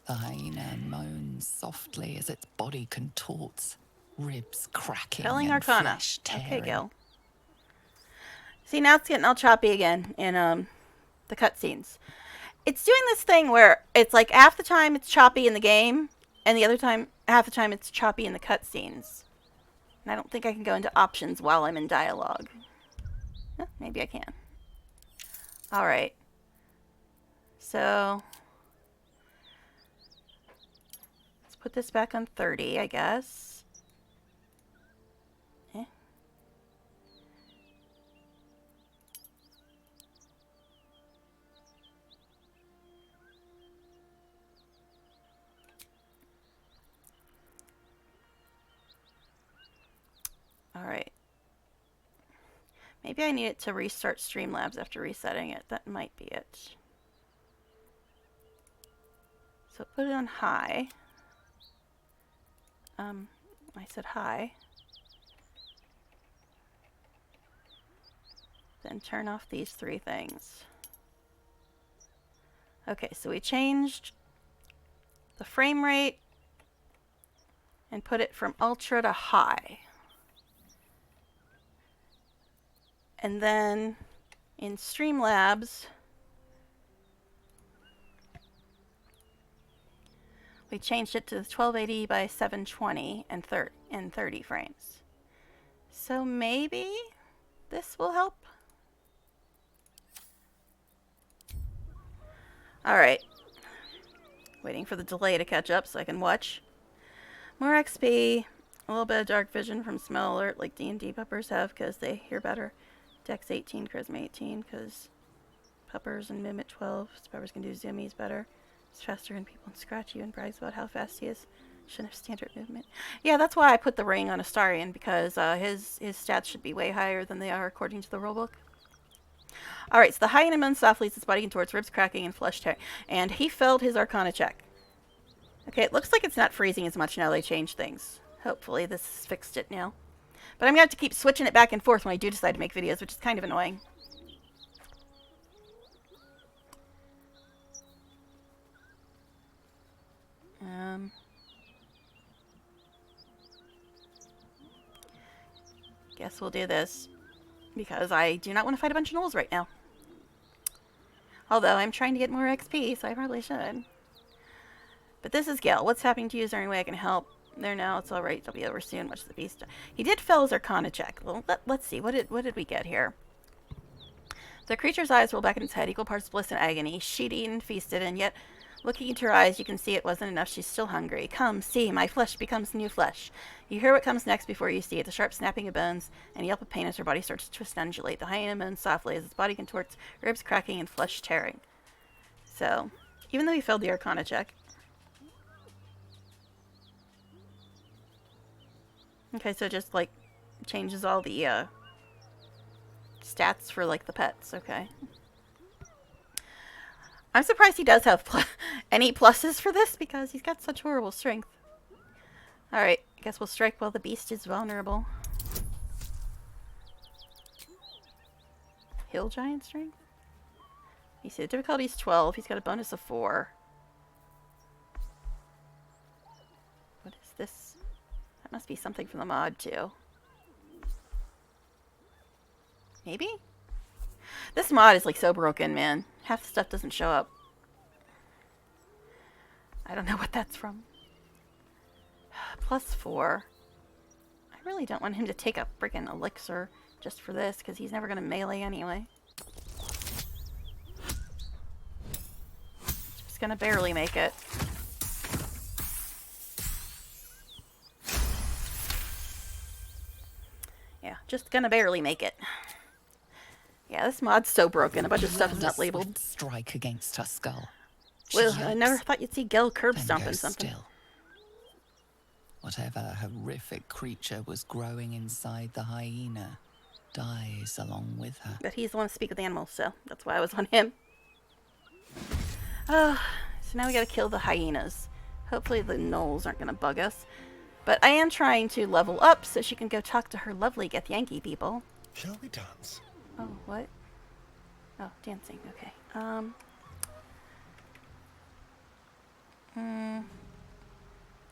The hyena moans softly as its body contorts, ribs cracking Telling and Arcana. flesh tearing. Okay, Gil. See, now it's getting all choppy again in the cutscenes. It's doing this thing where it's like half the time it's choppy in the game, and the other time, half the time it's choppy in the cutscenes. And I don't think I can go into options while I'm in dialogue. Maybe I can. Alright. So, let's put this back on 30, I guess. Alright. Maybe I need it to restart Streamlabs after resetting it. That might be it. So put it on high. I said high. Then turn off these 3 things. Okay, so we changed the frame rate and put it from ultra to high. And then in Streamlabs, we changed it to 1280 by 720 and 30 frames. So maybe this will help. Alright. Waiting for the delay to catch up so I can watch. More XP, a little bit of dark vision from smell alert like D&D puppers have because they hear better. Dex 18, Charisma 18 because puppers and Mimit 12. So puppers can do zoomies better. He's faster than people and scratch you and brags about how fast he is. Shouldn't have standard movement. Yeah, that's why I put the ring on Astarion because his stats should be way higher than they are according to the rulebook. Alright, so the hyena moans softly as its body contorts, ribs cracking and flesh tearing. And he failed his Arcana check. Okay, it looks like it's not freezing as much now they changed things. Hopefully this has fixed it now. But I'm going to have to keep switching it back and forth when I do decide to make videos, which is kind of annoying. Guess we'll do this. Because I do not want to fight a bunch of gnolls right now. Although I'm trying to get more XP, so I probably should. But this is Gale. What's happening to you? Is there any way I can help? There now. It's alright. It'll be over soon. Watch the beast. He did fail his Arcana check. Well, let's see. What did we get here? The creature's eyes roll back in its head, equal parts bliss and agony. She'd eaten, feasted, and yet, looking into her eyes, you can see it wasn't enough. She's still hungry. Come, see, my flesh becomes new flesh. You hear what comes next before you see it, the sharp snapping of bones, and a yelp of pain as her body starts to twist and undulate. The hyena moans softly as its body contorts, ribs cracking and flesh tearing. So, even though he failed the Arcana check. Okay, so it just, like, changes all the, stats for, like, the pets. Okay. I'm surprised he does have any pluses for this because he's got such horrible strength. Alright, I guess we'll strike while the beast is vulnerable. Hill giant strength? You see, the difficulty is 12. He's got a bonus of 4. What is this? That must be something from the mod, too. Maybe? This mod is, like, so broken, man. Half the stuff doesn't show up. I don't know what that's from. Plus 4. I really don't want him to take a freaking elixir just for this, because he's never going to melee anyway. Just going to barely make it. Yeah, just going to barely make it. Yeah, this mod's so broken. A bunch of stuff is not labeled. Strike against her skull. Well, I never thought you'd see Gel curb stomping something. Still. Whatever horrific creature was growing inside the hyena dies along with her. But he's the one to speak with the animals, so that's why I was on him. So now we gotta kill the hyenas. Hopefully the gnolls aren't gonna bug us. But I am trying to level up so she can go talk to her lovely Githyanki people. Shall we dance? Oh, what? Oh, dancing. Okay.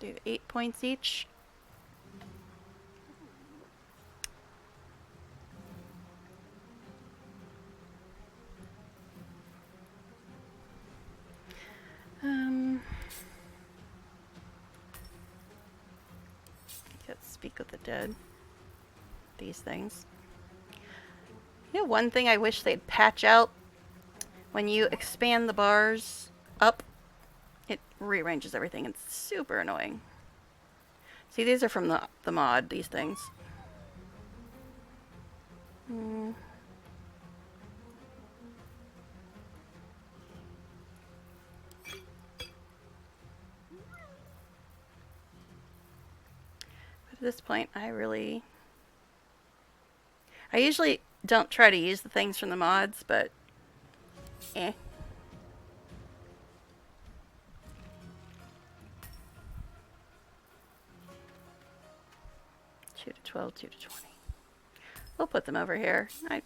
Do 8 points each. Let's speak with the dead. These things. You know, one thing I wish they'd patch out, when you expand the bars up, it rearranges everything. It's super annoying. See, these are from the mod, these things. At this point, I usually don't try to use the things from the mods, but eh. Two to 12, 2 to 20. We'll put them over here. I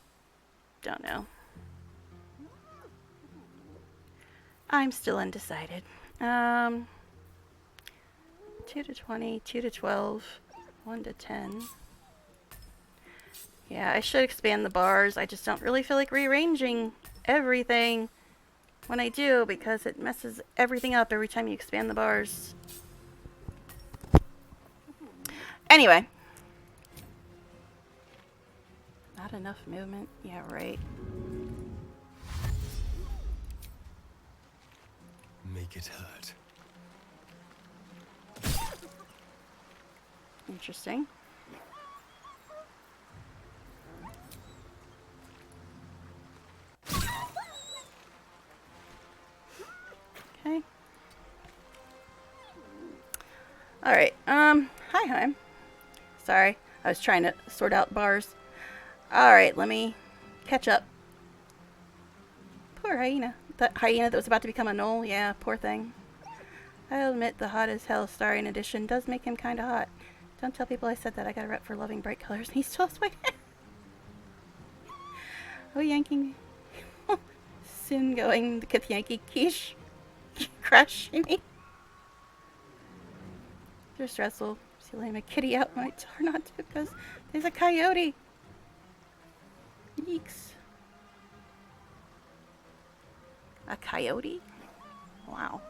don't know. I'm still undecided. 2 to 20, 2 to 12, 1 to 10. Yeah, I should expand the bars. I just don't really feel like rearranging everything when I do because it messes everything up every time you expand the bars. Anyway. Not enough movement? Yeah, right. Make it hurt. Interesting. Okay. Alright, hi. Sorry, I was trying to sort out bars. Alright, let me catch up. Poor hyena. That hyena that was about to become a gnoll, yeah, poor thing. I'll admit the hot as hell Starian edition does make him kinda hot. Don't tell people I said that. I got a rep for loving bright colors and he's still sweet. Oh, yanking. Soon going the Yankee quiche. Crushing me. They're stressful. See, letting my kitty out when I tell her not to because there's a coyote. Yeeks. A coyote? Wow.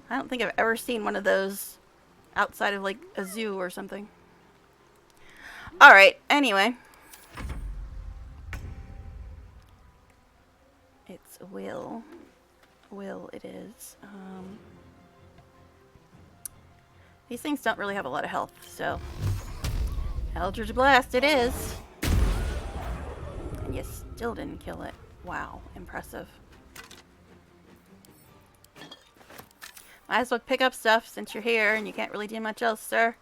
I don't think I've ever seen one of those outside of like a zoo or something. Alright, anyway. It's Will. Will it is. These things don't really have a lot of health, so Eldritch Blast it is. And you still didn't kill it. Wow, impressive. Might as well pick up stuff since you're here and you can't really do much else, sir.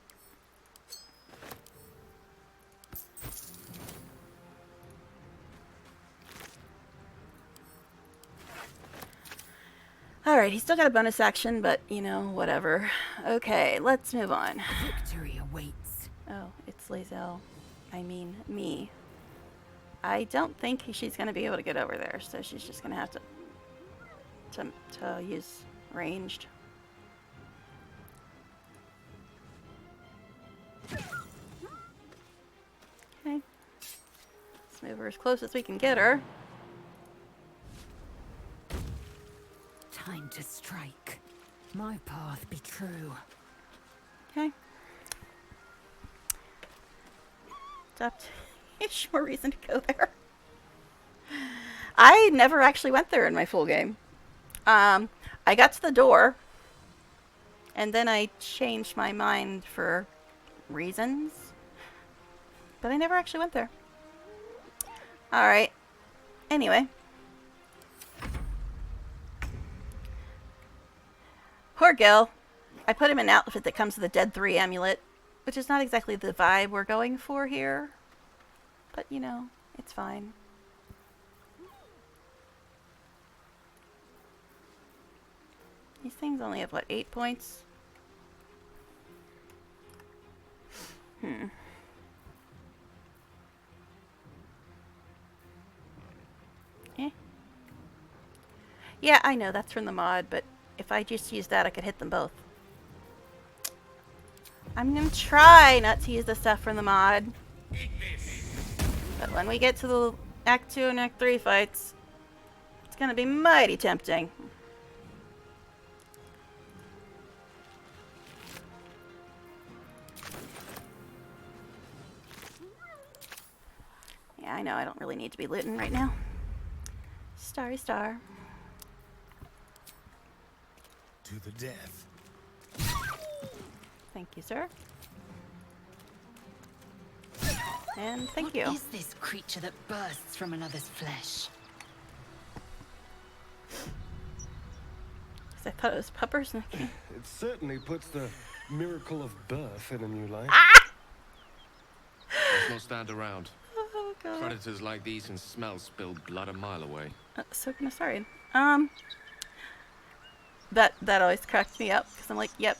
Alright, he's still got a bonus action, but, you know, whatever. Okay, let's move on. Victory awaits. Oh, it's Lae'zel. I mean, me. I don't think she's going to be able to get over there, so she's just going to have to use ranged. Okay. Let's move her as close as we can get her. Time to strike. My path be true. Okay. It's more reason to go there. I never actually went there in my full game. I got to the door, and then I changed my mind for reasons, but I never actually went there. Alright. Anyway. Poor Gil. I put him in an outfit that comes with a Dead 3 amulet, which is not exactly the vibe we're going for here. But, you know, it's fine. These things only have, what, 8 points? Eh. Yeah, I know, that's from the mod, but if I just use that, I could hit them both. I'm gonna try not to use the stuff from the mod. But when we get to the Act 2 and Act 3 fights, it's gonna be mighty tempting. Yeah, I know, I don't really need to be looting right now. Starry star. To the death. Thank you, sir. And thank you. What is this creature that bursts from another's flesh? Because I thought it was puppers. It certainly puts the miracle of birth in a new light. Let's not stand around. Oh, God. Predators like these can smell spilled blood a mile away. So gonna sorry. That always cracks me up because I'm like, yep,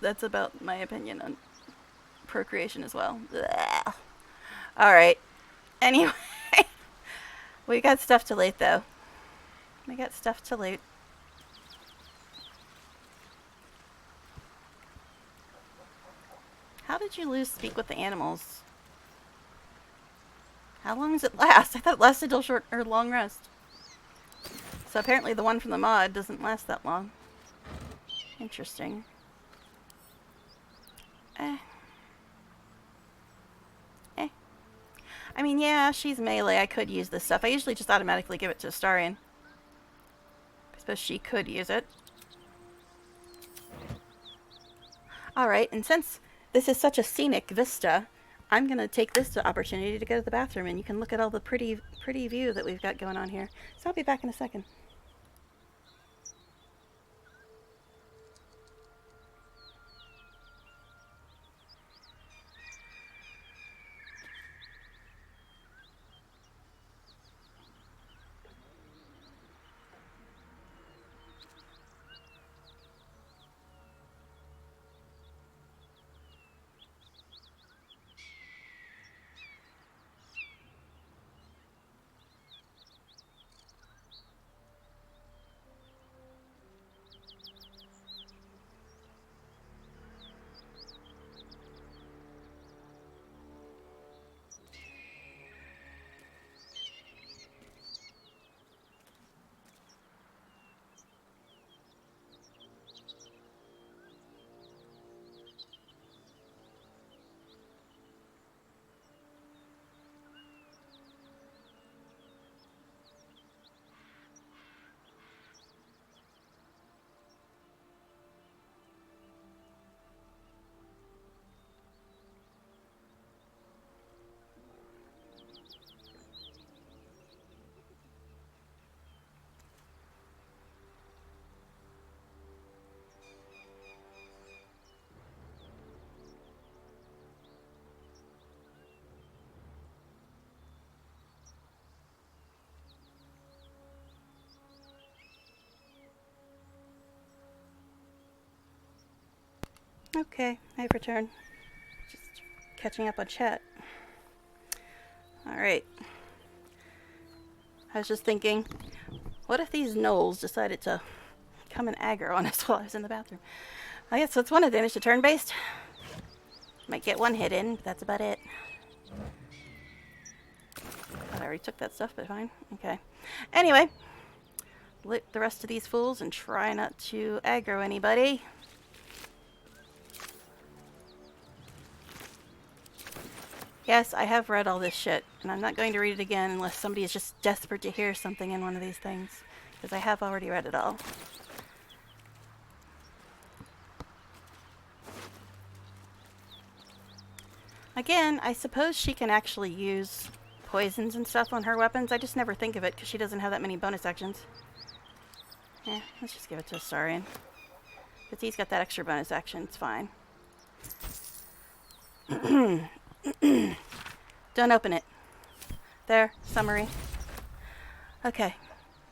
that's about my opinion on procreation as well. Ugh. All right. Anyway, we got stuff to loot though. We got stuff to loot. How did you lose speak with the animals? How long does it last? I thought it lasted till short or long rest. So apparently the one from the mod doesn't last that long. Interesting. I mean, yeah, she's melee. I could use this stuff. I usually just automatically give it to Astarion. I suppose she could use it. Alright, and since this is such a scenic vista, I'm going to take this opportunity to go to the bathroom and you can look at all the pretty view that we've got going on here. So I'll be back in a second. Okay, I've returned. Just catching up on chat. Alright. I was just thinking, what if these gnolls decided to come and aggro on us while I was in the bathroom? I guess that's one advantage to turn-based. Might get one hit in, but that's about it. I already took that stuff, but fine. Okay. Anyway, loot the rest of these fools and try not to aggro anybody. Yes, I have read all this shit, and I'm not going to read it again unless somebody is just desperate to hear something in one of these things, because I have already read it all. Again, I suppose she can actually use poisons and stuff on her weapons. I just never think of it because she doesn't have that many bonus actions. Yeah, let's just give it to Astarion. Because he's got that extra bonus action, it's fine. Don't open it. There, summary. Okay.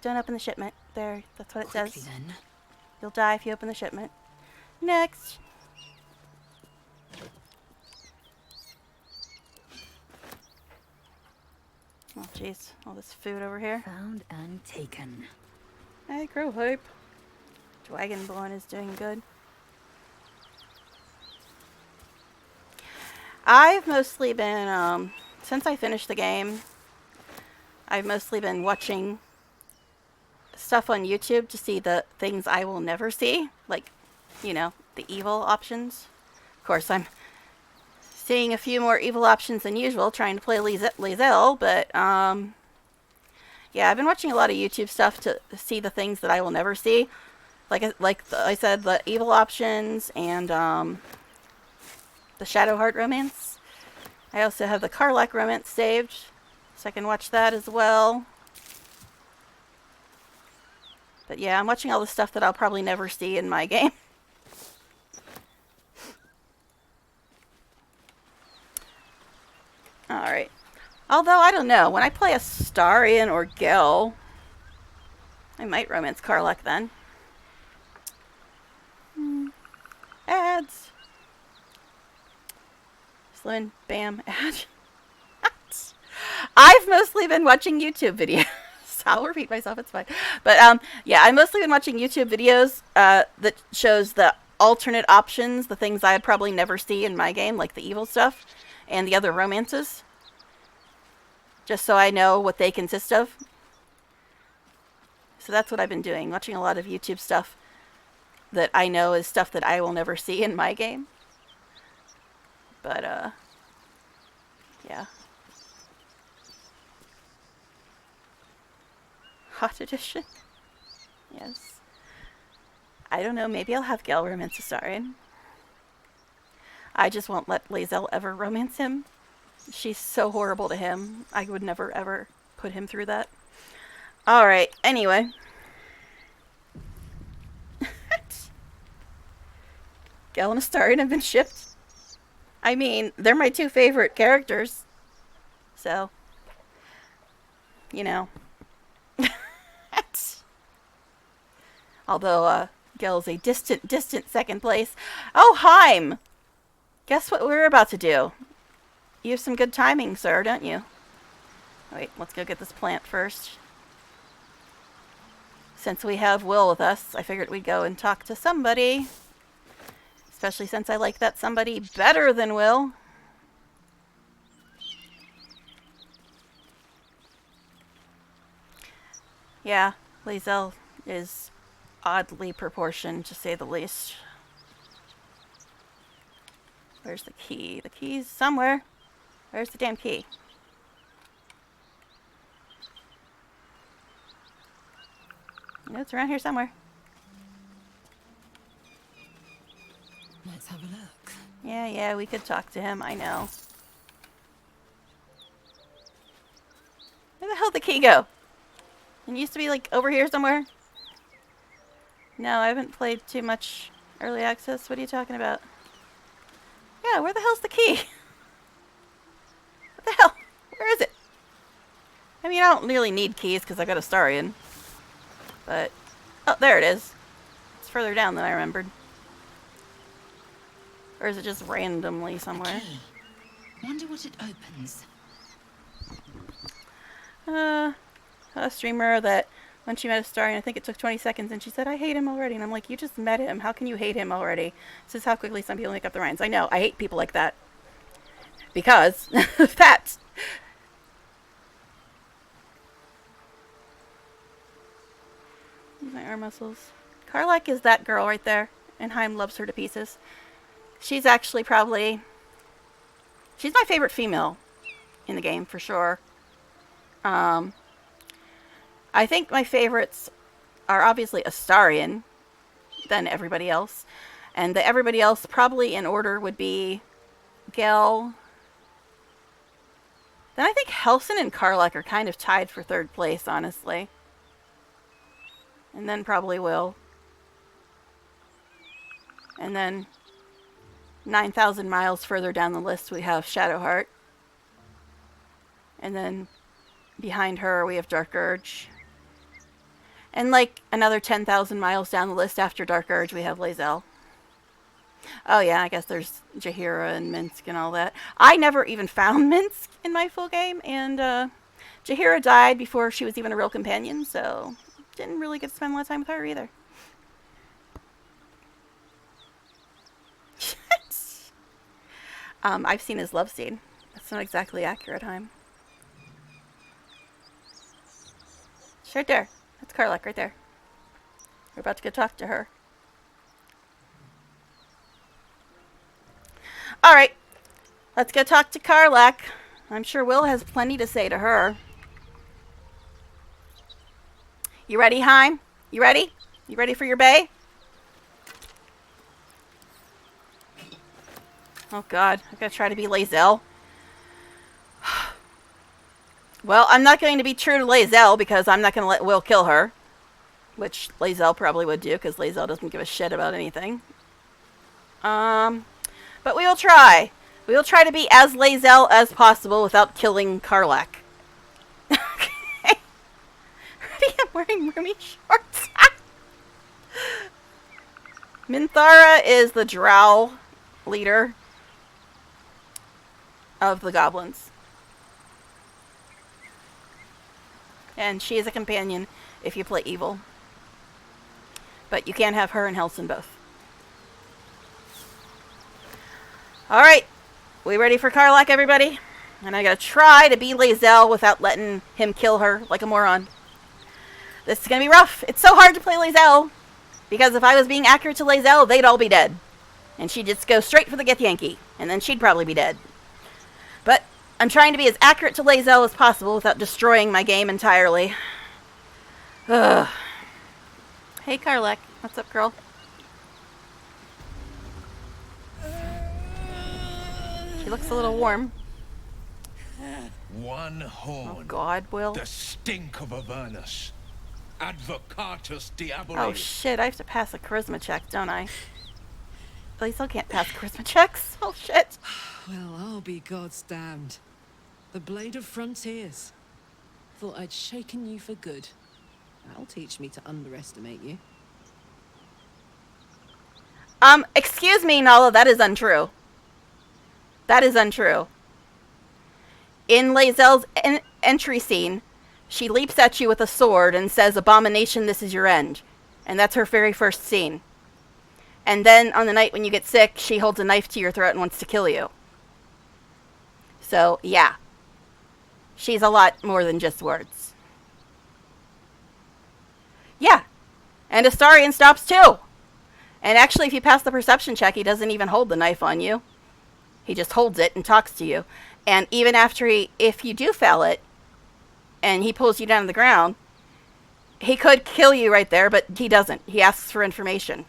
Don't open the shipment. There, that's what it says. Then. You'll die if you open the shipment. Next. Oh, jeez. All this food over here. Found and taken. Hey, grow hype. Dragonborn is doing good. I've mostly been, since I finished the game, I've mostly been watching stuff on YouTube to see the things I will never see. Like, you know, the evil options. Of course, I'm seeing a few more evil options than usual, trying to play Lae'zel, but, yeah, I've been watching a lot of YouTube stuff to see the things that I will never see. Like I said, the evil options and, the Shadowheart romance. I also have the Karlach romance saved, so I can watch that as well. But yeah, I'm watching all the stuff that I'll probably never see in my game. Alright. Although, I don't know. When I play Astarion or Gel, I might romance Karlach then. Ads. Slim, bam, ad. I've mostly been watching YouTube videos. I'll repeat myself, it's fine. But, yeah, I've mostly been watching YouTube videos that shows the alternate options, the things I'd probably never see in my game, like the evil stuff, and the other romances. Just so I know what they consist of. So that's what I've been doing, watching a lot of YouTube stuff that I know is stuff that I will never see in my game. But, yeah. Hot edition? Yes. I don't know, maybe I'll have Gel romance Astarion. I just won't let Lae'zel ever romance him. She's so horrible to him. I would never, ever put him through that. Alright, anyway. Gel and Astarion have been shipped. I mean, they're my two favorite characters. So, you know. Although, Gel's a distant second place. Oh, Heim! Guess what we're about to do? You have some good timing, sir, don't you? Wait, let's go get this plant first. Since we have Will with us, I figured we'd go and talk to somebody. Especially since I like that somebody better than Will. Yeah, Lae'zel is oddly proportioned, to say the least. Where's the key? The key's somewhere. Where's the damn key? No, it's around here somewhere. Let's have a look. Yeah, we could talk to him, I know. Where the hell did the key go? It used to be, like, over here somewhere? No, I haven't played too much early access. What are you talking about? Yeah, where the hell's the key? What the hell? Where is it? I mean, I don't really need keys because I got Astarion. But, oh, there it is. It's further down than I remembered. Or is it just randomly somewhere? Key. Wonder what it opens. A streamer that when she met a star, and I think it took 20 seconds, and she said, I hate him already. And I'm like, you just met him. How can you hate him already? This is how quickly some people make up their minds. I know. I hate people like that. Because of that. My arm muscles. Karlach is that girl right there. And Haim loves her to pieces. She's actually probably... She's my favorite female in the game, for sure. I think my favorites are obviously Astarion, then everybody else. And the everybody else, probably in order, would be Gel. Then I think Helson and Karlach are kind of tied for third place, honestly. And then probably Will. And then 9,000 miles further down the list, we have Shadowheart. And then behind her, we have Dark Urge. And like another 10,000 miles down the list after Dark Urge, we have Lae'zel. Oh yeah, I guess there's Jaheira and Minsk and all that. I never even found Minsk in my full game, and Jaheira died before she was even a real companion, so didn't really get to spend a lot of time with her either. I've seen his love scene. That's not exactly accurate, Haim. It's right there. That's Karlach right there. We're about to go talk to her. Alright. Let's go talk to Karlach. I'm sure Will has plenty to say to her. You ready, Haim? You ready? You ready for your bae? Oh god, I gotta try to be Lae'zel. Well, I'm not going to be true to Lae'zel because I'm not going to let Will kill her. Which Lae'zel probably would do because Lae'zel doesn't give a shit about anything. But we will try. We will try to be as Lae'zel as possible without killing Karlach. Okay. I'm wearing mermaid shorts. Minthara is the drow leader of the goblins. And she is a companion if you play evil. But you can't have her and Helson both. Alright. We ready for Karlach, everybody? And I gotta try to be Lae'zel without letting him kill her like a moron. This is gonna be rough. It's so hard to play Lae'zel. Because if I was being accurate to Lae'zel, they'd all be dead. And she'd just go straight for the Githyanki. And then she'd probably be dead. But I'm trying to be as accurate to Lae'zel as possible without destroying my game entirely. Ugh. Hey, Karlach. What's up, girl? She looks a little warm. One horn. Oh, God, Will. The stink of Avernus. Advocatus diaboli. Oh, shit. I have to pass a charisma check, don't I? Lae'zel can't pass charisma checks. Oh, shit. Well, I'll be God's damned. The Blade of Frontiers. Thought I'd shaken you for good. That'll teach me to underestimate you. Excuse me, Nala, that is untrue. That is untrue. In Lae'zel's entry scene, she leaps at you with a sword and says, "Abomination, this is your end." And that's her very first scene. And then on the night when you get sick, she holds a knife to your throat and wants to kill you. So, yeah. She's a lot more than just words. Yeah. And Astarion stops too. And actually, if you pass the perception check, he doesn't even hold the knife on you. He just holds it and talks to you. And even after if you do fail it, and he pulls you down to the ground, he could kill you right there, but he doesn't. He asks for information.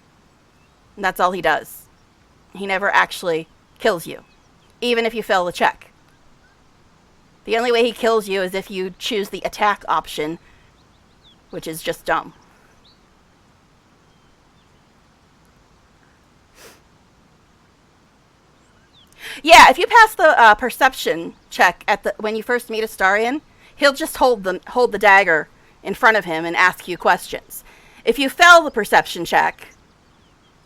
And that's all he does. He never actually kills you, even if you fail the check. The only way he kills you is if you choose the attack option, which is just dumb. Yeah, if you pass the perception check when you first meet Astarion, he'll just hold the dagger in front of him and ask you questions. If you fail the perception check,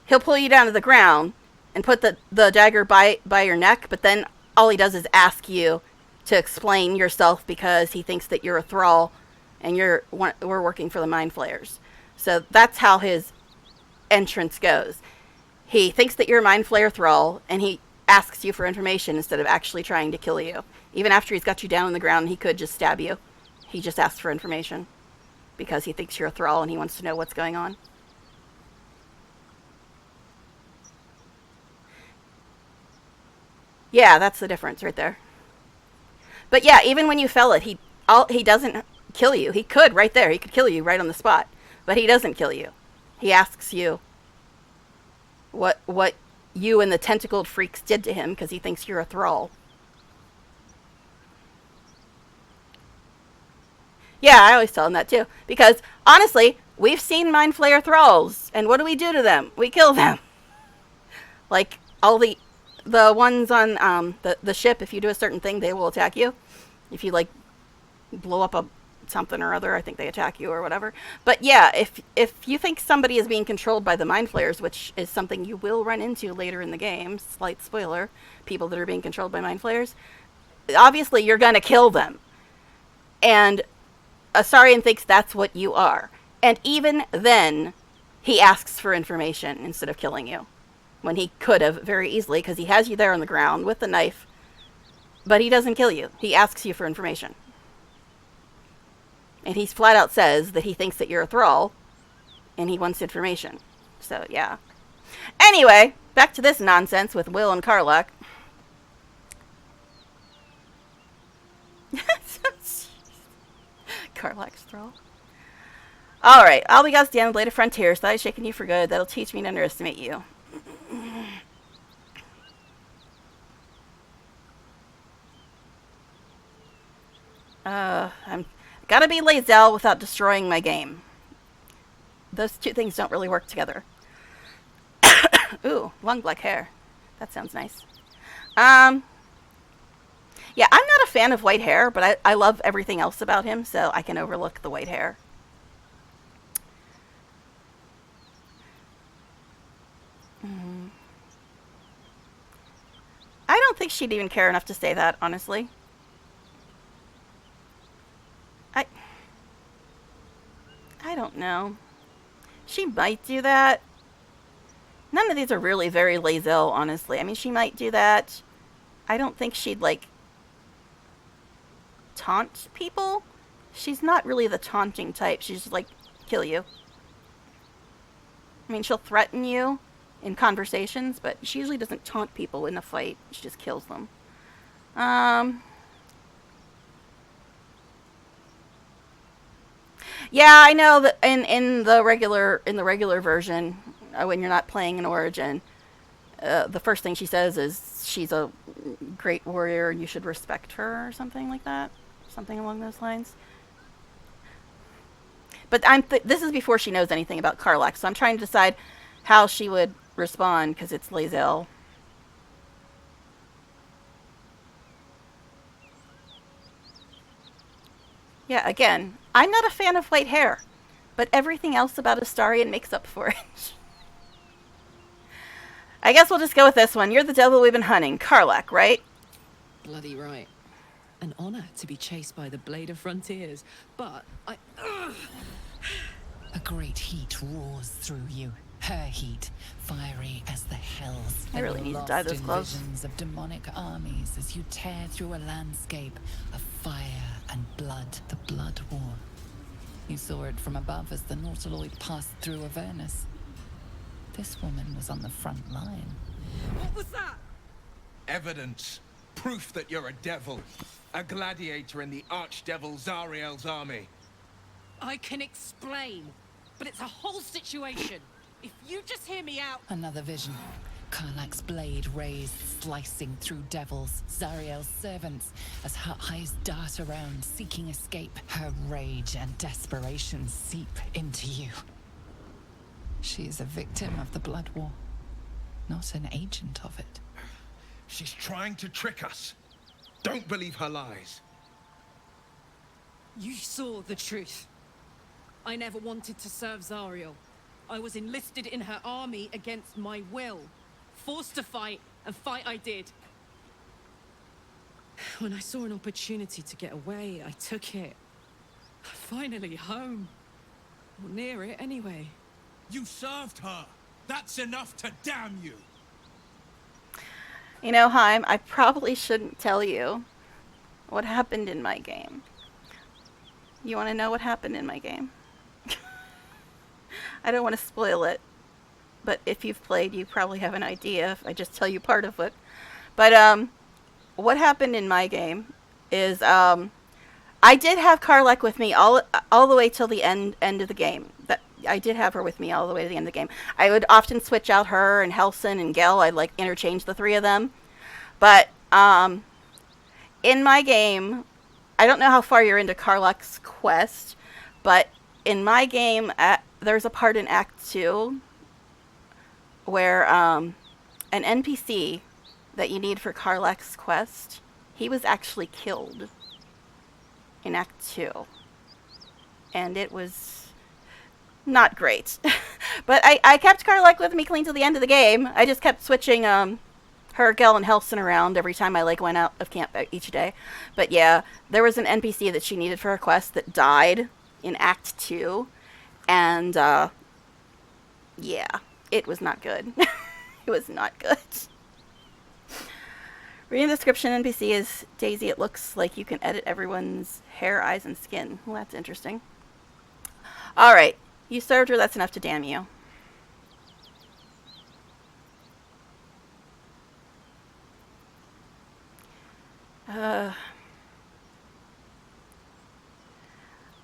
he'll pull you down to the ground and put the dagger by your neck, but then all he does is ask you to explain yourself because he thinks that you're a thrall and we're working for the Mind Flayers. So that's how his entrance goes. He thinks that you're a Mind Flayer thrall, and he asks you for information instead of actually trying to kill you. Even after he's got you down on the ground, he could just stab you. He just asks for information because he thinks you're a thrall and he wants to know what's going on. Yeah, that's the difference right there. But yeah, even when you fell it, he doesn't kill you. He could right there. He could kill you right on the spot, but he doesn't kill you. He asks you what you and the tentacled freaks did to him because he thinks you're a thrall. Yeah, I always tell him that too. Because honestly, we've seen Mind Flayer thralls, and what do we do to them? We kill them. Like all the ones on the ship. If you do a certain thing, they will attack you. If you like blow up a something or other, I think they attack you or whatever. But yeah, if you think somebody is being controlled by the Mind Flayers, which is something you will run into later in the game, slight spoiler, people that are being controlled by Mind Flayers, obviously you're gonna kill them. And Astarion thinks that's what you are. And even then, he asks for information instead of killing you. When he could have very easily, because he has you there on the ground with the knife, but he doesn't kill you. He asks you for information. And he flat out says that he thinks that you're a thrall, and he wants information. So, yeah. Anyway, back to this nonsense with Will and Karlach. Karlach's thrall. Alright, I'll be God's damn Blade of Frontiers. That is shaking you for good. That'll teach me to underestimate you. I'm gotta be Lae'zel without destroying my game. Those two things don't really work together. Ooh, long black hair. That sounds nice. Yeah, I'm not a fan of white hair, but I love everything else about him, so I can overlook the white hair. I don't think she'd even care enough to say that, honestly. I don't know. She might do that. None of these are really very Lae'zel, honestly. I mean, she might do that. I don't think she'd, like, taunt people. She's not really the taunting type. She's just like, kill you. I mean, she'll threaten you in conversations, but she usually doesn't taunt people in a fight. She just kills them. Yeah, I know that in the regular version, when you're not playing an Origin, the first thing she says is she's a great warrior and you should respect her or something like that. Something along those lines. But this is before she knows anything about Karlach, so I'm trying to decide how she would respond because it's Lae'zel. Yeah, again, I'm not a fan of white hair, but everything else about Astarion makes up for it. I guess we'll just go with this one. You're the devil we've been hunting. Karlach, right? Bloody right. An honor to be chased by the Blade of Frontiers, but A great heat roars through you. Her heat, fiery as the hells. I really need to die this close. Visions of demonic armies as you tear through a landscape of fire and blood. The Blood War. You saw it from above as the Nautiloid passed through Avernus. This woman was on the front line. what was that? Evidence. Proof that you're a devil. A gladiator in the archdevil Zariel's army. I can explain, but it's a whole situation. If you just hear me out. Another vision. Karlach's blade raised, slicing through devils, Zariel's servants, as her eyes dart around, seeking escape. Her rage and desperation seep into you. She is a victim of the Blood War, not an agent of it. She's trying to trick us. Don't believe her lies. You saw the truth. I never wanted to serve Zariel. I was enlisted in her army against my will. forced to fight, and fight I did. When I saw an opportunity to get away, I took it. Finally home. Or near it, anyway. You served her. That's enough to damn you. You know, Haim, I probably shouldn't tell you what happened in my game. You want to know what happened in my game? I don't want to spoil it, but if you've played, you probably have an idea if I just tell you part of it. But, what happened in my game is, I did have Karlek with me all the way till the end of the game. I did have her with me all the way to the end of the game. I would often switch out her and Helson and Gel. I'd like interchange the three of them. But in my game, I don't know how far you're into Karlek's quest, but in my game, there's a part in Act 2 where an NPC that you need for Karlek's quest, he was actually killed in Act 2. And it was not great. But I kept Karlek with me clean till the end of the game. I just kept switching her, Gel, and Helson around every time I went out of camp each day. But yeah, there was an NPC that she needed for her quest that died in Act 2. And yeah, it was not good. It was not good. Reading the description, NPC is Daisy. It looks like you can edit everyone's hair, eyes, and skin. Well, that's interesting. Alright, you served her, that's enough to damn you.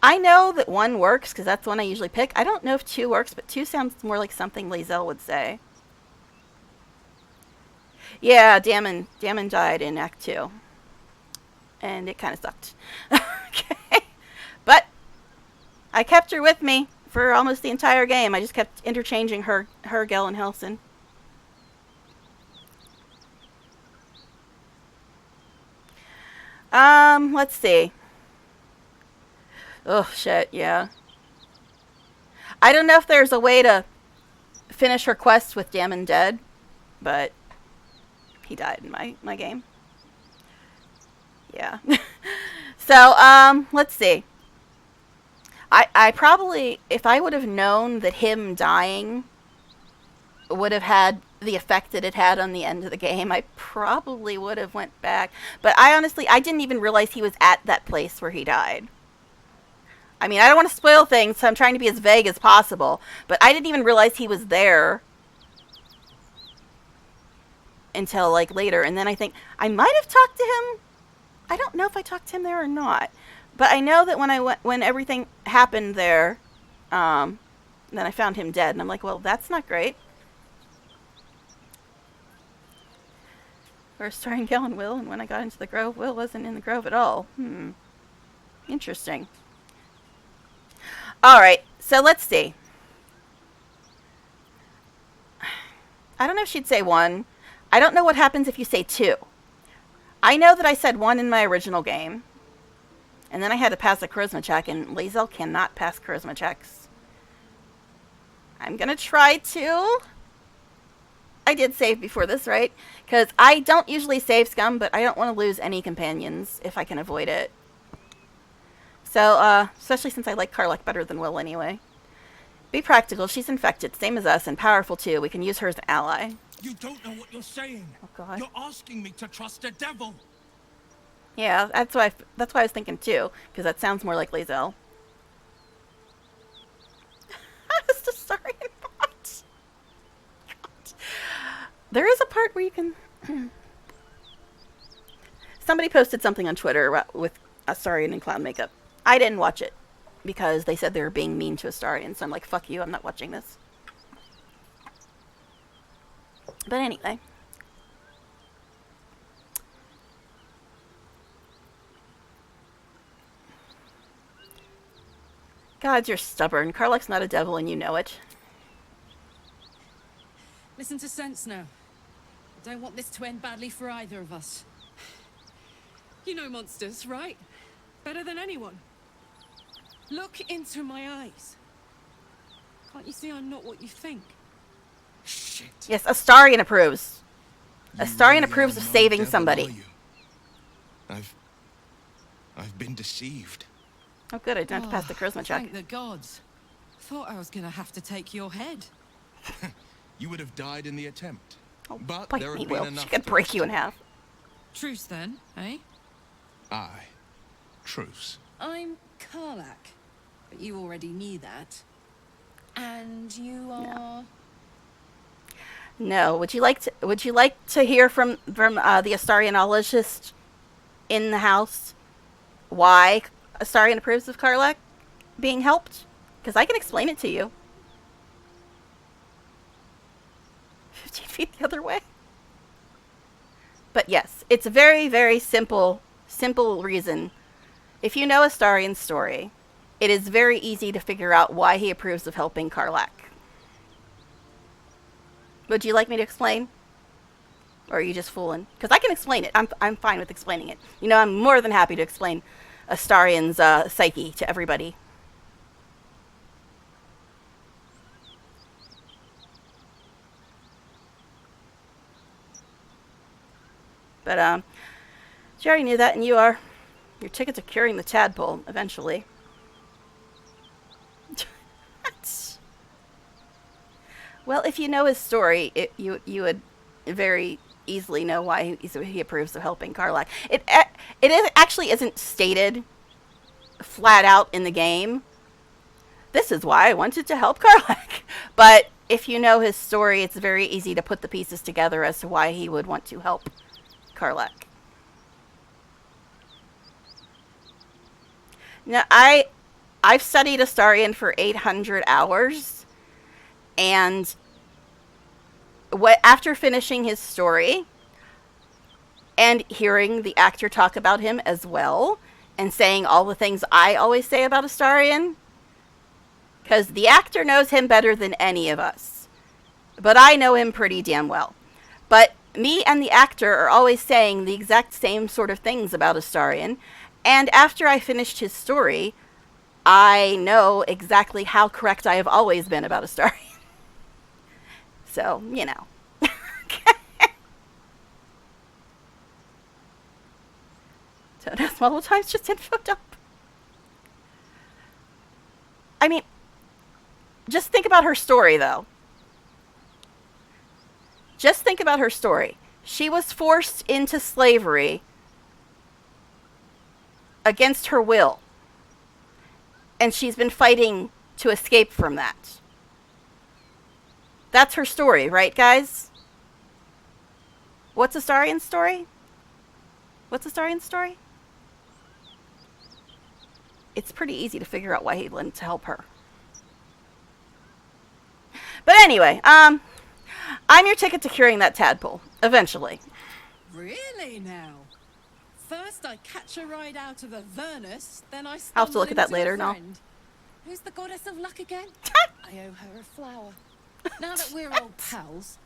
I know that 1 works, because that's the one I usually pick. I don't know if 2 works, but 2 sounds more like something Lae'zel would say. Yeah, Dammon died in Act 2. And it kind of sucked. Okay. But I kept her with me for almost the entire game. I just kept interchanging her, Gel, and Helson. Let's see. Oh, shit, yeah. I don't know if there's a way to finish her quest with Dammon dead, but he died in my game. Yeah. So, let's see. I probably, if I would have known that him dying would have had the effect that it had on the end of the game, I probably would have went back. But I didn't even realize he was at that place where he died. I mean, I don't want to spoil things, so I'm trying to be as vague as possible. But I didn't even realize he was there until, like, later. And then I think I might have talked to him. I don't know if I talked to him there or not. But I know that when everything happened there, then I found him dead. And I'm like, well, that's not great. We're starring Gel and Will, and when I got into the grove, Will wasn't in the grove at all. Interesting. Alright, so let's see. I don't know if she'd say 1. I don't know what happens if you say 2. I know that I said 1 in my original game. And then I had to pass a charisma check, and Lae'zel cannot pass charisma checks. I'm gonna try to. I did save before this, right? Because I don't usually save scum, but I don't want to lose any companions if I can avoid it. So, especially since I like Karlek better than Will anyway. Be practical. She's infected, same as us, and powerful too. We can use her as an ally. You don't know what you're saying. Oh, God. You're asking me to trust a devil. Yeah, that's why I was thinking too, because that sounds more like Lae'zel. That's the story. What? God. There is a part where you can. Somebody posted something on Twitter with Astarion in clown makeup. I didn't watch it because they said they were being mean to Astarion, so I'm like, fuck you, I'm not watching this. But anyway. God, you're stubborn. Karlek's not a devil and you know it. Listen to sense now. I don't want this to end badly for either of us. You know monsters, right? Better than anyone. Look into my eyes. Can't you see I'm not what you think? Shh! Shit. Yes, Astarion approves. You Astarion really approves are of no saving devil, somebody. are you? I've been deceived. Oh, good. I don't have to pass the Oh, charisma check. thank the gods. Thought I was gonna have to take your head. You would have died in the attempt. Oh, But bite there me, have been Will. enough She could to break you in half. Truce then, eh? Aye. Truce. I'm Karlak, but you already knew that. And you are... No. Would you like to hear from the Astarianologist in the house why Astarion approves of Karlak being helped? Because I can explain it to you. 15 feet the other way. But yes, it's a very, very simple reason. If you know Astarion's story, it is very easy to figure out why he approves of helping Karlak. Would you like me to explain? Or are you just fooling? Because I can explain it. I'm fine with explaining it. You know, I'm more than happy to explain Astarion's psyche to everybody. But, you already knew that, and your tickets are curing the tadpole, eventually. Well, if you know his story, you would very easily know why he approves of helping Karlak. Actually isn't stated flat out in the game. This is why I wanted to help Karlak. But if you know his story, it's very easy to put the pieces together as to why he would want to help Karlak. Now, I've studied Astarion for 800 hours, and after finishing his story and hearing the actor talk about him as well, and saying all the things I always say about Astarion, because the actor knows him better than any of us, but I know him pretty damn well. But me and the actor are always saying the exact same sort of things about Astarion, and after I finished his story, I know exactly how correct I have always been about Astarion. So, you know. So that's multiple times just info dump. I mean, just think about her story, though. Just think about her story. She was forced into slavery against her will. And she's been fighting to escape from that. That's her story, right, guys? What's Astarion's story? What's Astarion's story? It's pretty easy to figure out why he wanted to help her. But anyway, I'm your ticket to curing that tadpole. Eventually. Really now? First I catch a ride out of Avernus, then I I'll have to look at that stumble later, into a no. friend. Who's the goddess of luck again? I owe her a flower. Now that we're old pals,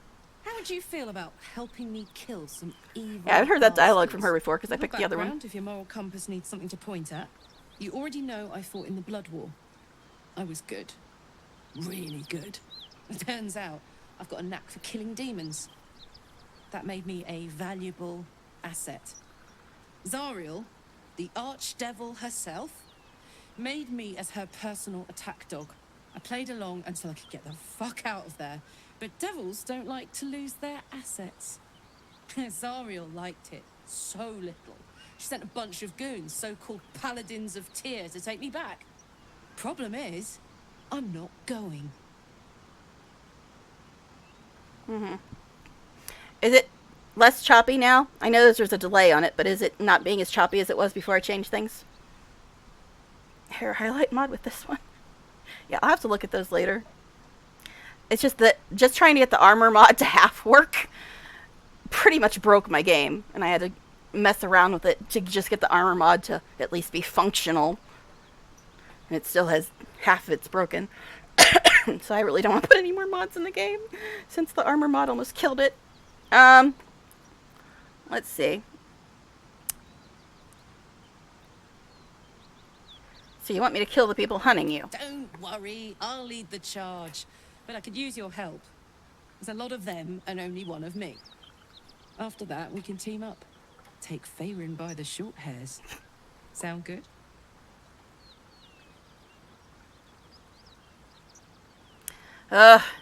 how would you feel about helping me kill some evil Yeah, I've heard that dialogue bastards? from her before because I Little picked the other one. background, if your moral compass needs something to point at. You already know I fought in the Blood War. I was good. Really good. It turns out I've got a knack for killing demons. That made me a valuable asset. Zariel, the archdevil herself, made me as her personal attack dog. I played along until I could get the fuck out of there. But devils don't like to lose their assets. Zariel liked it so little. She sent a bunch of goons, so-called paladins of Tyr, to take me back. Problem is, I'm not going. Mm-hmm. Is it less choppy now? I know there's a delay on it, but is it not being as choppy as it was before I changed things? Hair highlight mod with this one. Yeah, I'll have to look at those later. It's just that just trying to get the armor mod to half work pretty much broke my game, and I had to mess around with it to just get the armor mod to at least be functional. And it still has half of it's broken. So I really don't want to put any more mods in the game since the armor mod almost killed it. Let's see. So you want me to kill the people hunting you? Don't worry, I'll lead the charge. But I could use your help. There's a lot of them and only one of me. After that, we can team up. Take Faerun by the short hairs. Sound good?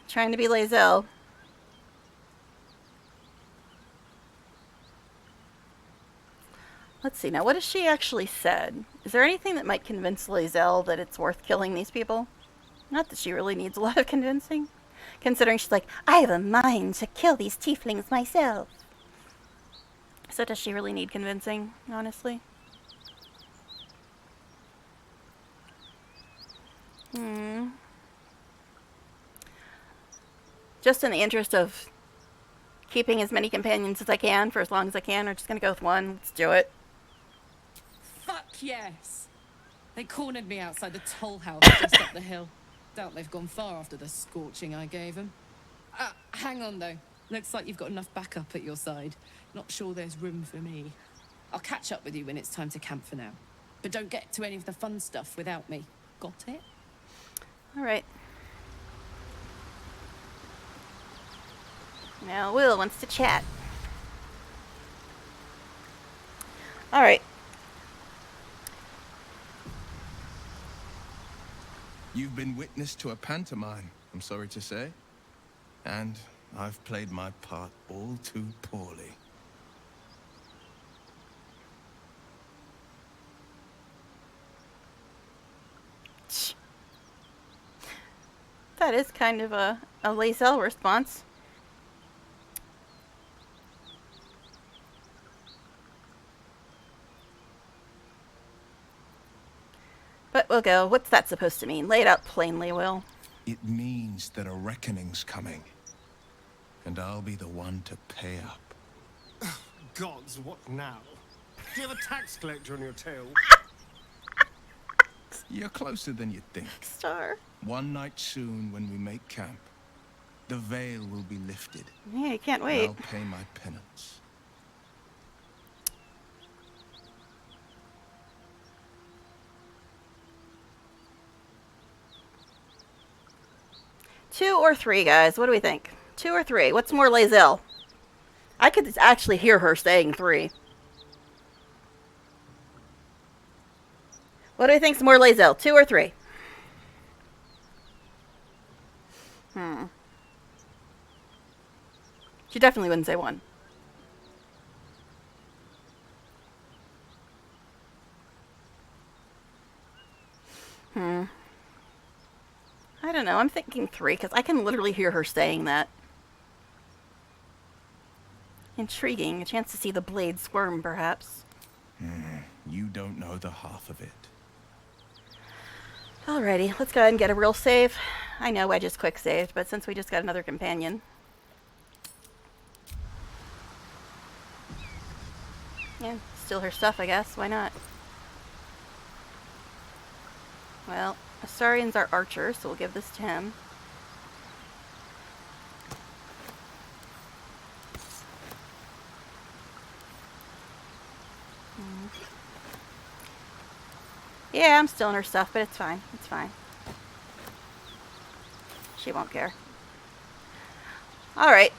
Trying to be Lae'zel. Let's see, now what has she actually said? Is there anything that might convince Lae'zel that it's worth killing these people? Not that she really needs a lot of convincing. Considering she's like, I have a mind to kill these tieflings myself. So does she really need convincing, honestly? Just in the interest of keeping as many companions as I can for as long as I can, I'm just gonna go with one. Let's do it. Fuck yes! They cornered me outside the toll house just up the hill. Doubt they've gone far after the scorching I gave them. Hang on though. Looks like you've got enough backup at your side. Not sure there's room for me. I'll catch up with you when it's time to camp for now. But don't get to any of the fun stuff without me. Got it? Alright. Now Will wants to chat. Alright. You've been witness to a pantomime, I'm sorry to say. And I've played my part all too poorly. That is kind of a Lae'zel response. But we'll go. What's that supposed to mean? Lay it out plainly, Will. It means that a reckoning's coming. And I'll be the one to pay up. Gods, what now? Do you have a tax collector on your tail? You're closer than you think. Star. One night soon when we make camp, the veil will be lifted. Yeah, you can't And wait. I'll pay my penance. Two or three, guys. What do we think? 2 or 3? What's more Lae'zel? I could actually hear her saying 3. What do you think's more Lae'zel? 2 or 3? She definitely wouldn't say 1. I don't know. I'm thinking 3 because I can literally hear her saying that. Intriguing. A chance to see the blade squirm, perhaps. You don't know the half of it. Alrighty, let's go ahead and get a real save. I know I just quick saved, but since we just got another companion. Yeah, steal her stuff, I guess. Why not? Well, Astarian's our archer, so we'll give this to him. Yeah, I'm stealing her stuff, but it's fine. It's fine. She won't care. Alright,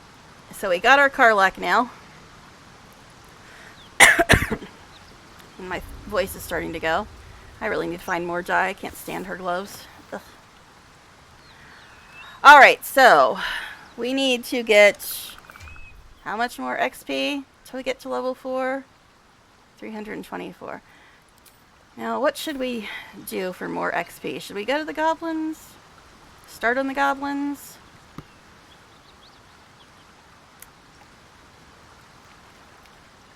so we got our Karlach now. And my voice is starting to go. I really need to find more dye. I can't stand her gloves. Alright, so we need to get how much more XP till we get to level 4? 324. Now, what should we do for more XP? Should we go to the goblins? Start on the goblins?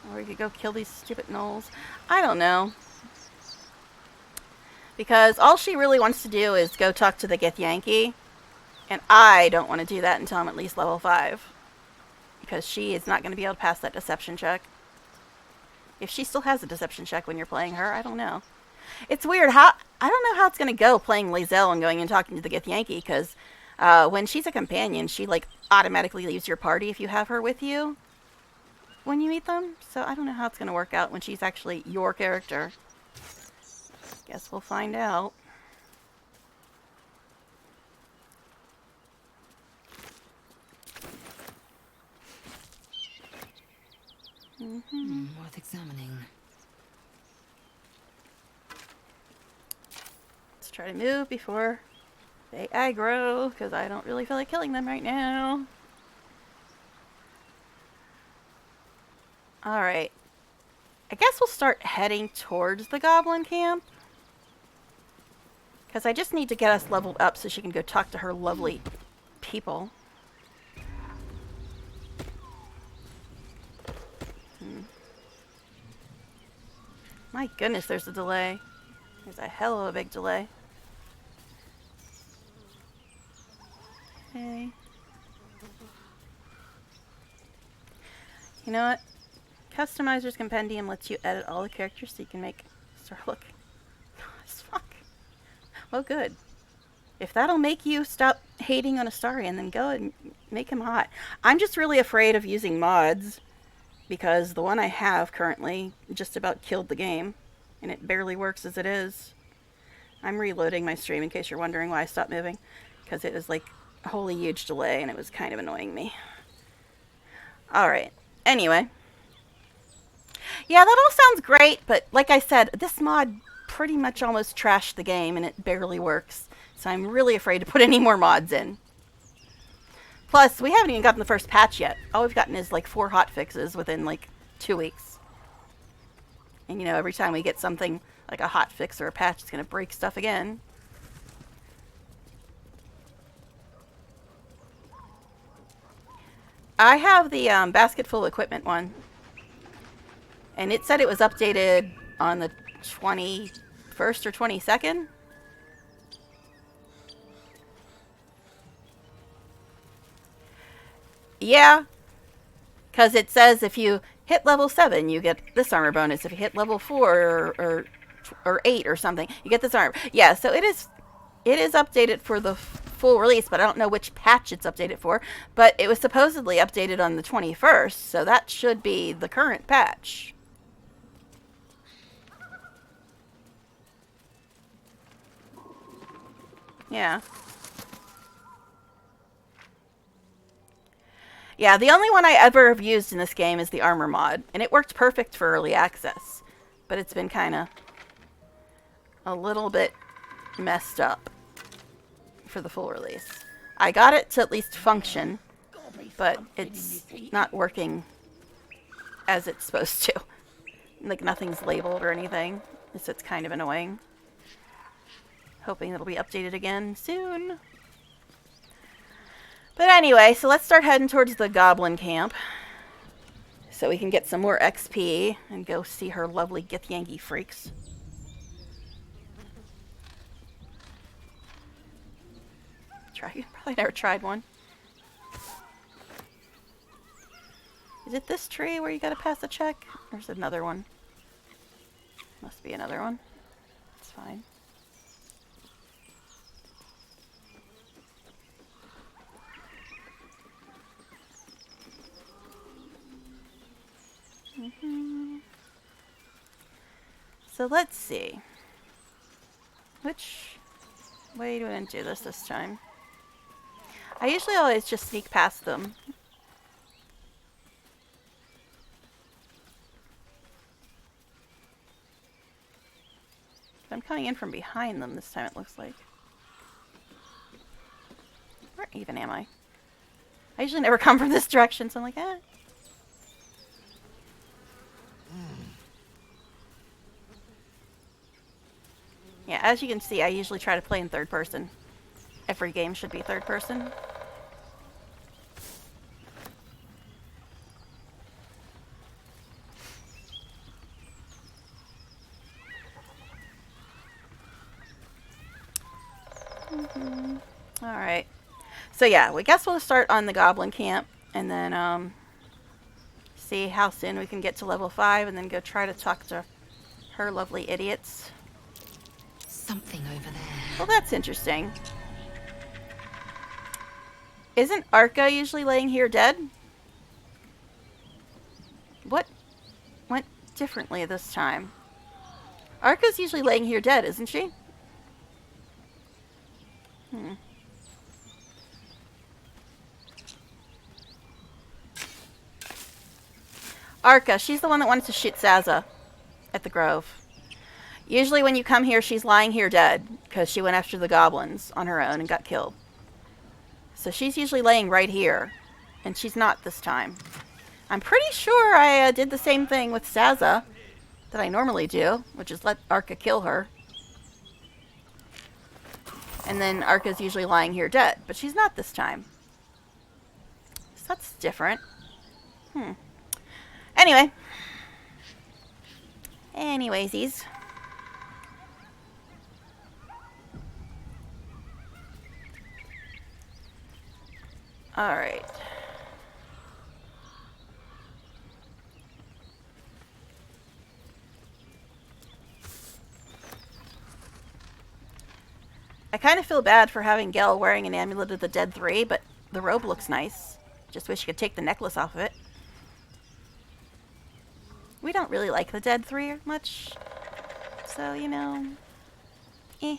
Or we could go kill these stupid gnolls. I don't know. Because all she really wants to do is go talk to the Githyanki. And I don't want to do that until I'm at least level 5. Because she is not going to be able to pass that deception check. If she still has a deception check when you're playing her, I don't know. It's weird. I don't know how it's going to go playing Lae'zel and going and talking to the Githyanki. Because when she's a companion, she like automatically leaves your party if you have her with you when you meet them. So I don't know how it's going to work out when she's actually your character. Guess we'll find out. Worth examining. Let's try to move before they aggro, because I don't really feel like killing them right now. Alright. I guess we'll start heading towards the goblin camp. Because I just need to get us leveled up so she can go talk to her lovely people. My goodness, there's a delay. There's a hell of a big delay. Okay. You know what? Customizer's Compendium lets you edit all the characters so you can make start look as fuck. Well, good. If that'll make you stop hating on Astarion, then go and make him hot. I'm just really afraid of using mods because the one I have currently just about killed the game and it barely works as it is. I'm reloading my stream in case you're wondering why I stopped moving, because it was like a wholly huge delay and it was kind of annoying me. Alright. Anyway. Yeah, that all sounds great, but like I said, this mod pretty much almost trashed the game and it barely works. So I'm really afraid to put any more mods in. Plus, we haven't even gotten the first patch yet. All we've gotten is like 4 hotfixes within like 2 weeks. And you know, every time we get something like a hotfix or a patch, it's going to break stuff again. I have the basketful equipment one. And it said it was updated on the 21st or 22nd. Yeah. Because it says if you hit level 7, you get this armor bonus. If you hit level 4 or 8 or something, you get this armor. Yeah, so it is updated for the full release, but I don't know which patch it's updated for. But it was supposedly updated on the 21st, so that should be the current patch. Yeah. Yeah, the only one I ever have used in this game is the armor mod, and it worked perfect for early access. But it's been kind of a little bit messed up for the full release. I got it to at least function, but it's not working as it's supposed to. Like, nothing's labeled or anything, so it's kind of annoying. Hoping it'll be updated again soon. But anyway, so let's start heading towards the goblin camp. So we can get some more XP and go see her lovely Githyanki freaks. Probably never tried one. Is it this tree where you gotta pass a check? Or is it another one? Must be another one. It's fine. So let's see. Which way do I do this time? I usually always just sneak past them. But I'm coming in from behind them this time, it looks like. Where even am I? I usually never come from this direction, so I'm like, eh. Yeah, as you can see, I usually try to play in third person. Every game should be third person. Alright. So yeah, we guess we'll start on the goblin camp and then see how soon we can get to level 5 and then go try to talk to her lovely idiots. Something over there. Well, that's interesting. Isn't Arca usually laying here dead? What went differently this time? Arca's usually laying here dead, isn't she? Arca, she's the one that wanted to shoot Saza at the Grove. Usually when you come here, she's lying here dead, because she went after the goblins on her own and got killed. So she's usually laying right here, and she's not this time. I'm pretty sure I did the same thing with Saza that I normally do, which is let Arca kill her. And then Arca's usually lying here dead, but she's not this time. So that's different. Anyway. Anywaysies. Alright. I kind of feel bad for having Gel wearing an Amulet of the Dead 3, but the robe looks nice. Just wish you could take the necklace off of it. We don't really like the Dead 3 much. So, you know, eh.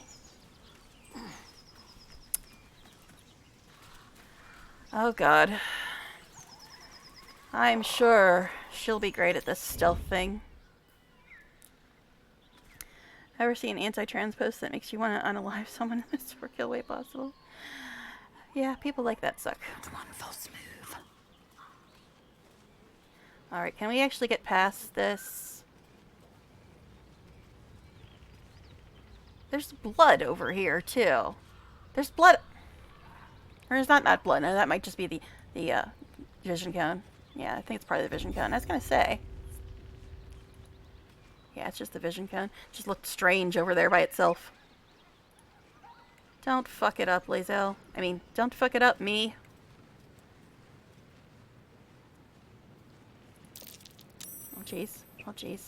Oh god. I'm sure she'll be great at this stealth thing. Ever see an anti-trans post that makes you want to unalive someone in the most per kill way possible? Yeah, people like that suck. One false move. Alright, can we actually get past this? There's blood over here, too. There's blood. Or is that not blood? No, that might just be the vision cone. Yeah, I think it's part of the vision cone. I was going to say. Yeah, it's just the vision cone. It just looked strange over there by itself. Don't fuck it up, Lae'zel. I mean, don't fuck it up, me. Oh, jeez. Oh, jeez.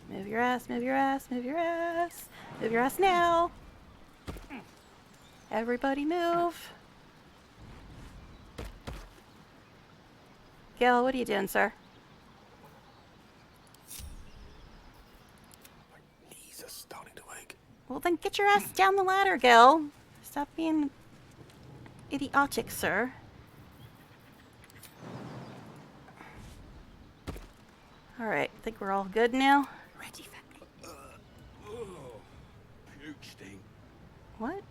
Move your ass, move your ass, move your ass. Move your ass now. Everybody move. Gil, what are you doing, sir? My knees are starting to ache. Well, then get your ass down the ladder, Gil. Stop being idiotic, sir. Alright, I think we're all good now. Ready for Puke stink. What?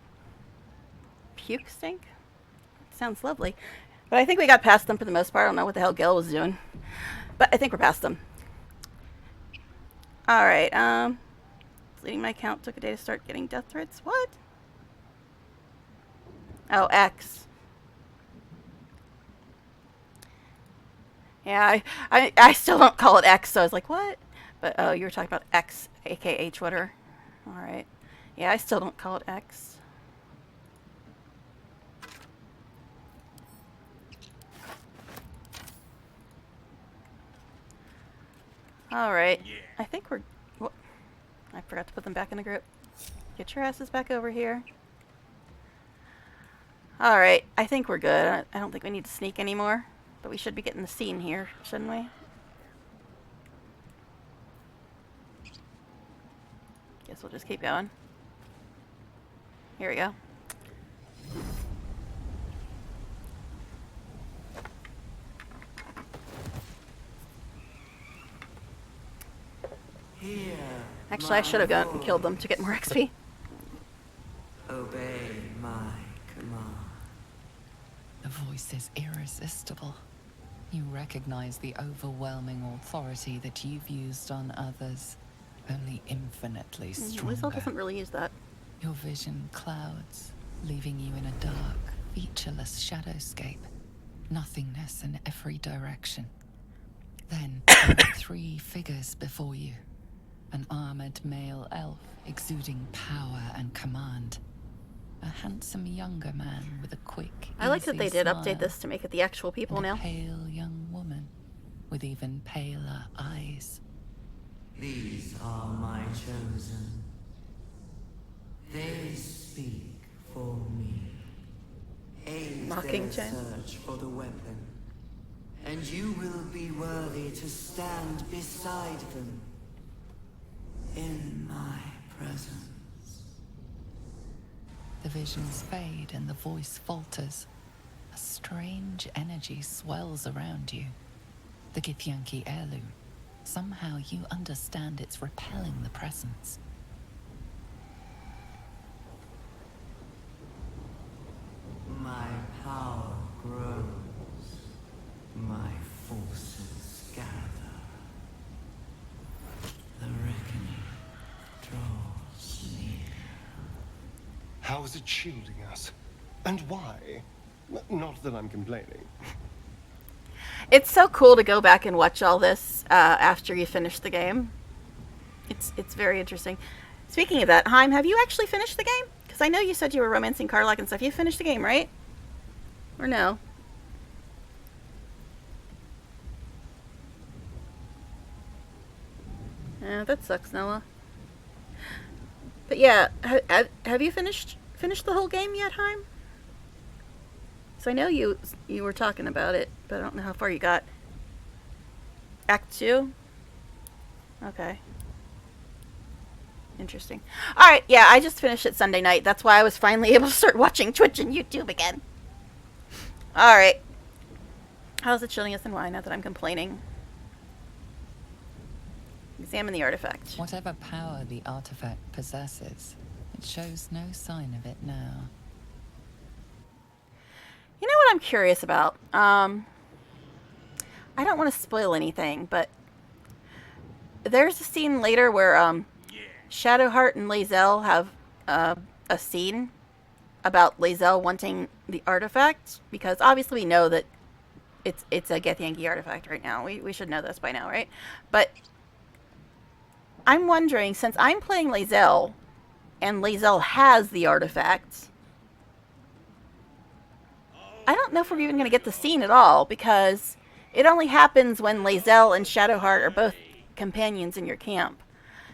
Puke stink? Sounds lovely. But I think we got past them for the most part. I don't know what the hell Gil was doing. But I think we're past them. Alright, deleting my account took a day to start getting death threats. What? Oh, X. Yeah, I still don't call it X, so I was like, what? But, oh, you were talking about X, aka Twitter. Alright. Yeah, I still don't call it X. Alright. Yeah. I think we're... Whoop. I forgot to put them back in the group. Get your asses back over here. Alright. I think we're good. I don't think we need to sneak anymore. But we should be getting the scene here, shouldn't we? Guess we'll just keep going. Here we go. Here, Actually, I should have gone and killed them to get more XP. obey my command. The voice is irresistible. You recognize the overwhelming authority that you've used on others, only infinitely stronger. Lae'zel doesn't really use that. Your vision clouds, leaving you in a dark, featureless shadowscape. Nothingness in every direction. Then, three figures before you. An armored male elf exuding power and command. A handsome younger man with a quick, I like that they did smile, update this to make it the actual people and now. a pale young woman with even paler eyes. These are my chosen. They speak for me. Aid Mocking their Chen. search for the weapon, and you will be worthy to stand beside them in my presence. The visions fade and the voice falters. A strange energy swells around you. The Githyanki heirloom. Somehow you understand it's repelling the presence. My power grows. My forces gather. The reckoning draws near. How is it shielding us? And why? Not that I'm complaining. It's so cool to go back and watch all this after you finish the game. It's very interesting. Speaking of that, Heim, have you actually finished the game? Because I know you said you were romancing Karlach and stuff. You finished the game, right? Or no? Yeah, that sucks, Noah. But yeah, have you finished the whole game yet, Heim? So I know you were talking about it, but I don't know how far you got. Act 2? Okay. Interesting. Alright, yeah, I just finished it Sunday night. That's why I was finally able to start watching Twitch and YouTube again. Alright. How's it shielding us and why? Not that I'm complaining. Examine the artifact. Whatever power the artifact possesses, it shows no sign of it now. You know what I'm curious about? I don't want to spoil anything, but there's a scene later where Shadowheart and Lae'zel have a scene about Lae'zel wanting the artifact, because obviously we know that it's a Githyanki artifact right now. We should know this by now, right? But I'm wondering, since I'm playing Lae'zel and Lae'zel has the artifact, I don't know if we're even going to get the scene at all, because it only happens when Lae'zel and Shadowheart are both companions in your camp.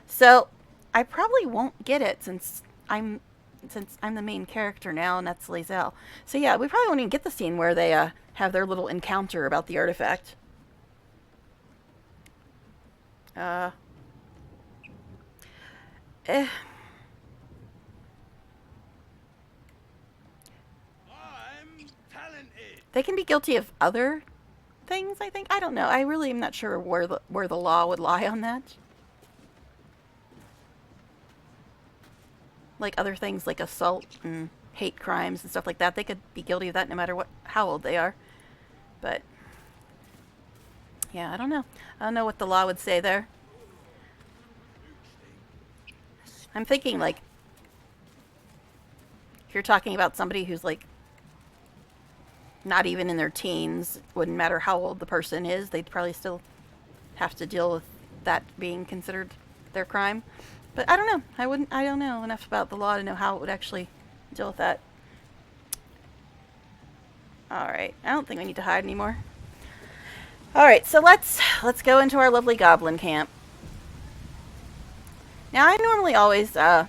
So I probably won't get it since I'm the main character now, and that's Lae'zel. So yeah, we probably won't even get the scene where they have their little encounter about the artifact. They can be guilty of other things, I think. I don't know. I really am not sure where the law would lie on that. Like other things like assault and hate crimes and stuff like that. They could be guilty of that no matter how old they are. But yeah, I don't know. I don't know what the law would say there. I'm thinking, like, if you're talking about somebody who's like not even in their teens, wouldn't matter how old the person is, they'd probably still have to deal with that being considered their crime. But I don't know. I don't know enough about the law to know how it would actually deal with that. Alright, I don't think we need to hide anymore. Alright, so let's go into our lovely goblin camp. Now, I normally always just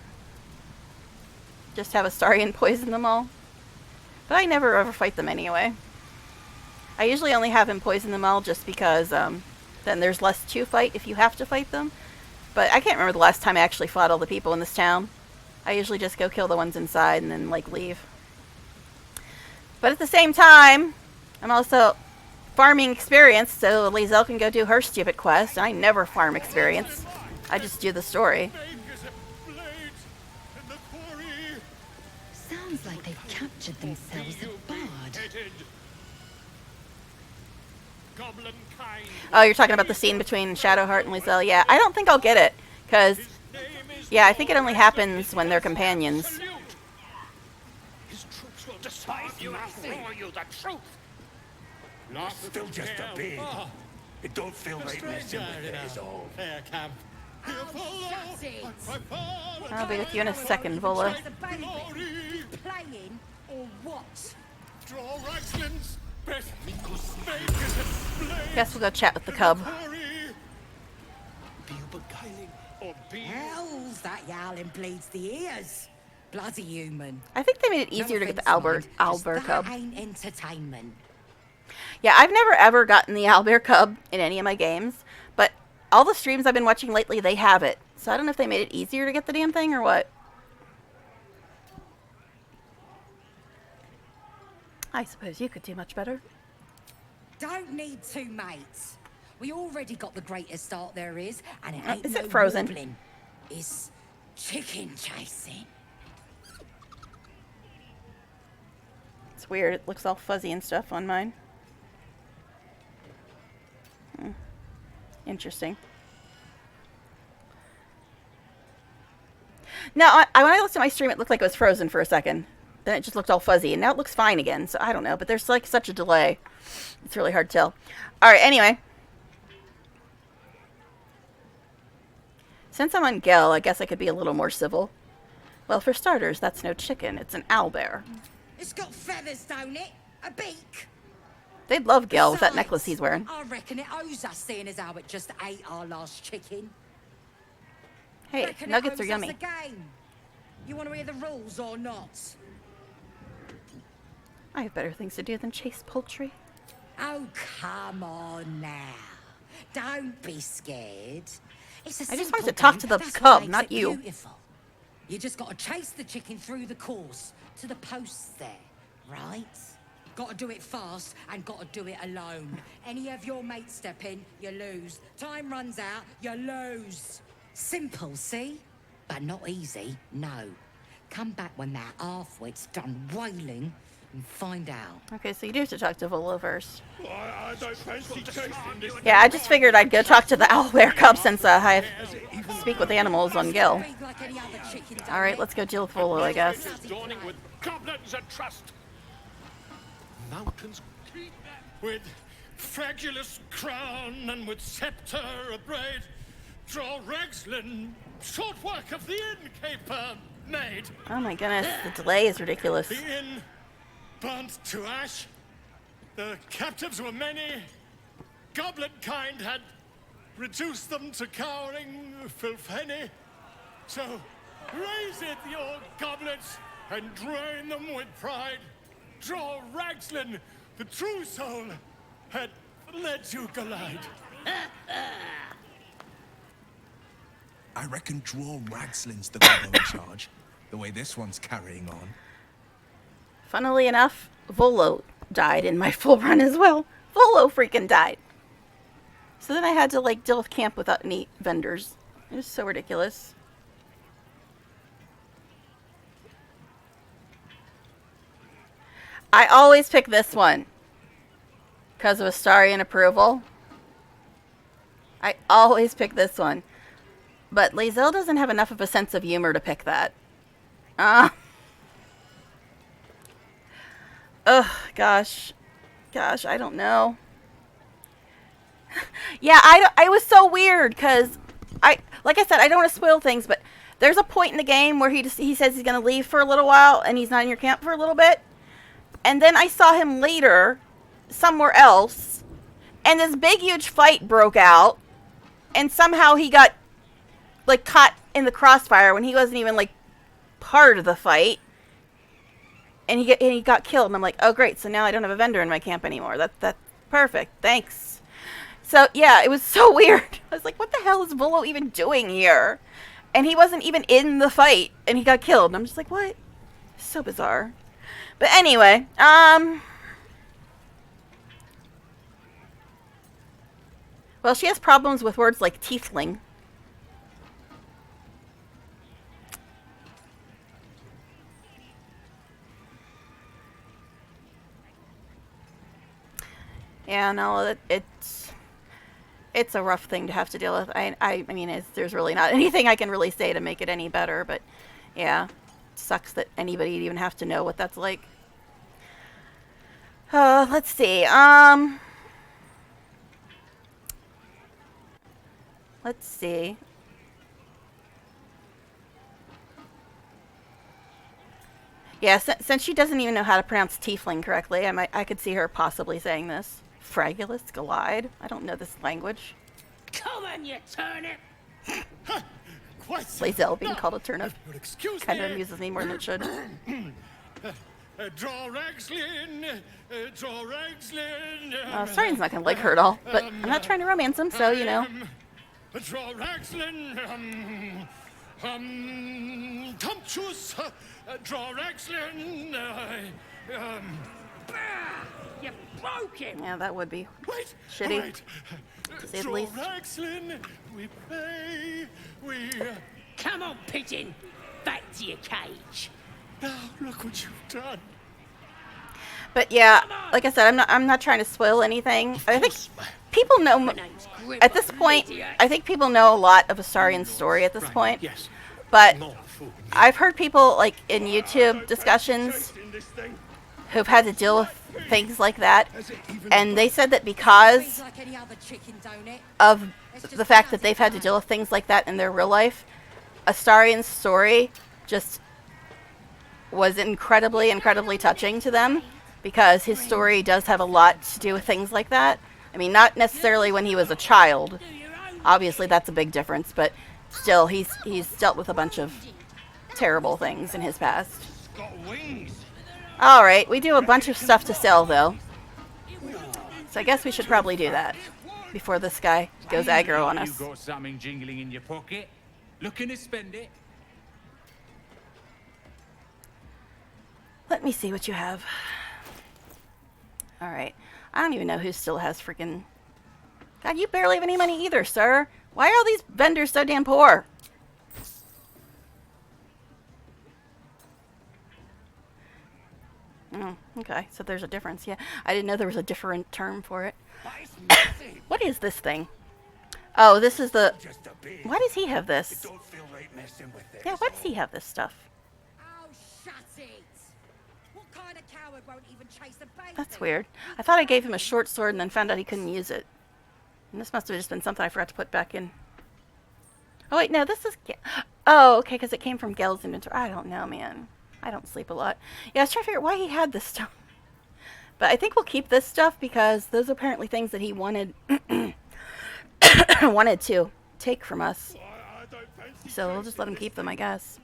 have Astarion poison them all, but I never ever fight them anyway. I usually only have him poison them all just because then there's less to fight if you have to fight them. But I can't remember the last time I actually fought all the people in this town. I usually just go kill the ones inside and then, like, leave. But at the same time, I'm also farming experience so Lae'zel can go do her stupid quest. And I never farm experience. I just do the story. Sounds like they've captured themselves a bard. Oh, you're talking about the scene between Shadowheart and Lae'zel? Yeah, I don't think I'll get it. Because, yeah, I think it only happens when they're companions. His troops will despise you and you the truth. Not still just a bit. It don't feel right messing with it is all. Fair camp. I'll be with you in a second, Vola. Playing or what? Draw Raxlin's best. Guess we'll go chat with the cub. Be you beguiling or be Hell's that yowling bleeds the ears. Bloody human. I think they made it easier to get the owlbear cub. That ain't entertainment. Yeah, I've never ever gotten the owlbear cub in any of my games, but all the streams I've been watching lately, they have it. So I don't know if they made it easier to get the damn thing or what. I suppose you could do much better. Don't need two mates. We already got the greatest start there is, and it ain't Is no it frozen? warbling. It's chicken chasing. It's weird. It looks all fuzzy and stuff on mine. Interesting. Now, when I looked at my stream, it looked like it was frozen for a second. Then it just looked all fuzzy, and now it looks fine again. So I don't know, but there's like such a delay. It's really hard to tell. All right, anyway. Since I'm on Gel, I guess I could be a little more civil. Well, for starters, that's no chicken. It's an owlbear. It's got feathers, don't it? A beak. They'd love Gel with that Besides, necklace he's wearing. I reckon it owes us, seeing as how it just ate our last chicken. Hey, Reckon nuggets it are owes yummy. us a game. You want to hear the rules or not? I have better things to do than chase poultry. Oh, come on now. Don't be scared. It's a I just simple wanted to talk game. to the That's what cub, makes not it you. Beautiful. You just got to chase the chicken through the course to the posts there, right? Got to do it fast and got to do it alone. Any of your mates step in, you lose. Time runs out, you lose. Simple, see? But not easy, no. Come back when that half-wit's done wailing and find out. Okay, so you do have to talk to Volo first. I don't fancy chasing this. Yeah, I just figured I'd go talk to the owlbear cub since I speak with animals on Gil. Alright, let's go deal with Volo, I guess. Dawning with goblins and trust. Mountains with fragulous crown and with scepter abraid. Draw Ragslin, short work of the innkeeper made. Oh my goodness, the delay is ridiculous. The inn burnt to ash. The captives were many. Goblin kind had reduced them to cowering filfenny. So raise it, your goblets, and drain them with pride. Draw Ragslin, the true soul, had led you glide. I reckon draw Ragslin's the fellow in charge, the way this one's carrying on. Funnily enough, Volo died in my full run as well. Volo freaking died. So then I had to like deal with camp without any vendors. It was so ridiculous. I always pick this one because of Astarian approval. I always pick this one. But Lae'zel doesn't have enough of a sense of humor to pick that. Ugh, gosh. Gosh, I don't know. Yeah, I was so weird because like I said, I don't want to spoil things, but there's a point in the game where he says he's going to leave for a little while and he's not in your camp for a little bit. And then I saw him later somewhere else and this big huge fight broke out and somehow he got like caught in the crossfire when he wasn't even like part of the fight. And he got killed and I'm like, "Oh great, so now I don't have a vendor in my camp anymore." That's perfect. Thanks. So, yeah, it was so weird. I was like, "What the hell is Volo even doing here?" And he wasn't even in the fight and he got killed. And I'm just like, "What?" So bizarre. But anyway, well, she has problems with words like tiefling. Yeah, no, it's a rough thing to have to deal with. I mean, there's really not anything I can really say to make it any better, but yeah, it sucks that anybody would even have to know what that's like. Let's see. Let's see. Yeah, since she doesn't even know how to pronounce tiefling correctly, I could see her possibly saying this. Fragulous glide? I don't know this language. Come on, you turnip! Lae'zel being called a turnip Excuse kind of me. amuses me more than it should. Draw Ragslin, draw Ragslin. Astarian's not going to like her at all, but I'm not trying to romance him, so, you know. Draw Ragslin, Tumptuous, draw Ragslin, You broke him! Yeah, that would be Wait! shitty, Wait! to say the Draw least. Raxlin, we pray, we... Come on, pigeon! Back to your cage! Now, look what you've done. But yeah, like I said, I'm not trying to spoil anything. I think people know, at this point, I think people know a lot of Astarian's story at this point. Yes. But I've heard people, like, in YouTube discussions who've had to deal with things like that, and they said that because of the fact that they've had to deal with things like that in their real life, Astarian's story just was incredibly, incredibly touching to them, because his story does have a lot to do with things like that. I mean, not necessarily when he was a child. Obviously, that's a big difference, but still, he's dealt with a bunch of terrible things in his past. Alright, we do a bunch of stuff to sell, though. So I guess we should probably do that before this guy goes aggro on us. You got something jingling in your pocket? Looking to spend it? Let me see what you have. Alright. I don't even know who still has freaking... God, you barely have any money either, sir. Why are all these vendors so damn poor? Oh, okay. So there's a difference. Yeah, I didn't know there was a different term for it. What is this thing? Oh, this is the... Why does he have this? Yeah, why does he have this stuff? That's weird. I thought I gave him a short sword and then found out he couldn't use it. And this must have just been something I forgot to put back in. Oh, wait, no, this is... Oh, okay, because it came from Gel's inventory. I don't know, man. I don't sleep a lot. Yeah, I was trying to figure out why he had this stuff. But I think we'll keep this stuff because those are apparently things that he wanted... wanted to take from us. So we'll just let him keep them, I guess.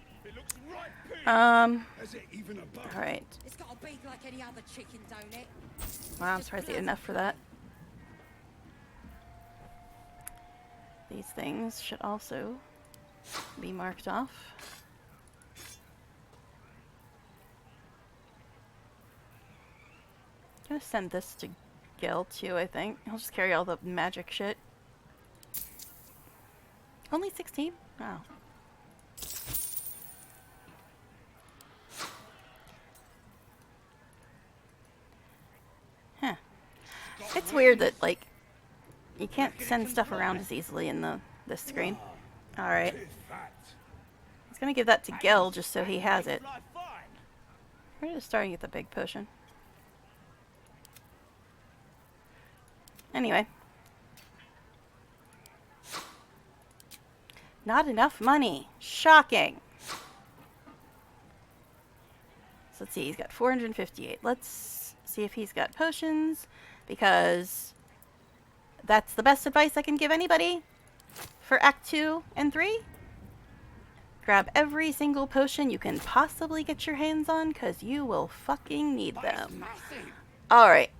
Alright. Wow, I'm surprised he had enough for that. These things should also be marked off. I'm gonna send this to Gil too, I think. He'll just carry all the magic shit. Only 16? Wow. Huh. It's weird that, like, you can't send stuff around as easily in this screen. Alright. He's gonna give that to Gil just so he has it. We're just starting at the big potion. Anyway. Not enough money. Shocking. So let's see, he's got 458. Let's see if he's got potions, because that's the best advice I can give anybody for Act 2 and 3. Grab every single potion you can possibly get your hands on, because you will fucking need them. Alright,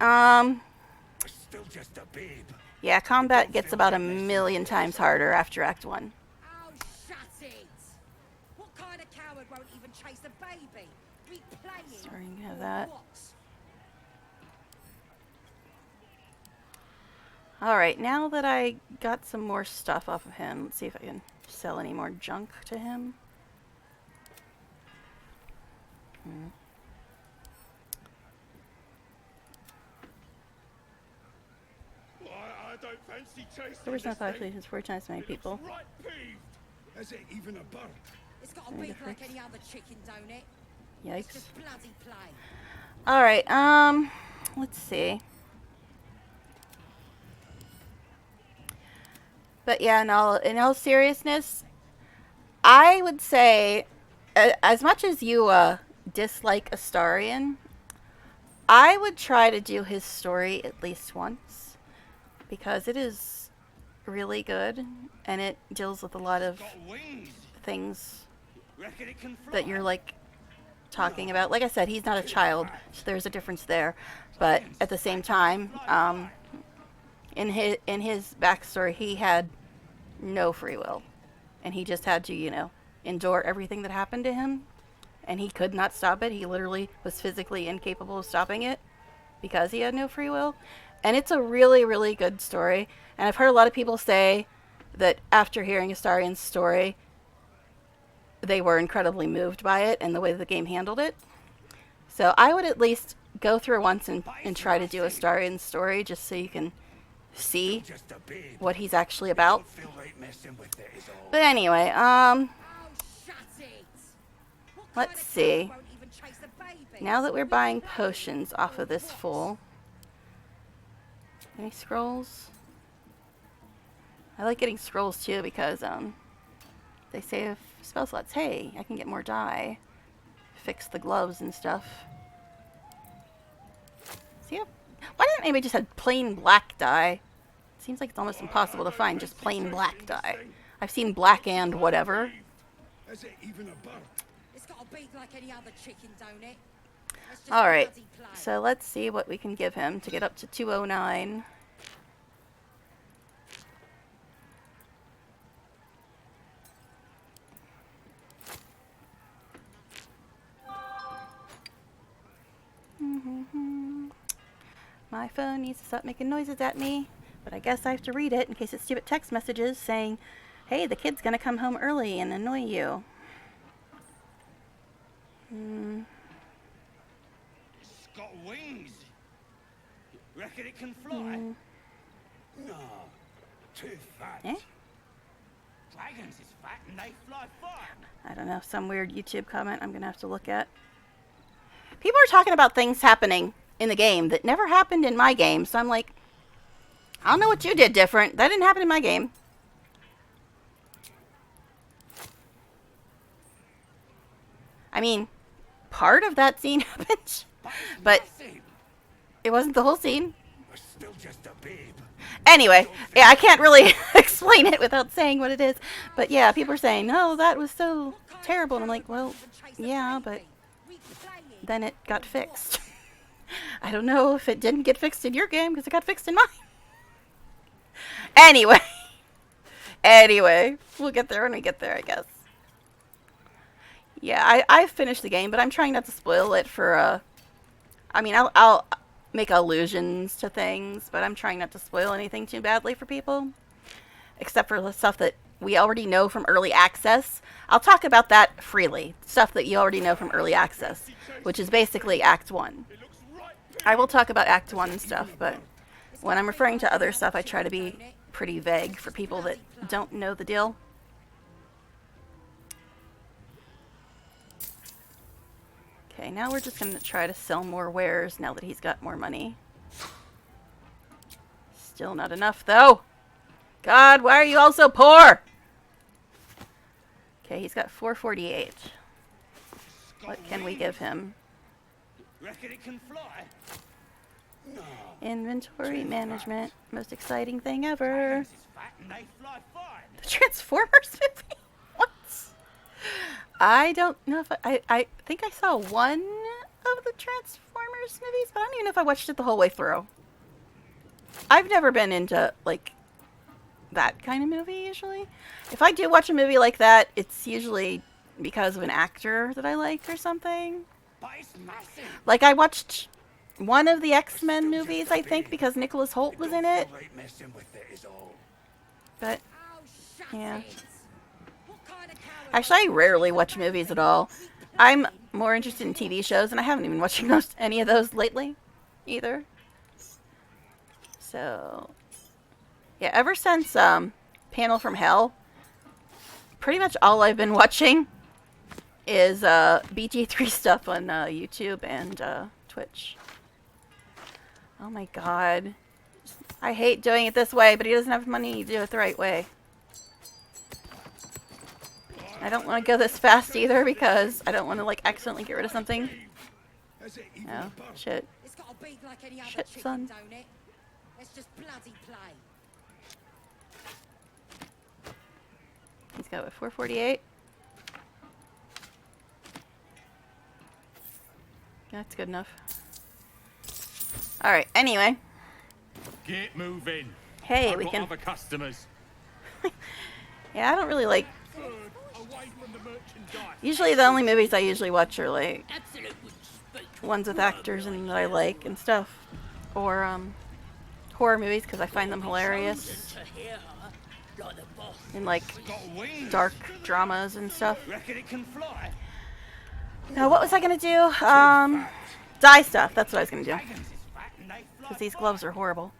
yeah, combat gets about 1,000,000 times harder after Act 1. Oh, shut it! What kind of coward won't even chase a baby? Replaying. Sorry, you have that. Alright, now that I got some more stuff off of him, let's see if I can sell any more junk to him. The reason I thought is 4 times as many people. Is it even a bird? It's got a beak like any other chicken, don't it? Yikes. It's just bloody plain. Alright, let's see. But yeah, in all seriousness, I would say, as much as you dislike Astarion, I would try to do his story at least once, because it is really good, and it deals with a lot of things that you're, like, talking about. Like I said, he's not a child, so there's a difference there. But at the same time, in his backstory, he had no free will, and he just had to, you know, endure everything that happened to him, and he could not stop it. He literally was physically incapable of stopping it. because he had no free will. And it's a really, really good story. And I've heard a lot of people say that after hearing Astarion's story, they were incredibly moved by it and the way the game handled it. So I would at least go through once and try to do Astarion's story just so you can see what he's actually about. But anyway, let's see. Now that we're buying potions off of this fool. Any scrolls? I like getting scrolls too because they save spell slots. Hey, I can get more dye. Fix the gloves and stuff. See, why didn't anybody just have plain black dye? Seems like it's almost impossible to find just plain black dye. I've seen black and whatever. It's got a beak like any other chicken, don't it? Alright, so let's see what we can give him to get up to 209. My phone needs to stop making noises at me, but I guess I have to read it in case it's stupid text messages saying, hey, the kid's gonna come home early and annoy you. It's got wings. Reckon it can fly? No, too fat. Eh? Dragons is fat and they fly far. I don't know, some weird YouTube comment I'm gonna have to look at. People are talking about things happening in the game that never happened in my game, so I'm like, I don't know what you did different. That didn't happen in my game. I mean, part of that scene happened, but it wasn't the whole scene. Still just a babe. Anyway, yeah, I can't really explain it without saying what it is. But yeah, people are saying, oh, that was so terrible. And I'm like, well, yeah, but then it got fixed. I don't know if it didn't get fixed in your game because it got fixed in mine. Anyway, we'll get there when we get there, I guess. Yeah, I've finished the game, but I'm trying not to spoil it for, I mean, I'll make allusions to things, but I'm trying not to spoil anything too badly for people. Except for the stuff that we already know from early access. I'll talk about that freely. Stuff that you already know from early access, which is basically Act 1. I will talk about Act 1 and stuff, but when I'm referring to other stuff, I try to be pretty vague for people that don't know the deal. Okay, now we're just going to try to sell more wares now that he's got more money. Still not enough, though. God, why are you all so poor? Okay, he's got 448. What can we give him? Reckon it can fly? No. Inventory management. Most exciting thing ever. And they fly fine. The Transformers movie? What? I don't know if I think I saw one of the Transformers movies, but I don't even know if I watched it the whole way through. I've never been into, like, that kind of movie, usually. If I do watch a movie like that, it's usually because of an actor that I like or something. Like, I watched one of the X-Men movies, I think, because Nicholas Hoult was in it. But, yeah. Actually, I rarely watch movies at all. I'm more interested in TV shows, and I haven't even watched any of those lately, either. So, yeah, ever since Panel from Hell, pretty much all I've been watching is BG3 stuff on YouTube and Twitch. Oh my god. I hate doing it this way, but he doesn't have money to do it the right way. I don't want to go this fast either because I don't want to, like, accidentally get rid of something. No, shit. Shit, son. Let's just bloody play. He's got, what, 448? That's good enough. Alright, anyway. Get moving. Hey, I've we got can... other customers. Yeah, I don't really like... Usually the only movies I usually watch are, like, ones with actors and that I like and stuff, or horror movies because I find them hilarious, and like dark dramas and stuff. Reckon it can fly? Now, what was I gonna do? Dye stuff. That's what I was gonna do. Dragons is fat and they fly Because these far. gloves are horrible.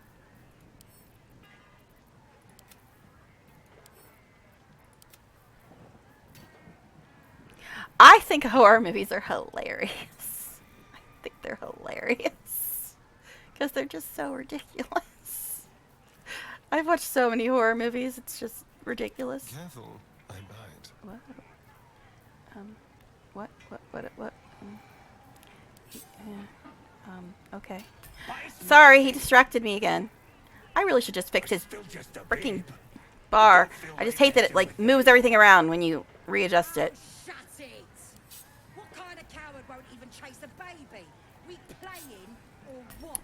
I think horror movies are hilarious. I think they're hilarious. Because they're just so ridiculous. I've watched so many horror movies, it's just ridiculous. Careful, I bite. What? What? Okay. Sorry, he distracted me again. I really should just fix his freaking bar. I just hate that it, like, moves everything around when you readjust it. Shut it! What kind of coward won't even chase a baby? We playing or what?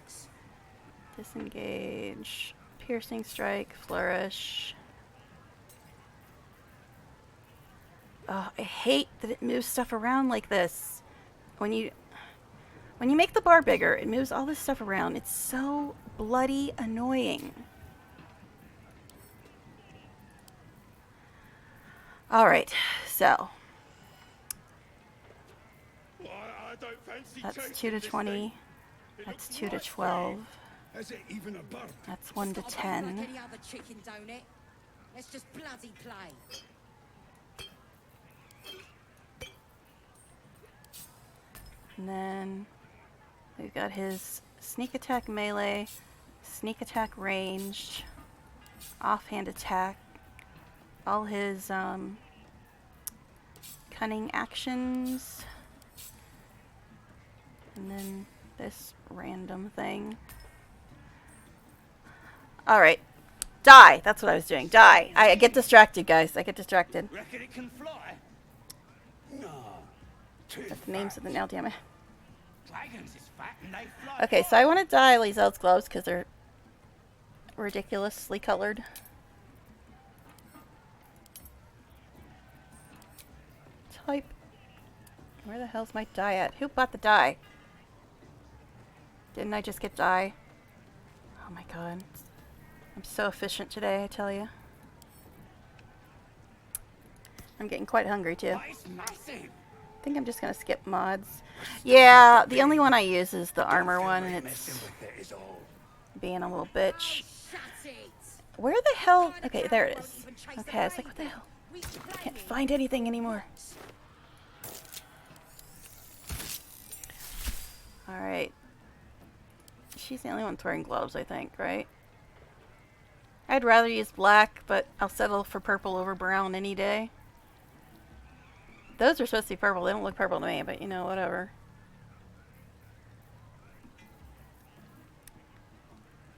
Disengage. Piercing strike. Flourish. Oh, I hate that it moves stuff around like this. When you make the bar bigger, it moves all this stuff around. It's so bloody annoying. Alright, so. I don't fancy That's chasing 2 to this 20. thing. It That's looks 2 to right 12. free. Has it even a bump? That's 1 to It's gotta be 10. like any other chicken, don't it? Let's just bloody play. And then we've got his sneak attack melee, sneak attack ranged, offhand attack, all his cunning actions, and then this random thing. Alright. Die! That's what I was doing. Die! I get distracted, guys. I get distracted. Reckon it can fly? No. That's the names of the now, damn it. Dragons is fat and they fly Okay, so I want to dye Lae'zel's gloves because they're ridiculously colored. Type. Where the hell's my dye at? Who bought the dye? Didn't I just get dye? Oh my god. I'm so efficient today, I tell you. I'm getting quite hungry too. I think I'm just gonna skip mods. Yeah, the only one I use is the armor one, and it's being a little bitch. Where the hell? Okay, there it is. Okay, I was like, what the hell? I can't find anything anymore. Alright. She's the only one wearing gloves, I think, right? I'd rather use black, but I'll settle for purple over brown any day. Those are supposed to be purple. They don't look purple to me, but you know, whatever.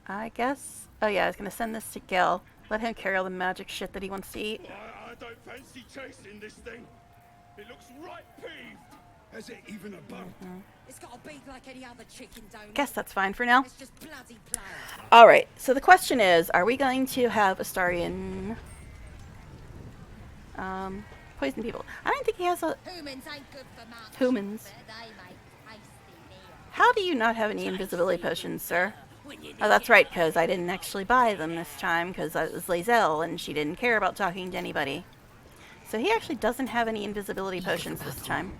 I guess. Oh yeah, I was gonna send this to Gil. Let him carry all the magic shit that he wants to eat. I don't fancy chasing this thing. It looks right peeved. Has it even a bump? It's got to be like any other chicken, don't it? Guess that's fine for now. Let's just bloody play. Alright, so the question is, are we going to have Astarion poison people? I don't think he has a... Humans ain't good for much. Humans. But they make tasty meal. How do you not have any invisibility potions, sir? Oh, that's right, because I didn't actually buy them this time, because it was Lae'zel, and she didn't care about talking to anybody. So he actually doesn't have any invisibility potions this time.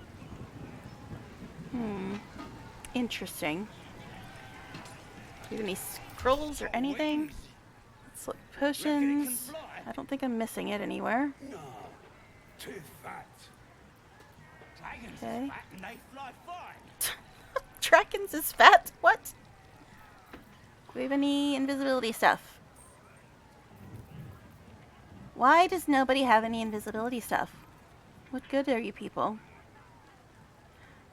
Interesting. Do you have any scrolls or anything? Let's look. Potions. I don't think I'm missing it anywhere. No. Too fat. Dragons Okay. is fat and they fly fine. Dragons is fat? What? Do we have any invisibility stuff? Why does nobody have any invisibility stuff? What good are you people?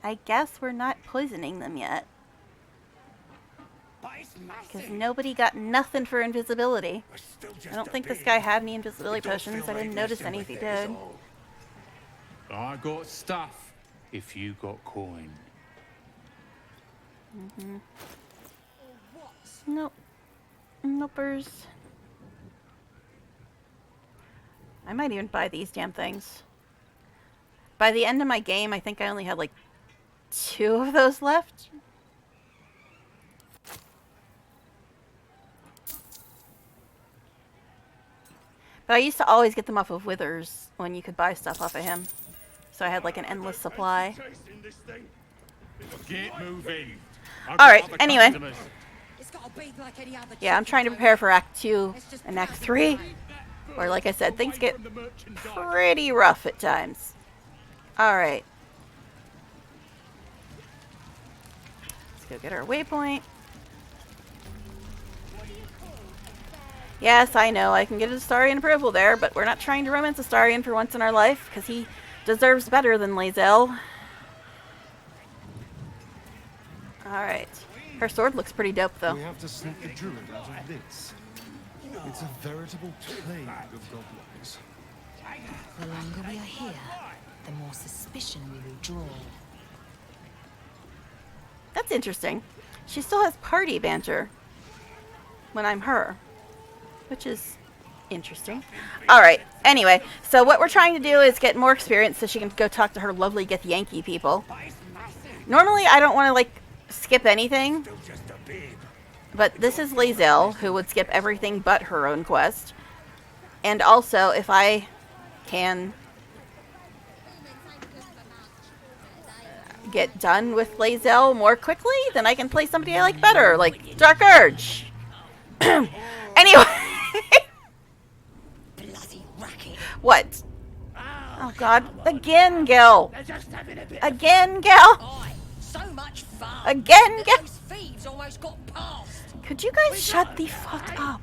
I guess we're not poisoning them yet. Because nobody got nothing for invisibility. I don't think this guy had any invisibility potions. I didn't notice any if he did. I got stuff if you got coin. Nope. Nopers. I might even buy these damn things. By the end of my game, I think I only had like 2 of those left. But I used to always get them off of Withers when you could buy stuff off of him. So I had like an endless supply. Get moving. Alright, anyway. It's gotta be like any other Yeah, I'm trying to prepare for Act 2 and Act 3. Or like I said, things get pretty rough at times. Alright. Let's go get our waypoint. Yes, I know, I can get a Astarian approval there, but we're not trying to romance Astarian for once in our life, because he deserves better than Lae'zel. Alright. Her sword looks pretty dope, though. We have to sneak the druid out of this. It's a veritable plague of goblins. The longer we are here, the more suspicion we will draw. That's interesting. She still has party banter when I'm her, which is interesting. Alright, anyway, so what we're trying to do is get more experience so she can go talk to her lovely Githyanki people. Normally, I don't want to, like, skip anything, but this is Lae'zel, who would skip everything but her own quest. And also, if I can get done with Lae'zel more quickly, then I can play somebody I like better, like Dark Urge. Anyway. What? Oh god. Again, Gil. Again, Gil. So much fun. Again, Gil. Those thieves almost got past. Could you guys shut the fuck up?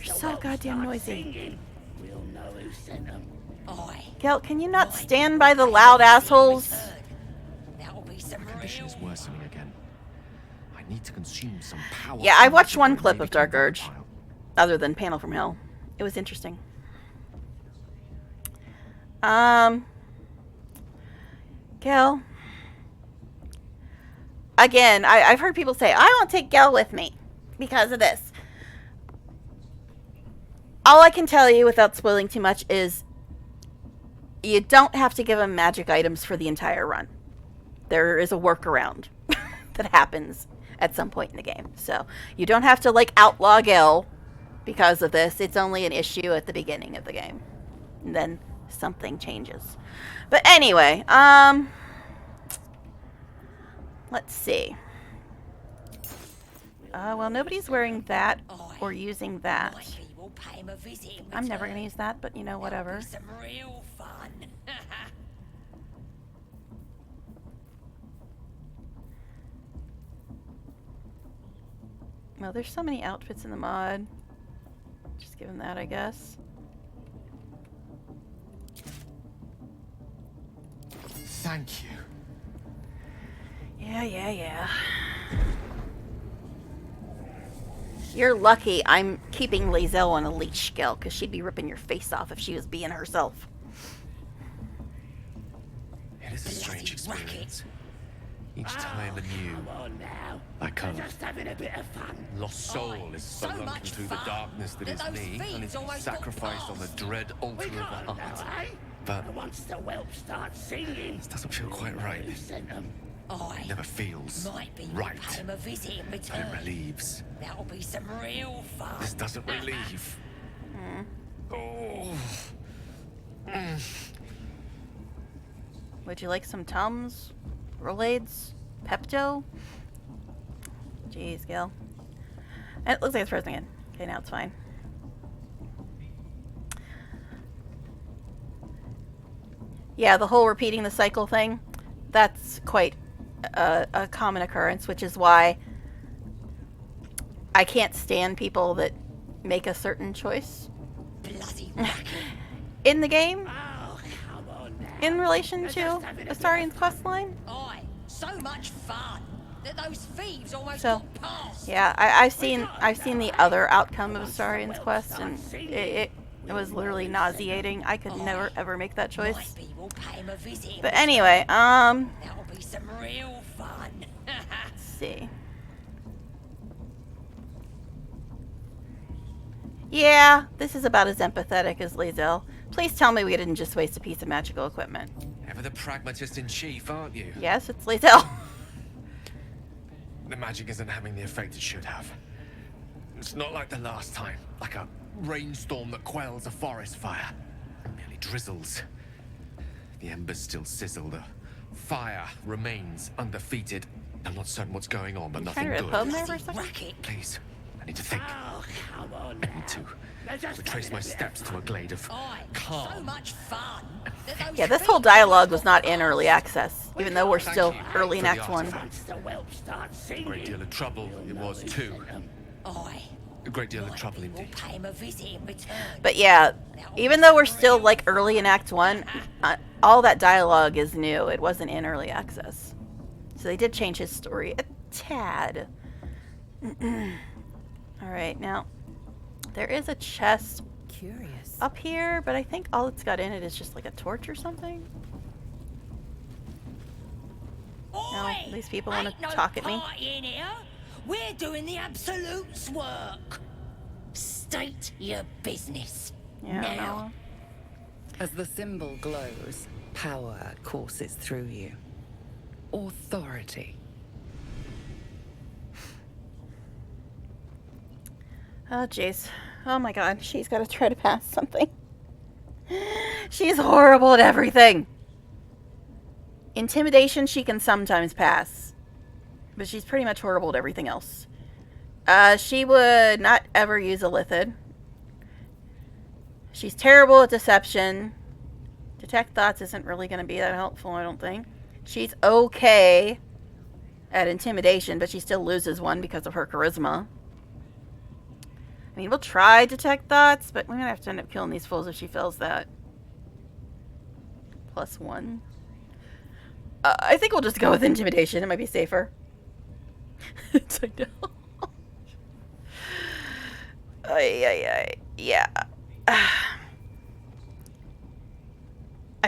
You're so goddamn noisy. We'll know who sent them. Gil, can you not stand by the loud assholes? My condition is worsening again. I need to consume some power. Yeah, I watched one clip of Dark Urge, other than Panel from Hell. It was interesting. Gil. Again, I've heard people say, I won't take Gil with me because of this. All I can tell you without spoiling too much is you don't have to give him magic items for the entire run. There is a workaround that happens at some point in the game. So you don't have to like outlaw Gil because of this. It's only an issue at the beginning of the game. And then something changes. But anyway, let's see. Well, nobody's wearing that or using that. I'm never going to use that, but you know, whatever. Some real fun. Well, there's so many outfits in the mod. Just give him that, I guess. Thank you. Yeah. You're lucky I'm keeping Lae'zel on a leash, Gil, because she'd be ripping your face off if she was being herself. It is a strange experience. Each time anew. I can't. Just having a bit of fun. Lost soul is spelunking through the darkness that is me, and is sacrificed on the dread altar of the heart. But once the whelp starts singing, this doesn't feel quite right. It never feels right. Pay a visit in But it return. relieves. That'll be some real fun. This doesn't relieve. Oh. Would you like some Tums? Rolaids? Pepto? Jeez, Gil. And it looks like it's frozen again. Okay, now it's fine. Yeah, the whole repeating the cycle thing, that's quite a common occurrence, which is why I can't stand people that make a certain choice in the game in relation to Astarian's questline. So much fun that those thieves almost So, got past. yeah, I've seen the other outcome of Astarian's quest, and it was literally nauseating. I could never ever make that choice. But anyway, That'll be some real fun. let's see. Yeah, this is about as empathetic as Lae'zel. Please tell me we didn't just waste a piece of magical equipment. Ever the pragmatist in chief, aren't you? Yes, it's Lae'zel. The magic isn't having the effect it should have. It's not like the last time, like a rainstorm that quells a forest fire. It merely drizzles. The embers still sizzle, the fire remains undefeated. I'm not certain what's going on, but nothing Trying to good. poem there for a second? Please, I need to think. Oh, come on. I need to retrace my steps to a glade of calm. So much fun. Yeah, this whole dialogue was not in early access, even though we're still early in For the Act 1. artifact. A great deal of trouble it was too. Oi, A great deal of trouble indeed. pay him a visit in return. But yeah, even though we're still like early in Act 1, all that dialogue is new. It wasn't in early access. So they did change his story a tad. Alright, now, there is a chest Curious. up here, but I think all it's got in it is just like a torch or something. No, these people want to talk at me. In here. We're doing the Absolute's work. State your business. Yeah, now. As the symbol glows, power courses through you. Authority. Oh, jeez. Oh my god, she's got to try to pass something. She's horrible at everything. Intimidation she can sometimes pass. But she's pretty much horrible at everything else. She would not ever use a Lithid. She's terrible at deception. Detect thoughts isn't really going to be that helpful, I don't think. She's okay at intimidation, but she still loses one because of her charisma. I mean, we'll try detect thoughts, but we're going to have to end up killing these fools if she fails that. +1. I think we'll just go with intimidation. It might be safer. I know. Yeah. I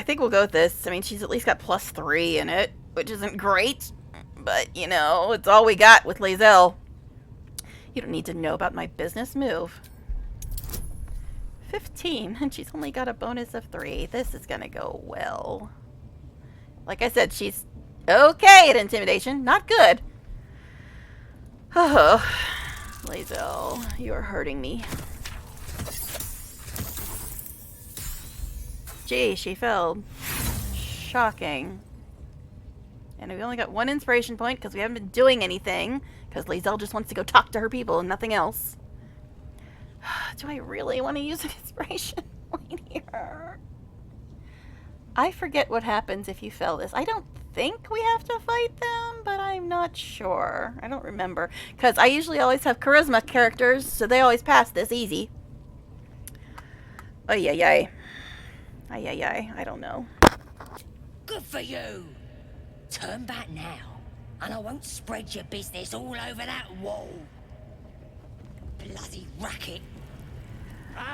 think we'll go with this. I mean, she's at least got +3 in it, which isn't great. But, you know, it's all we got with Lae'zel. You don't need to know about my business move. 15, and she's only got a bonus of 3. This is gonna go well. Like I said, she's okay at intimidation. Not good. Oh, Lae'zel, you are hurting me. Gee, she failed. Shocking. And we only got 1 inspiration point because we haven't been doing anything. Because Lae'zel just wants to go talk to her people and nothing else. Do I really want to use an inspiration point here? I forget what happens if you fail this. I don't think we have to fight them, but I'm not sure. I don't remember. Because I usually always have charisma characters, so they always pass this easy. Ay. I don't know. Good for you. Turn back now, and I won't spread your business all over that wall. Bloody racket.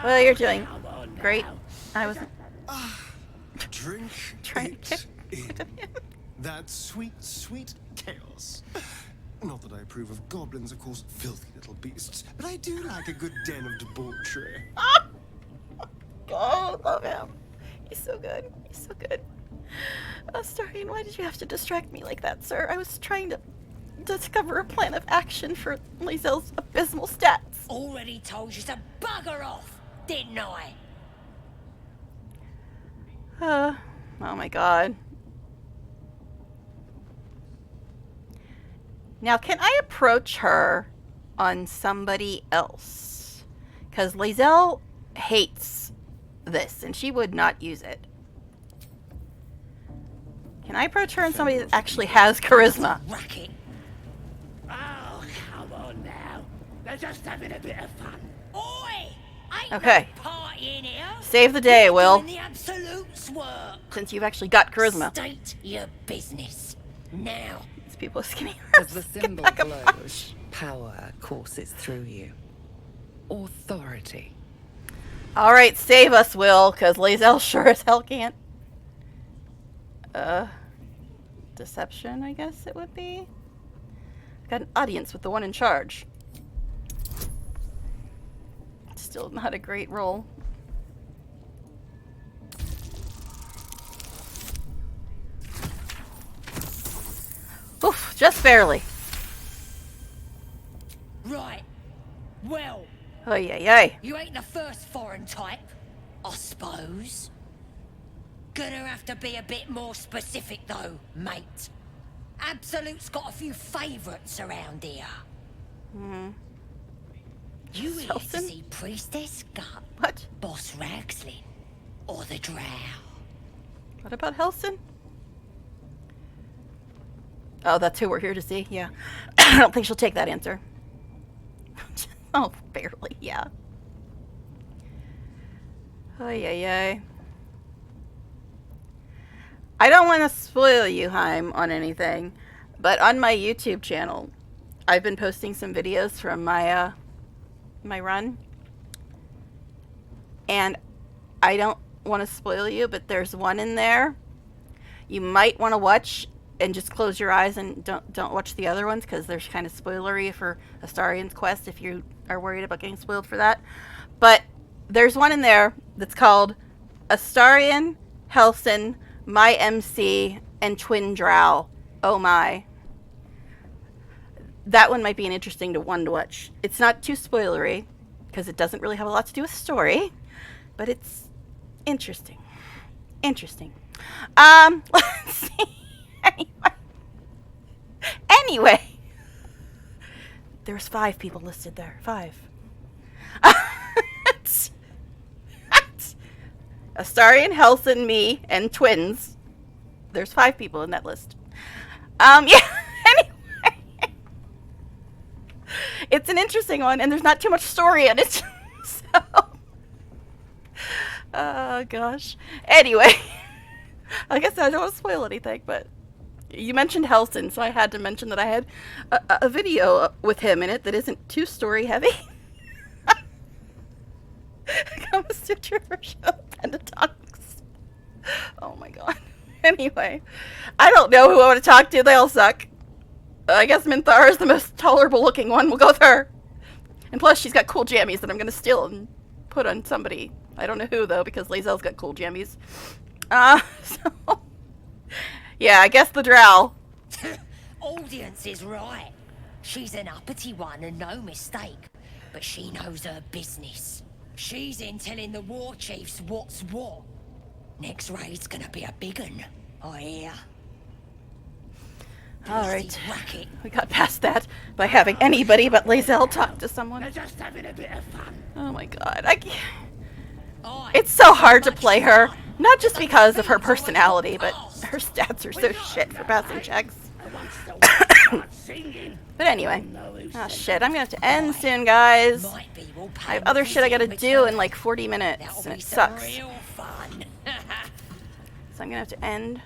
Well, you're doing great. I was Drink trying to it. That sweet, sweet chaos. Not that I approve of goblins, of course, filthy little beasts, but I do like a good den of debauchery. Oh, love him. He's so good. He's so good. Oh, Starian, why did you have to distract me like that, sir? I was trying to discover a plan of action for Lae'zel's abysmal stats. Already told you to bugger off, didn't I? Oh my god. Now, can I approach her on somebody else? Because Lae'zel hates this, and she would not use it. Can I approach her on somebody that actually has charisma? Racket. Oh, come on now. They're just having a bit of fun. Oi! Ain't Okay. no party in here. Save the day, Will. Doing the Absolute's work. Since you've actually got charisma. State your business. Now. These people are skinny. As the symbol glows, power courses through you. Authority. Alright, save us, Will, because Lae'zel sure as hell can't. Deception, I guess it would be. Got an audience with the one in charge. Still not a great roll. Oof, just barely. Right. Well, Oy, ay, ay. you ain't the first foreign type, I suppose. Gonna have to be a bit more specific though, mate. Absolute's got a few favourites around here. Hmm. You here to Helson? see Priestess Gut, What? Boss Ragslin, or the Drow? What about Helson? Oh, that's who we're here to see? Yeah. I don't think she'll take that answer. Oh, barely, yeah. Ay, ay, ay. I don't want to spoil you, Heim, on anything, but on my YouTube channel, I've been posting some videos from my my run, and I don't want to spoil you, but there's one in there you might want to watch, and just close your eyes and don't watch the other ones because they're kind of spoilery for Astarian's quest if you are worried about getting spoiled for that. But there's one in there that's called Astarian, Helson, My MC, and Twin Drow. Oh my. That one might be an interesting one to watch. It's not too spoilery because it doesn't really have a lot to do with story, but it's interesting. Interesting. Let's see. Anyway. There's 5 people listed there. 5. Astarian, Helson, me, and twins. There's 5 people in that list. Yeah. Anyway. It's an interesting one, and there's not too much story in it. So. Oh, gosh. Anyway. I guess I don't want to spoil anything, but you mentioned Helson, so I had to mention that I had a video with him in it that isn't too story heavy. Kama Sutra version of pentatonics. Oh my god. Anyway, I don't know who I want to talk to. They all suck. I guess Minthara is the most tolerable looking one. We'll go with her. And plus, she's got cool jammies that I'm going to steal and put on somebody. I don't know who, though, because Lae'zel's got cool jammies. So... yeah, I guess the Drow. Audience is right. She's an uppity one and no mistake, but she knows her business. She's in telling the war chiefs what's what. Next raid's gonna be a big un, I hear. Alright, we got past that by having anybody but Lae'zel talk to someone. They're just having a bit of fun. Oh my god, I can't. It's so hard to play her, not just because of her personality, but her stats are so shit for passing checks. But anyway, oh shit, I'm gonna have to end soon, guys. I have other shit I gotta do in like 40 minutes, and it sucks. So I'm gonna have to end.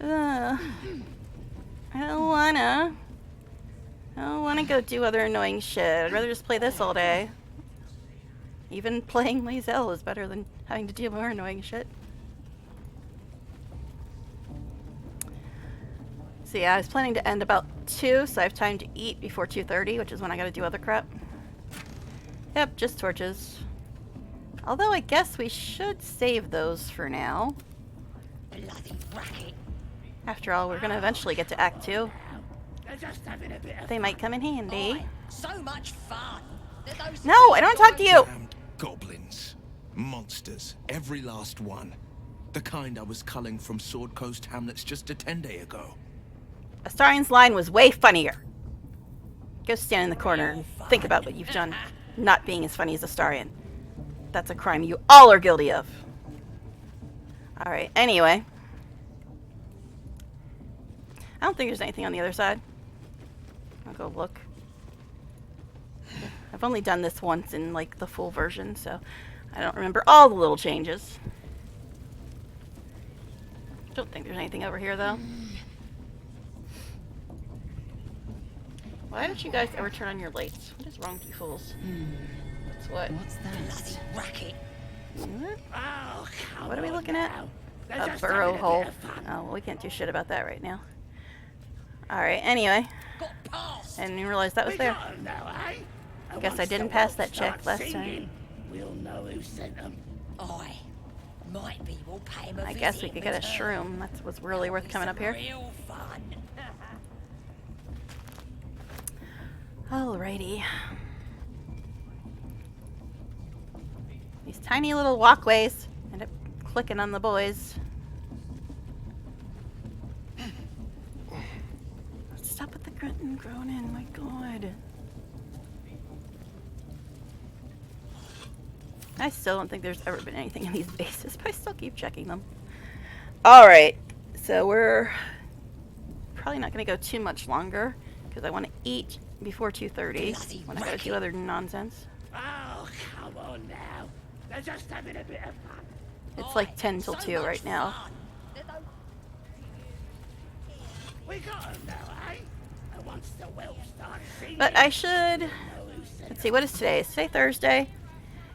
I don't wanna go do other annoying shit. I'd rather just play this all day. Even playing Lae'zel is better than having to deal with more annoying shit. So yeah, I was planning to end about 2, so I have time to eat before 2:30, which is when I gotta do other crap. Yep, just torches. Although I guess we should save those for now. Bloody racket. After all, we're gonna eventually get to Act 2. They're just having a bit of They might come in handy. So much fun. No, I don't want to talk to you. Damned goblins. Monsters. Every last one. The kind I was culling from Sword Coast hamlets just a 10-day ago. Astarian's line was way funnier. Go stand in the corner and think about what you've done. Not being as funny as Astarian. That's a crime you all are guilty of. Alright, anyway. I don't think there's anything on the other side. I'll go look. I've only done this once in like the full version, so I don't remember all the little changes. Don't think there's anything over here though. Why don't you guys ever turn on your lights? What is wrong with you fools? That's what. What's that? Bloody racket. Oh, come What are we on looking at? now. They're A just burrow having a hole. bit of fun. Oh, well, we can't do shit about that right now. Alright, anyway. I didn't even realize that was We there. got 'em now, eh? And Guess I once didn't the pass wolves that check start last singing, time. We'll know who sent them. Aye. Might be we'll pay him a I guess visit we in could get a return. shroom. That was really worth coming up here. Real fun. Alrighty. These tiny little walkways end up clicking on the boys. Stop with the grunt and groaning, my god. I still don't think there's ever been anything in these bases, but I still keep checking them. Alright, so we're probably not going to go too much longer, because I want to eat before 2:30 when I gotta do other nonsense. Oh, come on now. They're just having a bit of fun. It's like 10 till 2 right now. We got 'em now, eh? And once the whelp starts singing... But I should... Let's see, what is today? Is today Thursday?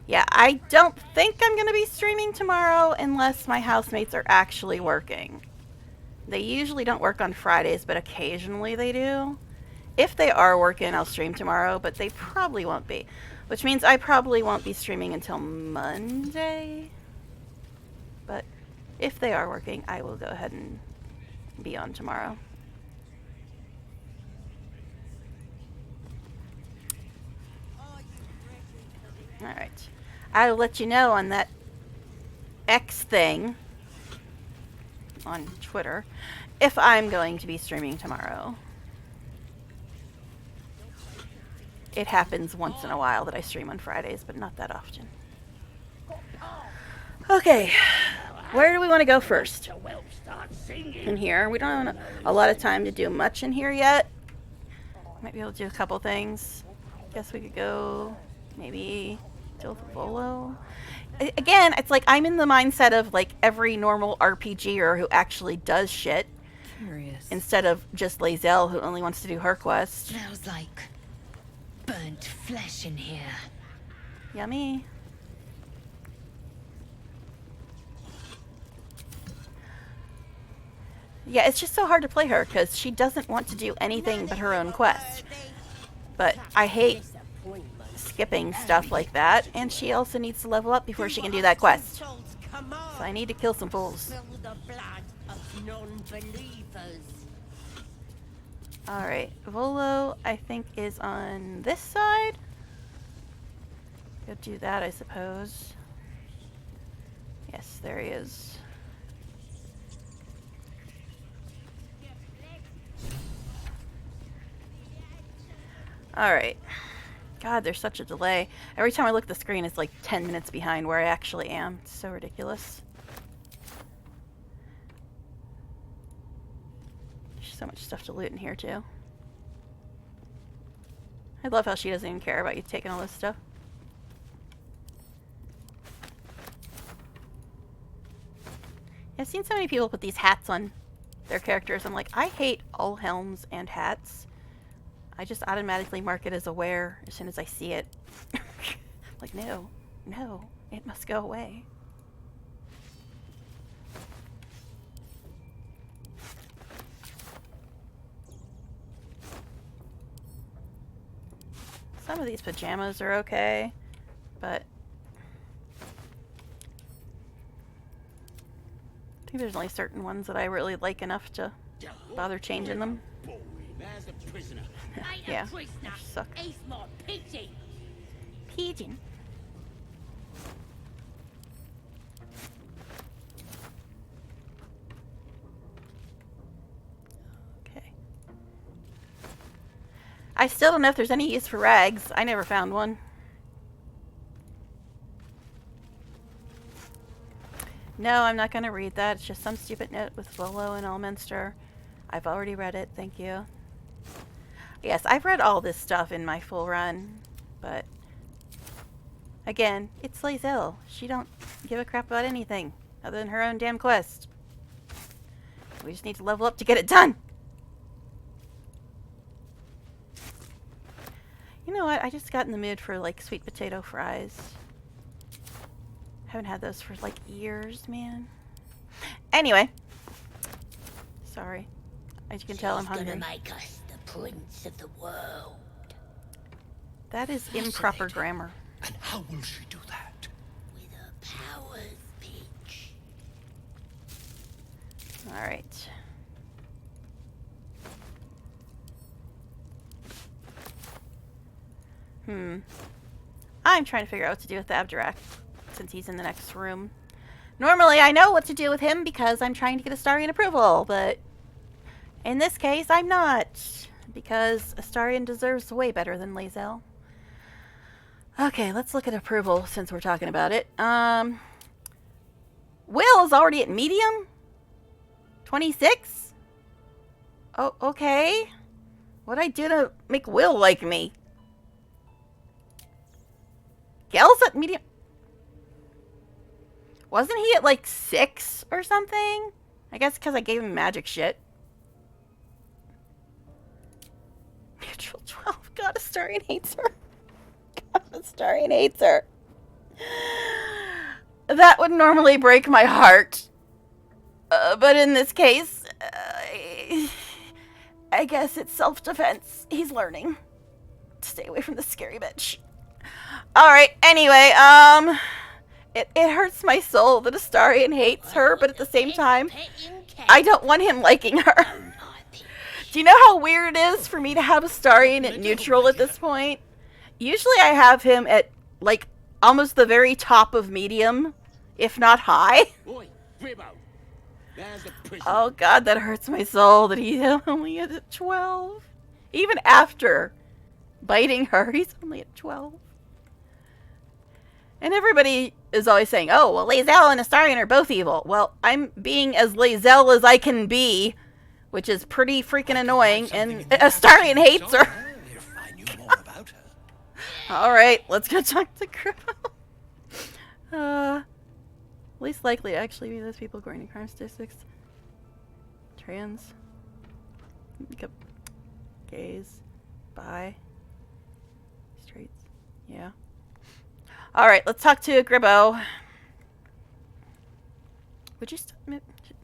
Yeah, I don't think I'm going to be streaming tomorrow unless my housemates are actually working. They usually don't work on Fridays, but occasionally they do. If they are working, I'll stream tomorrow, but they probably won't be. Which means I probably won't be streaming until Monday. But if they are working, I will go ahead and be on tomorrow. Alright. I'll let you know on that X thing on Twitter if I'm going to be streaming tomorrow. It happens once in a while that I stream on Fridays, but not that often. Okay, where do we want to go first? In here. We don't have a lot of time to do much in here yet. Might be able to do a couple things. Guess we could go maybe deal with Volo. Again, it's like I'm in the mindset of like every normal RPGer who actually does shit. Curious. Instead of just Lae'zel who only wants to do her quest. Smells like burnt flesh in here. Yummy. Yeah, it's just so hard to play her because she doesn't want to do anything but her own quest. But I hate skipping stuff like that, and she also needs to level up before she can do that quest. So I need to kill some fools. Alright, Volo, I think, is on this side. Go do that, I suppose. Yes, there he is. Alright. God, there's such a delay. Every time I look at the screen, it's like 10 minutes behind where I actually am. It's so ridiculous. There's so much stuff to loot in here, too. I love how she doesn't even care about you taking all this stuff. I've seen so many people put these hats on their characters. I'm like, I hate all helms and hats. I just automatically mark it as a wear as soon as I see it. Like, no, no, it must go away. Some of these pajamas are okay, but I think there's only certain ones that I really like enough to bother changing them. There's a prisoner. Yeah, Ain't a prisoner. suck. He's my pigeon. Pigeon. Okay. I still don't know if there's any use for rags. I never found one. No, I'm not going to read that. It's just some stupid note with Volo and Elminster. I've already read it. Thank you. Yes, I've read all this stuff in my full run, but again, it's Lae'zel. She don't give a crap about anything other than her own damn quest. We just need to level up to get it done. You know what? I just got in the mood for like sweet potato fries. Haven't had those for like years, man. Anyway. Sorry. As you can tell, I'm hungry. Gonna make us the prince of the world. That is improper grammar. And how will she do that? With her powers, bitch. I'm trying to figure out what to do with the Abjurak, since he's in the next room. Normally I know what to do with him because I'm trying to get Astarion approval, but in this case I'm not, because Astarion deserves way better than Lae'zel. Okay, let's look at approval since we're talking about it. Will is already at medium? 26? Oh, okay. What'd I do to make Will like me? Gel's at medium. Wasn't he at like 6 or something? I guess because I gave him magic shit. Mutual 12. God, Astarion hates her. God, Astarion hates her. That would normally break my heart. But in this case, I guess it's self-defense. He's learning to stay away from the scary bitch. Alright, anyway, it hurts my soul that Astarion hates her, but at the same time, I don't want him liking her. Do you know how weird it is for me to have Astarion at neutral at this point? Usually I have him at, like, almost the very top of medium, if not high. Oh god, that hurts my soul that he only is at 12. Even after biting her, he's only at 12. And everybody is always saying, oh, well, Lae'zel and Astarion are both evil. Well, I'm being as Lae'zel as I can be, which is pretty freaking annoying, and Astarion hates her. Alright, let's go talk to Gribbo. Least likely to actually be those people going to crime statistics. Trans. Makeup. Gays. Bi. Straights. Yeah. Alright, let's talk to Gribbo. Would you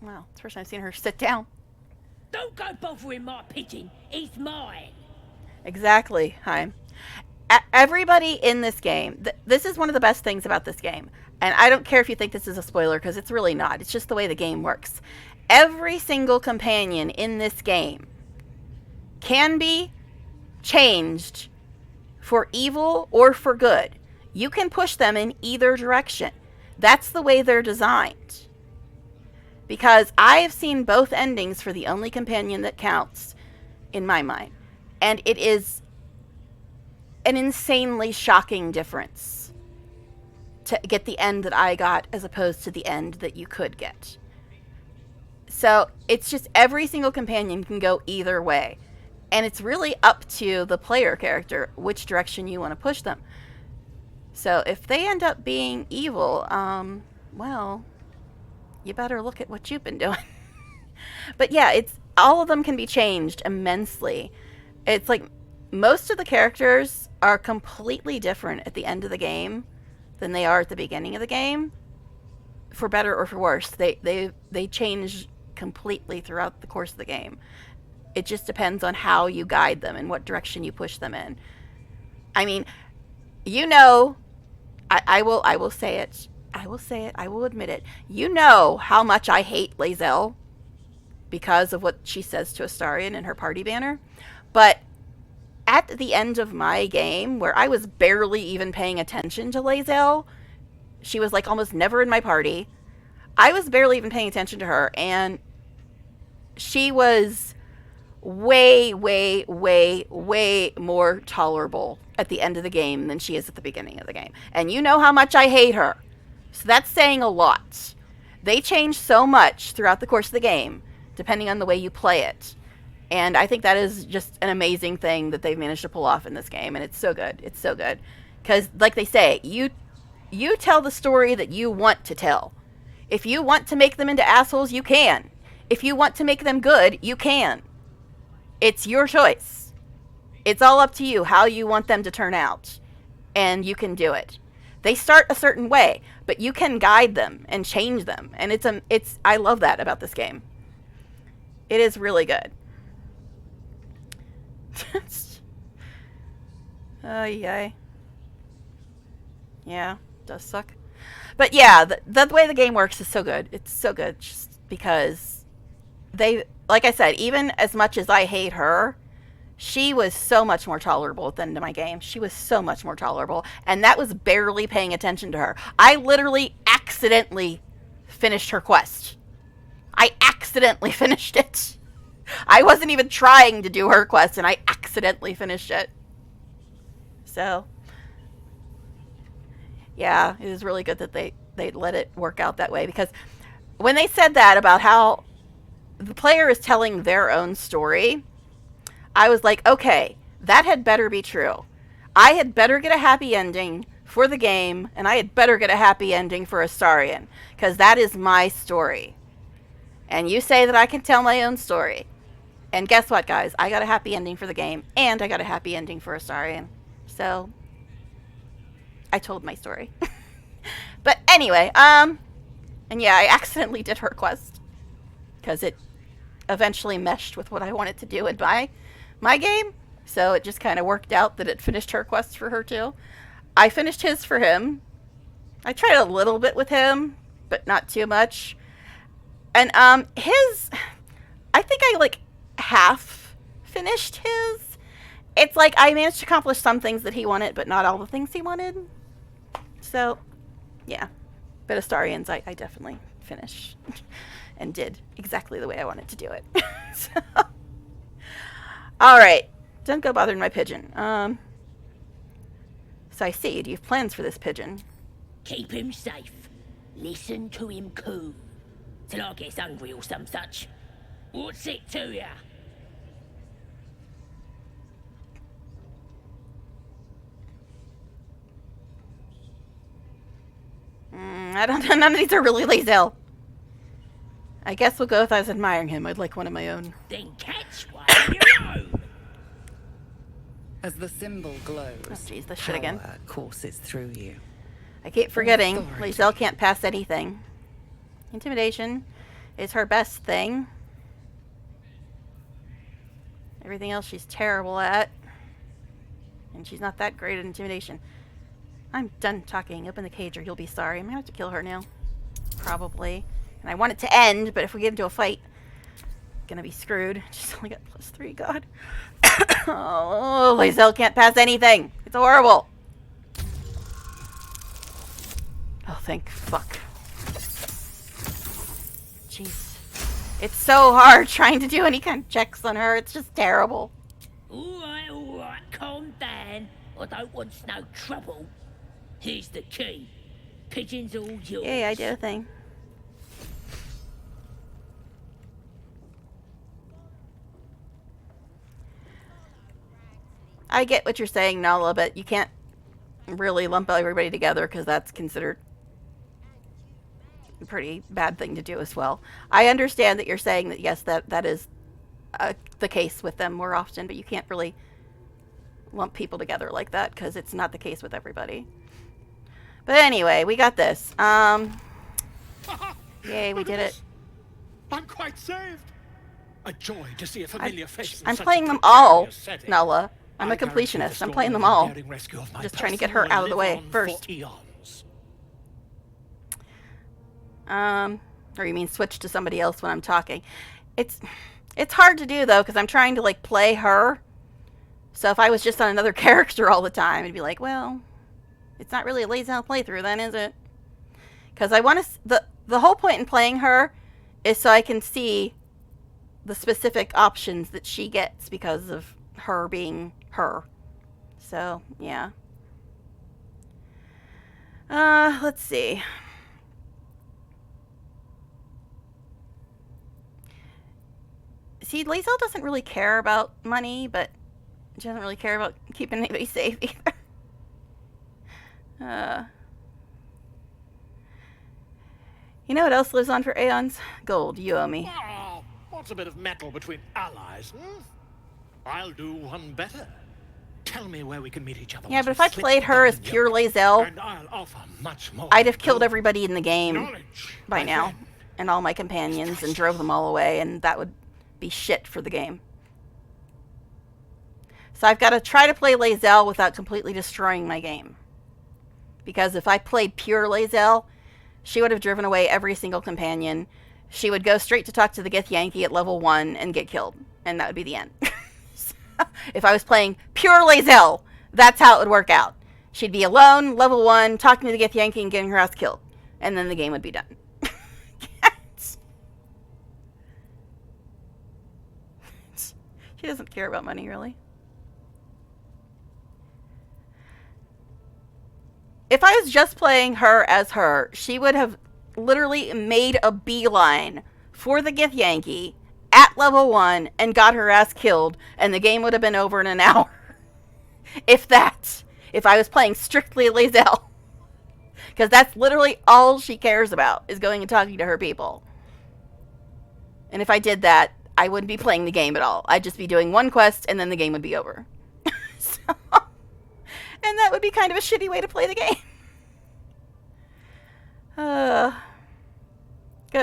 wow, it's the first time I've seen her sit down. Don't go bothering my pigeon. He's mine. Exactly, Haim. Everybody in this game, this is one of the best things about this game. And I don't care if you think this is a spoiler, because it's really not. It's just the way the game works. Every single companion in this game can be changed for evil or for good. You can push them in either direction. That's the way they're designed. Because I have seen both endings for the only companion that counts, in my mind. And it is an insanely shocking difference to get the end that I got as opposed to the end that you could get. So it's just every single companion can go either way. And it's really up to the player character which direction you want to push them. So if they end up being evil, well, you better look at what you've been doing. But yeah, it's all of them can be changed immensely. It's like most of the characters are completely different at the end of the game than they are at the beginning of the game, for better or for worse. They change completely throughout the course of the game. It just depends on how you guide them and what direction you push them in. I mean, you know, I will say it. I will say it. I will admit it. You know how much I hate Lae'zel because of what she says to Astarion in her party banner. But at the end of my game, where I was barely even paying attention to Lae'zel, she was like almost never in my party. I was barely even paying attention to her, and she was way, way, way, way more tolerable at the end of the game than she is at the beginning of the game. And you know how much I hate her. So that's saying a lot. They change so much throughout the course of the game, depending on the way you play it. And I think that is just an amazing thing that they've managed to pull off in this game. And it's so good. It's so good. Because, like they say, you tell the story that you want to tell. If you want to make them into assholes, you can. If you want to make them good, you can. It's your choice. It's all up to you how you want them to turn out. And you can do it. They start a certain way, but you can guide them and change them. And I love that about this game. It is really good. Yay. Yeah, it does suck. But yeah, the way the game works is so good. It's so good just because they, like I said, even as much as I hate her, She was so much more tolerable at the end of my game. She was so much more tolerable. And that was barely paying attention to her. I literally accidentally finished her quest. I accidentally finished it. I wasn't even trying to do her quest, and I accidentally finished it. So, yeah, it was really good that they let it work out that way. Because when they said that about how the player is telling their own story, I was like, okay, that had better be true. I had better get a happy ending for the game, and I had better get a happy ending for Astarion, because that is my story. And you say that I can tell my own story. And guess what, guys? I got a happy ending for the game, and I got a happy ending for Astarion. So, I told my story. But anyway, and yeah, I accidentally did her quest, because it eventually meshed with what I wanted to do in my game. So it just kind of worked out that it finished her quest for her too. I finished his for him. I tried a little bit with him, but not too much. And his, I think I like half finished his. It's like I managed to accomplish some things that he wanted, but not all the things he wanted. So, yeah. But Astarion's I definitely finished and did exactly the way I wanted to do it. So, all right. Don't go bothering my pigeon. So I see. Do you have plans for this pigeon? Keep him safe. Listen to him coo. Till I gets hungry or some such. What's it to ya? I don't know. None of these are really Lae'zel. I guess we'll go with I was admiring him. I'd like one of my own. Then catch one of your own. As the symbol glows, oh, jeez, this shit again. Courses through you. I keep forgetting. Lae'zel can't pass anything. Intimidation is her best thing. Everything else she's terrible at. And she's not that great at intimidation. I'm done talking. Open the cage or you'll be sorry. I'm gonna have to kill her now. Probably. And I want it to end, but if we get into a fight, I'm gonna be screwed. She's only got +3, God. Oh, Lae'zel can't pass anything. It's horrible. Oh, thank fuck. Jeez. It's so hard trying to do any kind of checks on her. It's just terrible. All right, calm down. I don't want no trouble. Here's the key. Pigeon's all yours. Yay, I did a thing. I get what you're saying, Nala, but you can't really lump everybody together because that's considered a pretty bad thing to do as well. I understand that you're saying that, yes, that is the case with them more often, but you can't really lump people together like that because it's not the case with everybody. But anyway, we got this. Yay, we did it. I'm quite saved. A joy to see a familiar face. I'm playing them all, Nala. I'm a completionist. I'm playing them all. Just trying to get her out of the way first. Or you mean switch to somebody else when I'm talking? It's hard to do though because I'm trying to like play her. So if I was just on another character all the time, it'd be like, well, it's not really a Lae'zel playthrough then, is it? Because I want to. The whole point in playing her is so I can see the specific options that she gets because of her being her. So, yeah. Let's see. See, Lae'zel doesn't really care about money, but she doesn't really care about keeping anybody safe either. You know what else lives on for aeons? Gold. You owe me. Oh, what's a bit of metal between allies, hmm? I'll do one better. Tell me where we can meet each other. Yeah, but if I played her as pure Lae'zel, I'd have killed everybody in the game by now. And all my companions and drove them all away, and that would be shit for the game. So I've got to try to play Lae'zel without completely destroying my game. Because if I played pure Lae'zel, she would have driven away every single companion. She would go straight to talk to the Githyanki at level 1 and get killed. And that would be the end. So, If I was playing pure Lae'zel, that's how it would work out. She'd be alone, level 1, talking to the Githyanki and getting her ass killed. And then the game would be done. She doesn't care about money, really. If I was just playing her as her, she would have literally made a beeline for the Githyanki at level 1 and got her ass killed, and the game would have been over in an hour. If that. If I was playing strictly Lae'zel. Because that's literally all she cares about, is going and talking to her people. And if I did that, I wouldn't be playing the game at all. I'd just be doing one quest, and then the game would be over. And that would be kind of a shitty way to play the game. Go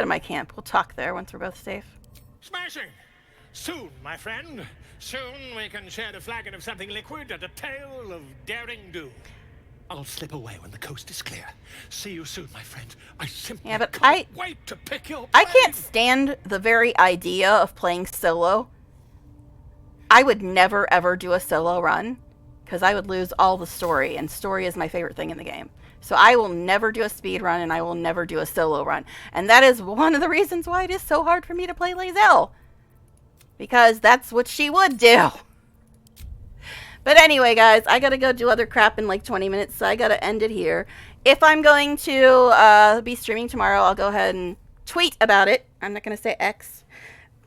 to my camp. We'll talk there once we're both safe. Smashing! Soon, my friend. Soon we can share a flagon of something liquid and a tale of daring do. I'll slip away when the coast is clear. See you soon, my friend. I simply can't wait to pick your brain. I can't stand the very idea of playing solo. I would never ever do a solo run because I would lose all the story, and story is my favorite thing in the game. So I will never do a speed run, and I will never do a solo run. And that is one of the reasons why it is so hard for me to play Lae'zel. Because that's what she would do. But anyway, guys, I gotta go do other crap in like 20 minutes, so I gotta end it here. If I'm going to be streaming tomorrow, I'll go ahead and tweet about it. I'm not gonna say X.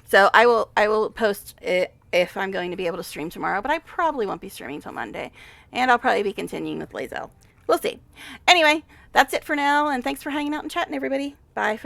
So I will post it if I'm going to be able to stream tomorrow, but I probably won't be streaming till Monday. And I'll probably be continuing with Lae'zel. We'll see. Anyway, that's it for now, and thanks for hanging out and chatting, everybody. Bye for